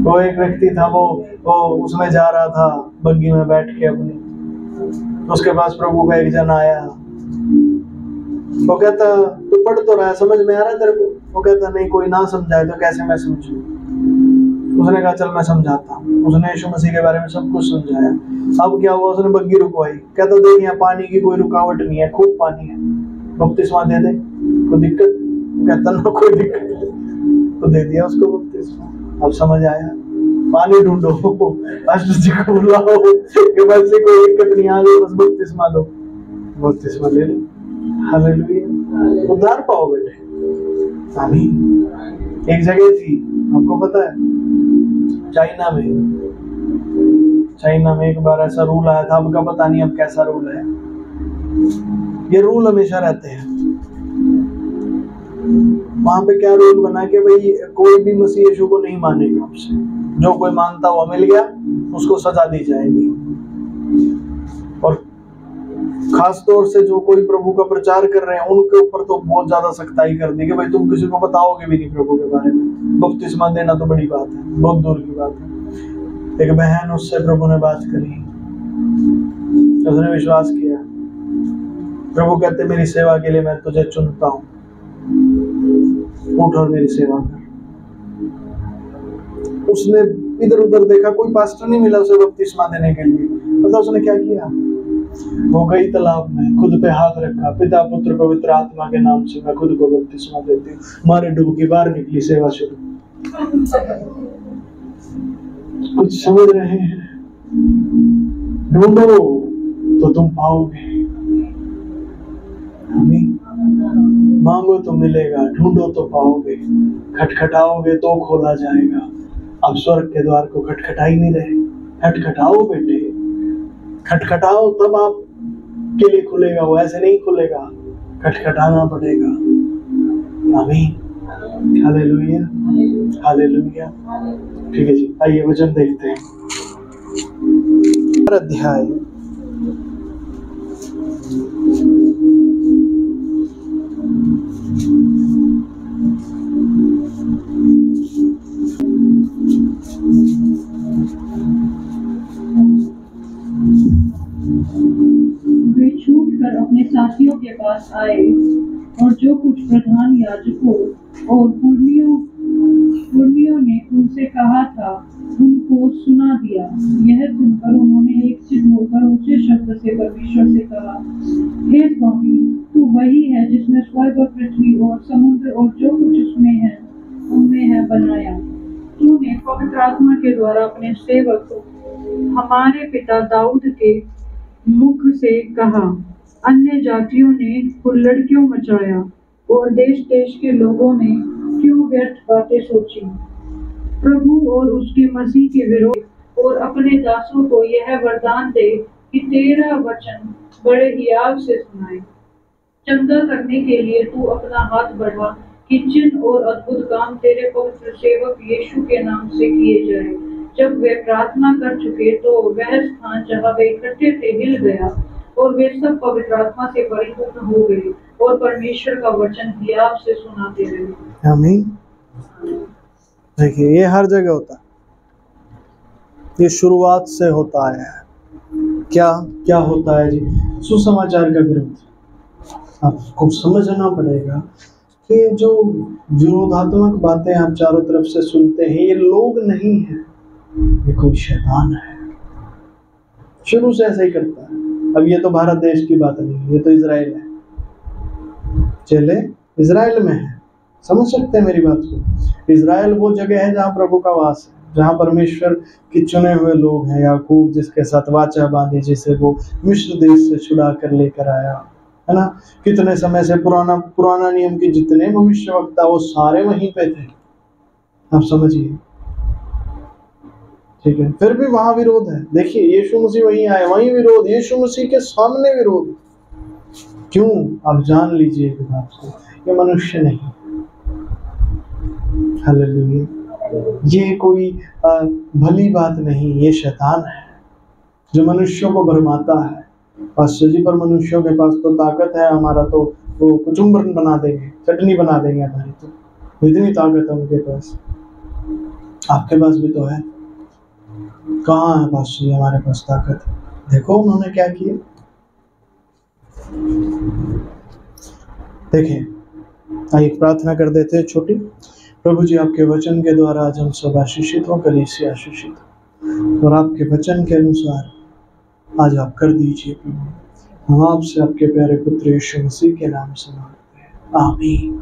वो एक व्यक्ति था, वो उसमें जा रहा था बग्गी में बैठ के अपनी, उसके पास प्रभु का एक जन आया, वो कहता तू पढ़ तो रहा है, समझ में आ रहा है तेरे को? वो कहता नहीं, कोई ना समझाए तो कैसे मैं समझूं? उसने कहा चल मैं समझाता हूँ। उसने यीशु मसीह के बारे में सब कुछ समझाया। अब क्या हुआ, उसने बग्गी रुकवाई, कहता देख यहाँ पानी की कोई रुकावट नहीं है, खूब पानी है, बपतिस्मा दे दे, कोई दिक्कत? कहता ना कोई दिक्कत, तो दे दिया उसको बपतिस्मा। अब समझ आया, पानी ढूंढो, पास्टर जी को बुलाओ कि बस से कोई दिक्कत नहीं आ रही, बस बपतिस्मा दो, बपतिस्मा ले लो। हालेलुया, उद्धार पाओ बेटे। आमीन। एक जगह थी, आपको पता है, चाइना में एक बार ऐसा रूल आया था, अब का पता नहीं अब कैसा रूल है। ये रूल हमेशा रहते हैं। वहां पे क्या रूल बना कि भाई कोई भी मसीह यीशु को नहीं मानेगा, आपसे जो कोई मानता हुआ मिल गया उसको सजा दी जाएगी। और खास तौर से जो कोई प्रभु का प्रचार कर रहे हैं उनके ऊपर तो बहुत ज्यादा सख्ताई कर दी कि भाई तुम किसी को बताओगे भी नहीं प्रभु के बारे में। बपतिस्मा देना तो बड़ी बात है, बहुत दूर की बात है। एक बहन, उससे प्रभु ने बात करी, उसने विश्वास किया। प्रभु कहते मेरी सेवा के लिए मैं तुझे चुनता हूँ, उठ और मेरी सेवा कर। उसने इधर उधर देखा, कोई पास्टर नहीं मिला उसे बपतिस्मा देने के लिए। पता उसने क्या किया? वो गई तालाब में, खुद पे हाथ रखा, पिता पुत्र पवित्र आत्मा के नाम से मैं खुद को बपतिस्मा देती हूँ। मारे डुबकी, बाहर निकली, सेवा शुरू। कुछ समझ रहे हैं? ढूंढो तो तुम पाओगे, मांगो तो मिलेगा, ढूंढो तो पाओगे, खटखटाओगे तो खोला जाएगा। अब स्वर्ग के द्वार को खटखटा ही नहीं रहे। खटखटाओ बेटे, खटखटाओ तब आप के लिए खुलेगा, वो ऐसे नहीं खुलेगा, खटखटाना पड़ेगा। आमीन, हालेलुया, हालेलुया। ठीक है जी, आइए वचन देखते हैं। अध्याय
अपने साथियों के पास आए और जो कुछ प्रधान याजकों और पुर्नियों ने उनसे कहा था उनको सुना दिया। यह सुनकर उन्होंने एक चित होकर ऊंचे शब्द से परमेश्वर से कहा, हे स्वामी, तू वही है जिसने स्वर्ग और पृथ्वी और समुद्र और जो कुछ उसमें है उनमें है बनाया। तूने पवित्र आत्मा के द्वारा अपने सेवक हमारे पिता दाऊद के मुख से कहा, अन्य जातियों ने हुल्लड़ क्यों मचाया और देश देश के लोगों ने क्यों व्यर्थ बातें सोची। प्रभु और उसके मसीह के विरोध और अपने दासों को यह वरदान दे कि तेरा वचन बड़े हियाव से सुनाए। चंगा करने के लिए तू अपना हाथ बढ़ा कि चिन्ह और अद्भुत काम तेरे पवित्र सेवक यीशु के नाम से किए जाए। जब वे प्रार्थना कर चुके तो वह स्थान जहाँ वे इकट्ठे थे हिल गया और वे सब पवित्र आत्मा से परिपूर्ण हो गए और परमेश्वर का वचन हियाव से सुनाते रहे।
आमीन। देखिए, ये हर जगह होता है, ये शुरुआत से होता है। क्या क्या होता है जी? सुसमाचार का विरोध। आपको समझना पड़ेगा कि जो विरोधात्मक बातें आप चारों तरफ से सुनते हैं, ये लोग नहीं है, ये कोई शैतान है। शुरू से ऐसा ही करता है। अब ये तो भारत देश की बात नहीं, ये तो इजराइल है। चले इजराइल में है, समझ सकते हैं मेरी बात को। इजराइल वो जगह है जहाँ प्रभु का वास है, जहाँ परमेश्वर के चुने हुए लोग हैं। याकूब जिसके साथ वाचा बांधी, जिसे वो मिस्र देश से छुड़ा कर लेकर आया, है ना। कितने समय से पुराना नियम के जितने भविष्यवक्ता वो सारे वहीं पे थे, आप समझिए, ठीक है। फिर भी वहां विरोध है। देखिए, यीशु मसीह वहीं आए, वहीं विरोध, यीशु मसीह के सामने विरोध। क्यों? आप जान लीजिए इस बात को, ये मनुष्य नहीं, हालेलुया, ये कोई भली बात नहीं, ये शैतान है। जो मनुष्यों को भरमाता है। पास्टर जी, पर मनुष्यों के पास तो ताकत है, हमारा तो वो कुचुम्बर बना देंगे, चटनी बना देंगे हमारी, तो इतनी ताकत है उनके पास। आपके पास भी तो है। कहाँ है पास्टर जी हमारे पास ताकत? देखो उन्होंने क्या किया। देखिए, आइए प्रार्थना कर देते हैं छोटी। प्रभु जी, आपके वचन के द्वारा आज हम सब आशीषित हो, कलीसिया आशीषित हो, और आपके वचन के अनुसार आज आप कर दीजिए प्रभु। हम आपसे आपके प्यारे पुत्र यीशु मसीह के नाम से मांगते हैं, आमीन।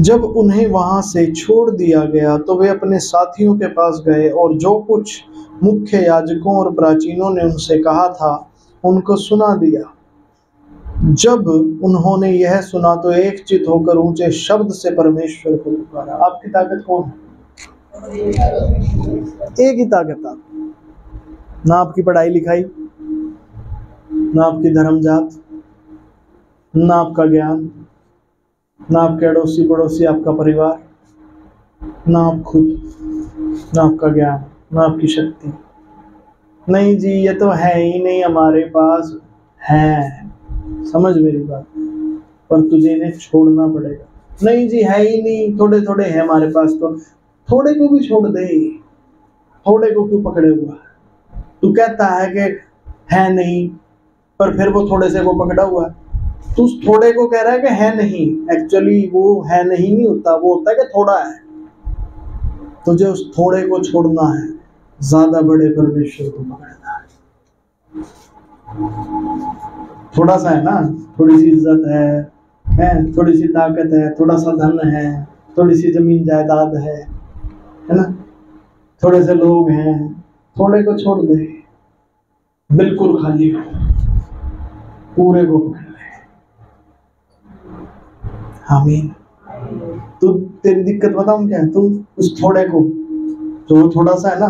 जब उन्हें वहां से छोड़ दिया गया तो वे अपने साथियों के पास गए और जो कुछ मुख्य याजकों और प्राचीनों ने उनसे कहा था उनको सुना दिया। जब उन्होंने यह सुना तो एक चित होकर ऊंचे शब्द से परमेश्वर को पुकारा। आपकी ताकत कौन है? एक ही ताकत आप, ना आपकी पढ़ाई लिखाई, ना आपकी धर्म जात, ना आपका ज्ञान, ना आपके अड़ोसी पड़ोसी, आपका परिवार, ना आप खुद, ना आपका ज्ञान, ना आपकी शक्ति। नहीं जी, ये तो है ही नहीं हमारे पास। है, समझ मेरी बात, पर तुझे इन्हें छोड़ना पड़ेगा। नहीं जी, है ही नहीं, थोड़े थोड़े हैं हमारे पास, तो थोड़े को भी छोड़ दे। थोड़े को क्यों पकड़े हुआ है? तू कहता है कि है नहीं, पर फिर वो थोड़े से को पकड़ा हुआ है। तू उस थोड़े को कह रहा है कि है नहीं, एक्चुअली वो है नहीं होता, वो होता है कि थोड़ा है। तुझे उस थोड़े को छोड़ना है, ज्यादा बड़े परमेश्वर को पकड़ना है। थोड़ा सा है ना, थोड़ी सी इज्जत है, थोड़ी सी ताकत है, थोड़ा सा धन है, थोड़ी सी जमीन जायदाद है ना, थोड़े से लोग हैं, थोड़े को छोड़ दे, बिल्कुल खाली हो, पूरे को पकड़ ले। आमीन। तू, तेरी दिक्कत बताऊं क्या है? तू उस थोड़े को, जो थोड़ा सा है ना,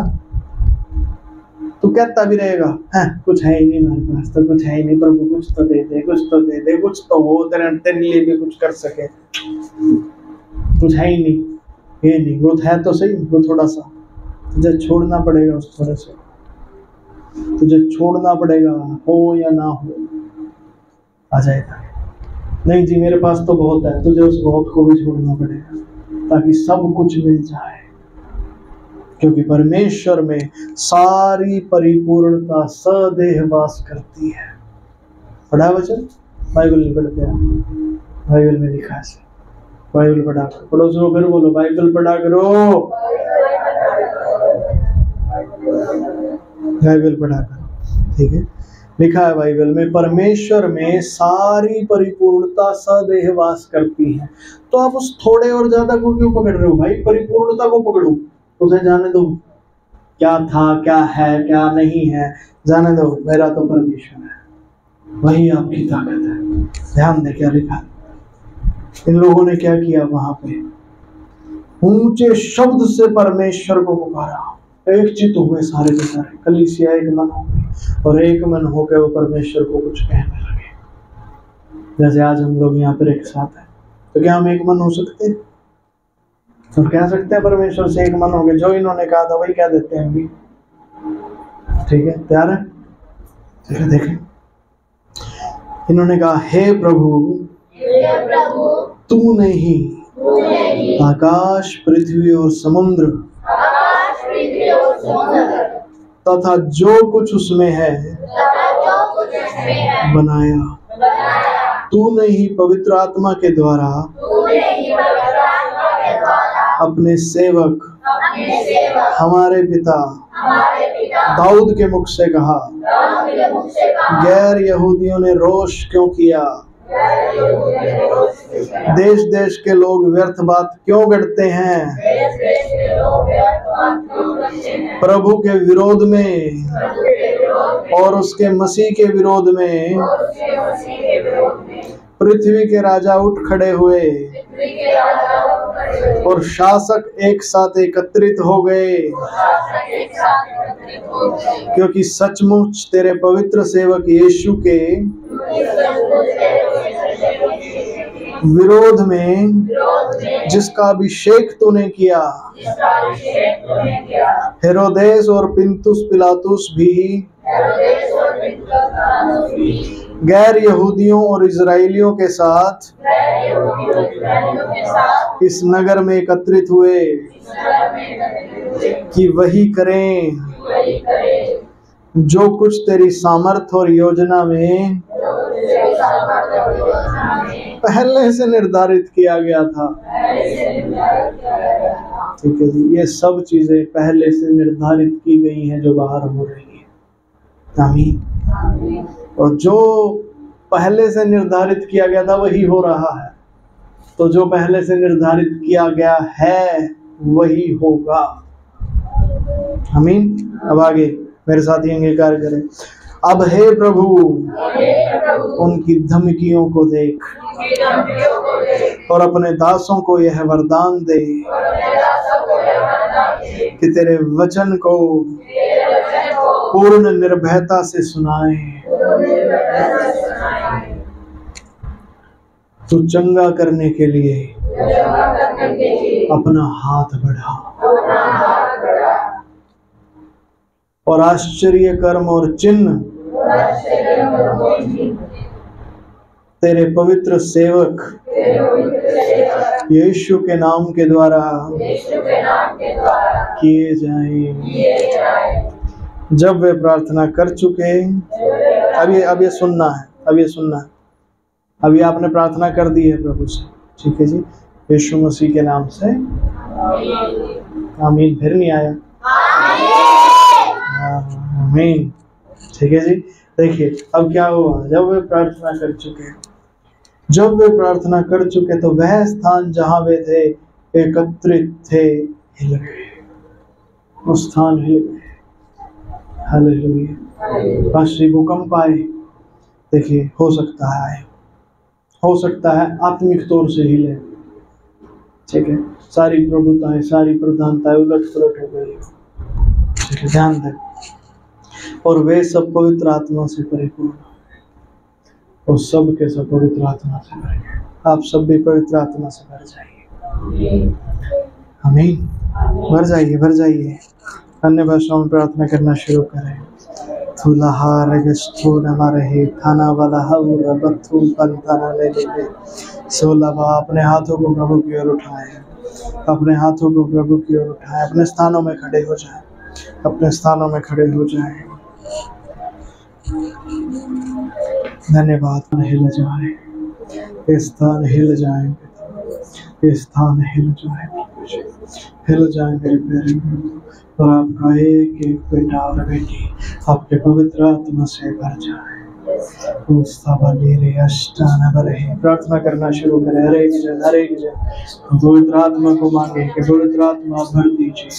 तू कहता भी रहेगा, है कुछ है ही नहीं हमारे पास, तो कुछ है ही नहीं, प्रभु कुछ तो दे दे, कुछ तो दे दे, कुछ तो वो तेरे लिए भी कुछ कर सके। कुछ है ही नहीं, ये नहीं, वो है तो सही, वो थोड़ा सा। तुझे छोड़ना पड़ेगा उस थोड़े से, तुझे छोड़ना पड़ेगा, हो या ना हो, आ जाएगा। नहीं जी, मेरे पास तो बहुत है, तुझे उस बहुत को भी छोड़ना पड़ेगा ताकि सब कुछ मिल जाए। क्योंकि परमेश्वर में सारी परिपूर्णता सदेह वास करती है। पढ़ा वचन? बाइबल नहीं पढ़ते हैं, बाइबल में लिखा है। बाइबल पढ़ा करो, पड़ोसी को फिर बोलो बाइबल पढ़ा करो, बाइबल पढ़ा करो। ठीक है, लिखा है बाइबल में, परमेश्वर में सारी परिपूर्णता सदेह वास करती है। तो आप उस थोड़े और ज्यादा को क्यों पकड़ रहे हो भाई? परिपूर्णता को पकड़ो, उसे जाने दो, क्या था, क्या है, क्या नहीं है, जाने दो। मेरा तो परमेश्वर है, वही आपकी ताकत है। ध्यान दे क्या लिखा। इन लोगों ने क्या किया? वहां पे ऊंचे शब्द से परमेश्वर को पुकारा। एक चित हुए सारे के सारे, कलीसिया एक मन हो गई, और एक मन होकर वो परमेश्वर को कुछ कहने लगे। जैसे आज हम लोग यहाँ पर एक साथ हैं, तो क्या हम एक मन हो सकते हैं? तो कह सकते हैं परमेश्वर से एक मन हो गए, जो इन्होंने कहा था वही कह देते हैं भी। ठीक है, तैयार है? ठीक है, देखें, इन्होंने कहा, हे प्रभु, तूने ही आकाश, पृथ्वी और समुद्र तथा जो कुछ उसमें है बनाया। तूने ही पवित्र आत्मा के द्वारा अपने सेवक हमारे पिता दाऊद के मुख से कहा। गैर यहूदियों ने रोष क्यों किया? देश देश के लोग व्यर्थ बात क्यों गढ़ते हैं? प्रभु के विरोध में और उसके मसीह के विरोध में पृथ्वी के राजा उठ खड़े हुए और शासक एक साथ एकत्रित हो गए, क्योंकि सचमुच तेरे पवित्र सेवक यीशु के विरोध में जिसका अभिषेक तूने किया, हेरोदेस और पिंतुस पिलातुस भी गैर यहूदियों और इजराइलियों के साथ इस नगर में एकत्रित हुए कि वही करें जो कुछ तेरी सामर्थ्य और योजना में पहले से निर्धारित किया गया था। ठीक है जी, ये सब चीजें पहले से निर्धारित की गई हैं जो बाहर हो रही है। आमीन। और जो पहले से निर्धारित किया गया था वही हो रहा है, तो जो पहले से निर्धारित किया गया है वही होगा। आमीन। अब आगे मेरे साथ ही अंगीकार करें। अब हे प्रभु उनकी धमकियों को देख और अपने दासों को यह वरदान दे कि तेरे वचन को पूर्ण निर्भयता से सुनाए। तू चंगा करने के लिए अपना हाथ बढ़ा और आश्चर्य कर्म और चिन्ह तेरे पवित्र सेवक यीशु के नाम के द्वारा किए जाएं। जब वे प्रार्थना कर चुके, अब ये सुनना है, अभी आपने प्रार्थना कर दी है प्रभु से, ठीक है जी, यीशु मसीह के नाम से। आमीन। फिर नहीं आया। आमीन। ठीक है जी। देखिए अब क्या हुआ, जब वे प्रार्थना कर चुके तो वह स्थान जहां वे थे एकत्रित थे हिल गए, उस स्थान हिल गए। हालेलुया। राष्ट्रीय भूकंप आए, देखिए हो सकता है आत्मिक तौर से हिले। ठीक है, सारी प्रभुताएं, सारी प्रधानताएं उलट पुलट हो गई। ठीक है, ध्यान दें। और वे सब पवित्र आत्मा से परिपूर्ण, और सब के सब पवित्र आत्मा से भर गए। आप सब भी पवित्र आत्मा से भर जाइए। आमीन। भर जाइए। अन्य भाषाओं में प्रार्थना करना शुरू करें। अपने हाथों को प्रभु की ओर उठाएं, अपने स्थानों में खड़े हो जाएं, धन्यवाद। हिल जाए, इस स्थान हिल जाए, हिल जाए मेरे प्यारे प्रभु, और आपका एक एक बेटा और बेटी आपके पवित्र आत्मा से भर जाए। प्रार्थना करना शुरू करें। हर एक जन पवित्र आत्मा को मांगे कि पवित्र आत्मा भर दीजिए,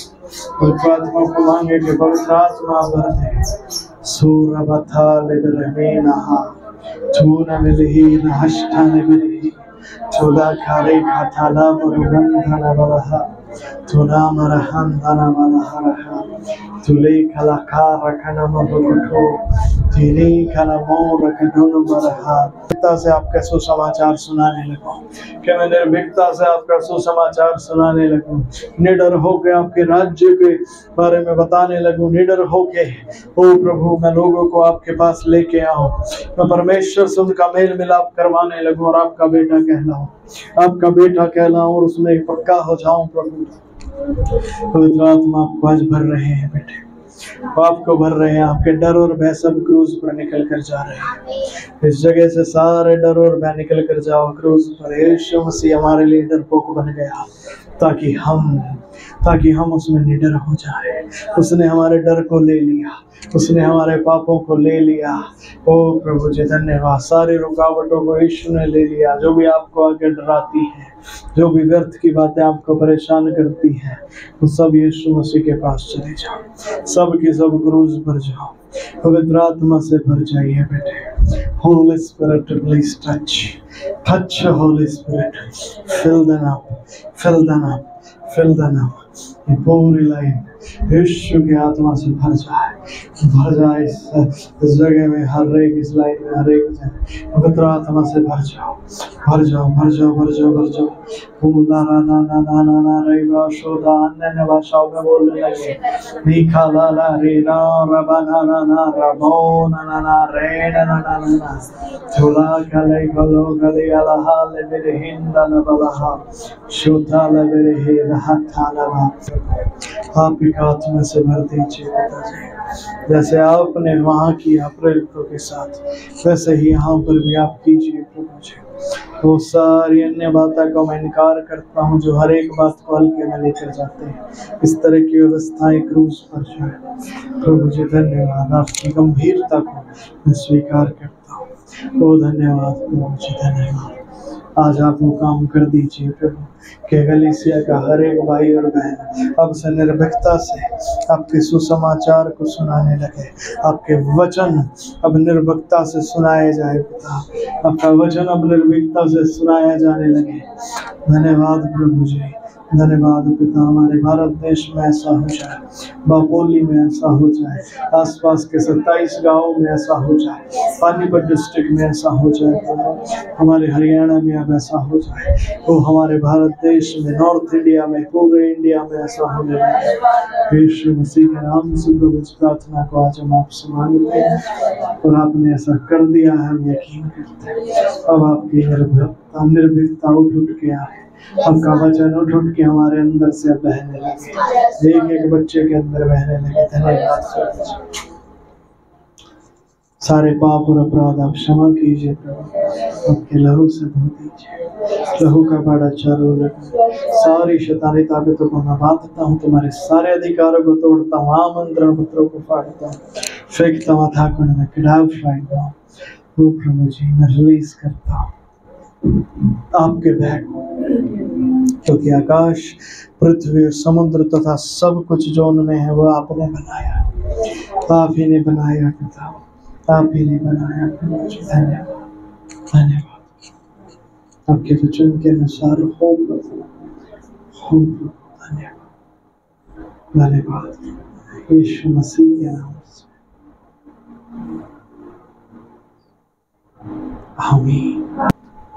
पवित्र आत्मा को मांगे कि पवित्र आत्मा भर दे। सूरबथा लेबरमेना चूना मिलही नहष्टा नेबरी चोदा खारे खाथाला मुरगंधना बलहा तुना मरहंधना बलहा तुले खलाखा रखना मबुटो तिले खलमो रखदुन मरहा। निर्भीकता से आपका सुसमाचार सुनाने लगूं, कि मैं निर्भीकता से आपका सुसमाचार सुनाने लगूं, निडर होकर आपके राज्य के बारे में बताने लगूं, निडर होके ओ प्रभु मैं लोगों को आपके पास लेके आऊं, मैं परमेश्वर से उनका मेल मिलाप करवाने लगूं और आपका बेटा कहलाऊं और उसमें पक्का हो जाऊं। प्रभु पवित्र आत्मा आपको आज भर रहे हैं बेटे, आपको भर रहे हैं। आपके डर और भय सब क्रूज पर निकल कर जा रहे हैं। इस जगह से सारे डर और भय निकल कर जाओ क्रूज पर। यीशु मसीह हमारे लिए डरपोक बन गया ताकि हम उसमें निडर हो जाए। उसने हमारे डर को ले लिया, उसने हमारे पापों को ले लिया। ओ प्रभु जी धन्यवाद। सारी रुकावटों को यीशु ने ले लिया। जो भी आपको आगे डराती है, जो भी व्यर्थ की बातें आपको परेशान करती है, वो सब यीशु मसीह के पास चले जाओ, सब की सब क्रूज पर जाओ, पवित्र आत्मा से भर जाइए बेटे। Holi spirit please touch Holi spirit, fill them up ये पूरी लाइन यीशु की आत्मा से भर जाए इस जगह में, हर एक इस लाइन में, हर एक जगह पवित्र आत्मा से भर जाओ, भर जाओ, भर जाओ, भर जाओ, भर जाओ। ना ना ना ना ना ना ना रे बाशोदा अन्य भाषाओं में बोलने लगे, निखा ला ला रे ना रबा ना ना ना रबो ना ना ना रे ना ना ना ना झोला गले गलो गले अलाहा ले मेरे हिंदा न बलाहा शोधा ले मेरे हे रहता लबा। आप एक आत्मा से भर दीजिए पिताजी, जैसे आपने वहाँ किया प्रेरितों के साथ, वैसे ही यहाँ पर भी आप कीजिए प्रभु जी। वो सारी अन्य बातों का मैं इनकार करता हूँ जो हर एक बात को हल्के में लेकर जाते हैं। इस तरह की व्यवस्थाएं क्रूस पर जो है प्रभु जी, धन्यवाद, आपकी गंभीरता को मैं स्वीकार करता हूँ। ओ धन्यवाद प्रभु जी, धन्यवाद। आज आप वो काम कर दीजिए प्रभु कि गलीसिया का हर एक भाई और बहन अब से निर्भीकता से आपके सुसमाचार को सुनाने लगे, आपके वचन अब निर्भीकता से सुनाए जाए पिता, आपका वचन अब निर्भीकता से सुनाया जाने लगे। धन्यवाद प्रभु जी, धन्यवाद पिता। हमारे भारत देश में ऐसा हो जाए, बापोली में ऐसा हो जाए, आसपास के 27 गांवों में ऐसा हो जाए, पानीपत डिस्ट्रिक्ट में ऐसा हो जाए, हमारे हरियाणा में अब ऐसा हो जाए, वो हमारे भारत देश में, नॉर्थ इंडिया में, पूरे इंडिया में ऐसा होने लगे। यीशु मसीह के नाम से प्रभु इस प्रार्थना को आज हम आपसे मांगते हैं और आपने ऐसा कर दिया है, हम यकीन करते हैं। अब आपकी निर्भीकता उठ के आए, आपका वचन उठ के हमारे अंदर से बहने लगे, एक एक बच्चे के अंदर बहने लगे। धन्यवाद। सारे पाप और अपराध आप क्षमा कीजिए प्रभु, आपके लहू से धो दीजिए, लहू का बड़ा चारों लगे। सारी शैतानी ताकतों को मैं बांधता हूँ, तुम्हारे सारे अधिकारों को तोड़ता हूँ, आमंत्रण पत्रों को फाड़ता हूँ, फेंकता हूँ थाकुन में, किडाव फाड़ता हूँ। वो प्रभु जी मैं रिलीज करता हूँ आपके बैग को, क्योंकि आकाश, पृथ्वी और समुद्र तथा सब कुछ जो उनमें है वो आपने बनाया, आप ही ने बनाया पिता, आप ही ने बनाया। धन्यवाद, धन्यवाद। आपके वचन के अनुसार हो प्रभु, हो प्रभु। धन्यवाद, धन्यवाद यीशु मसीह के नाम से, आमीन।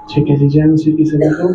ठीक है जी, जय मसीह की सभी को।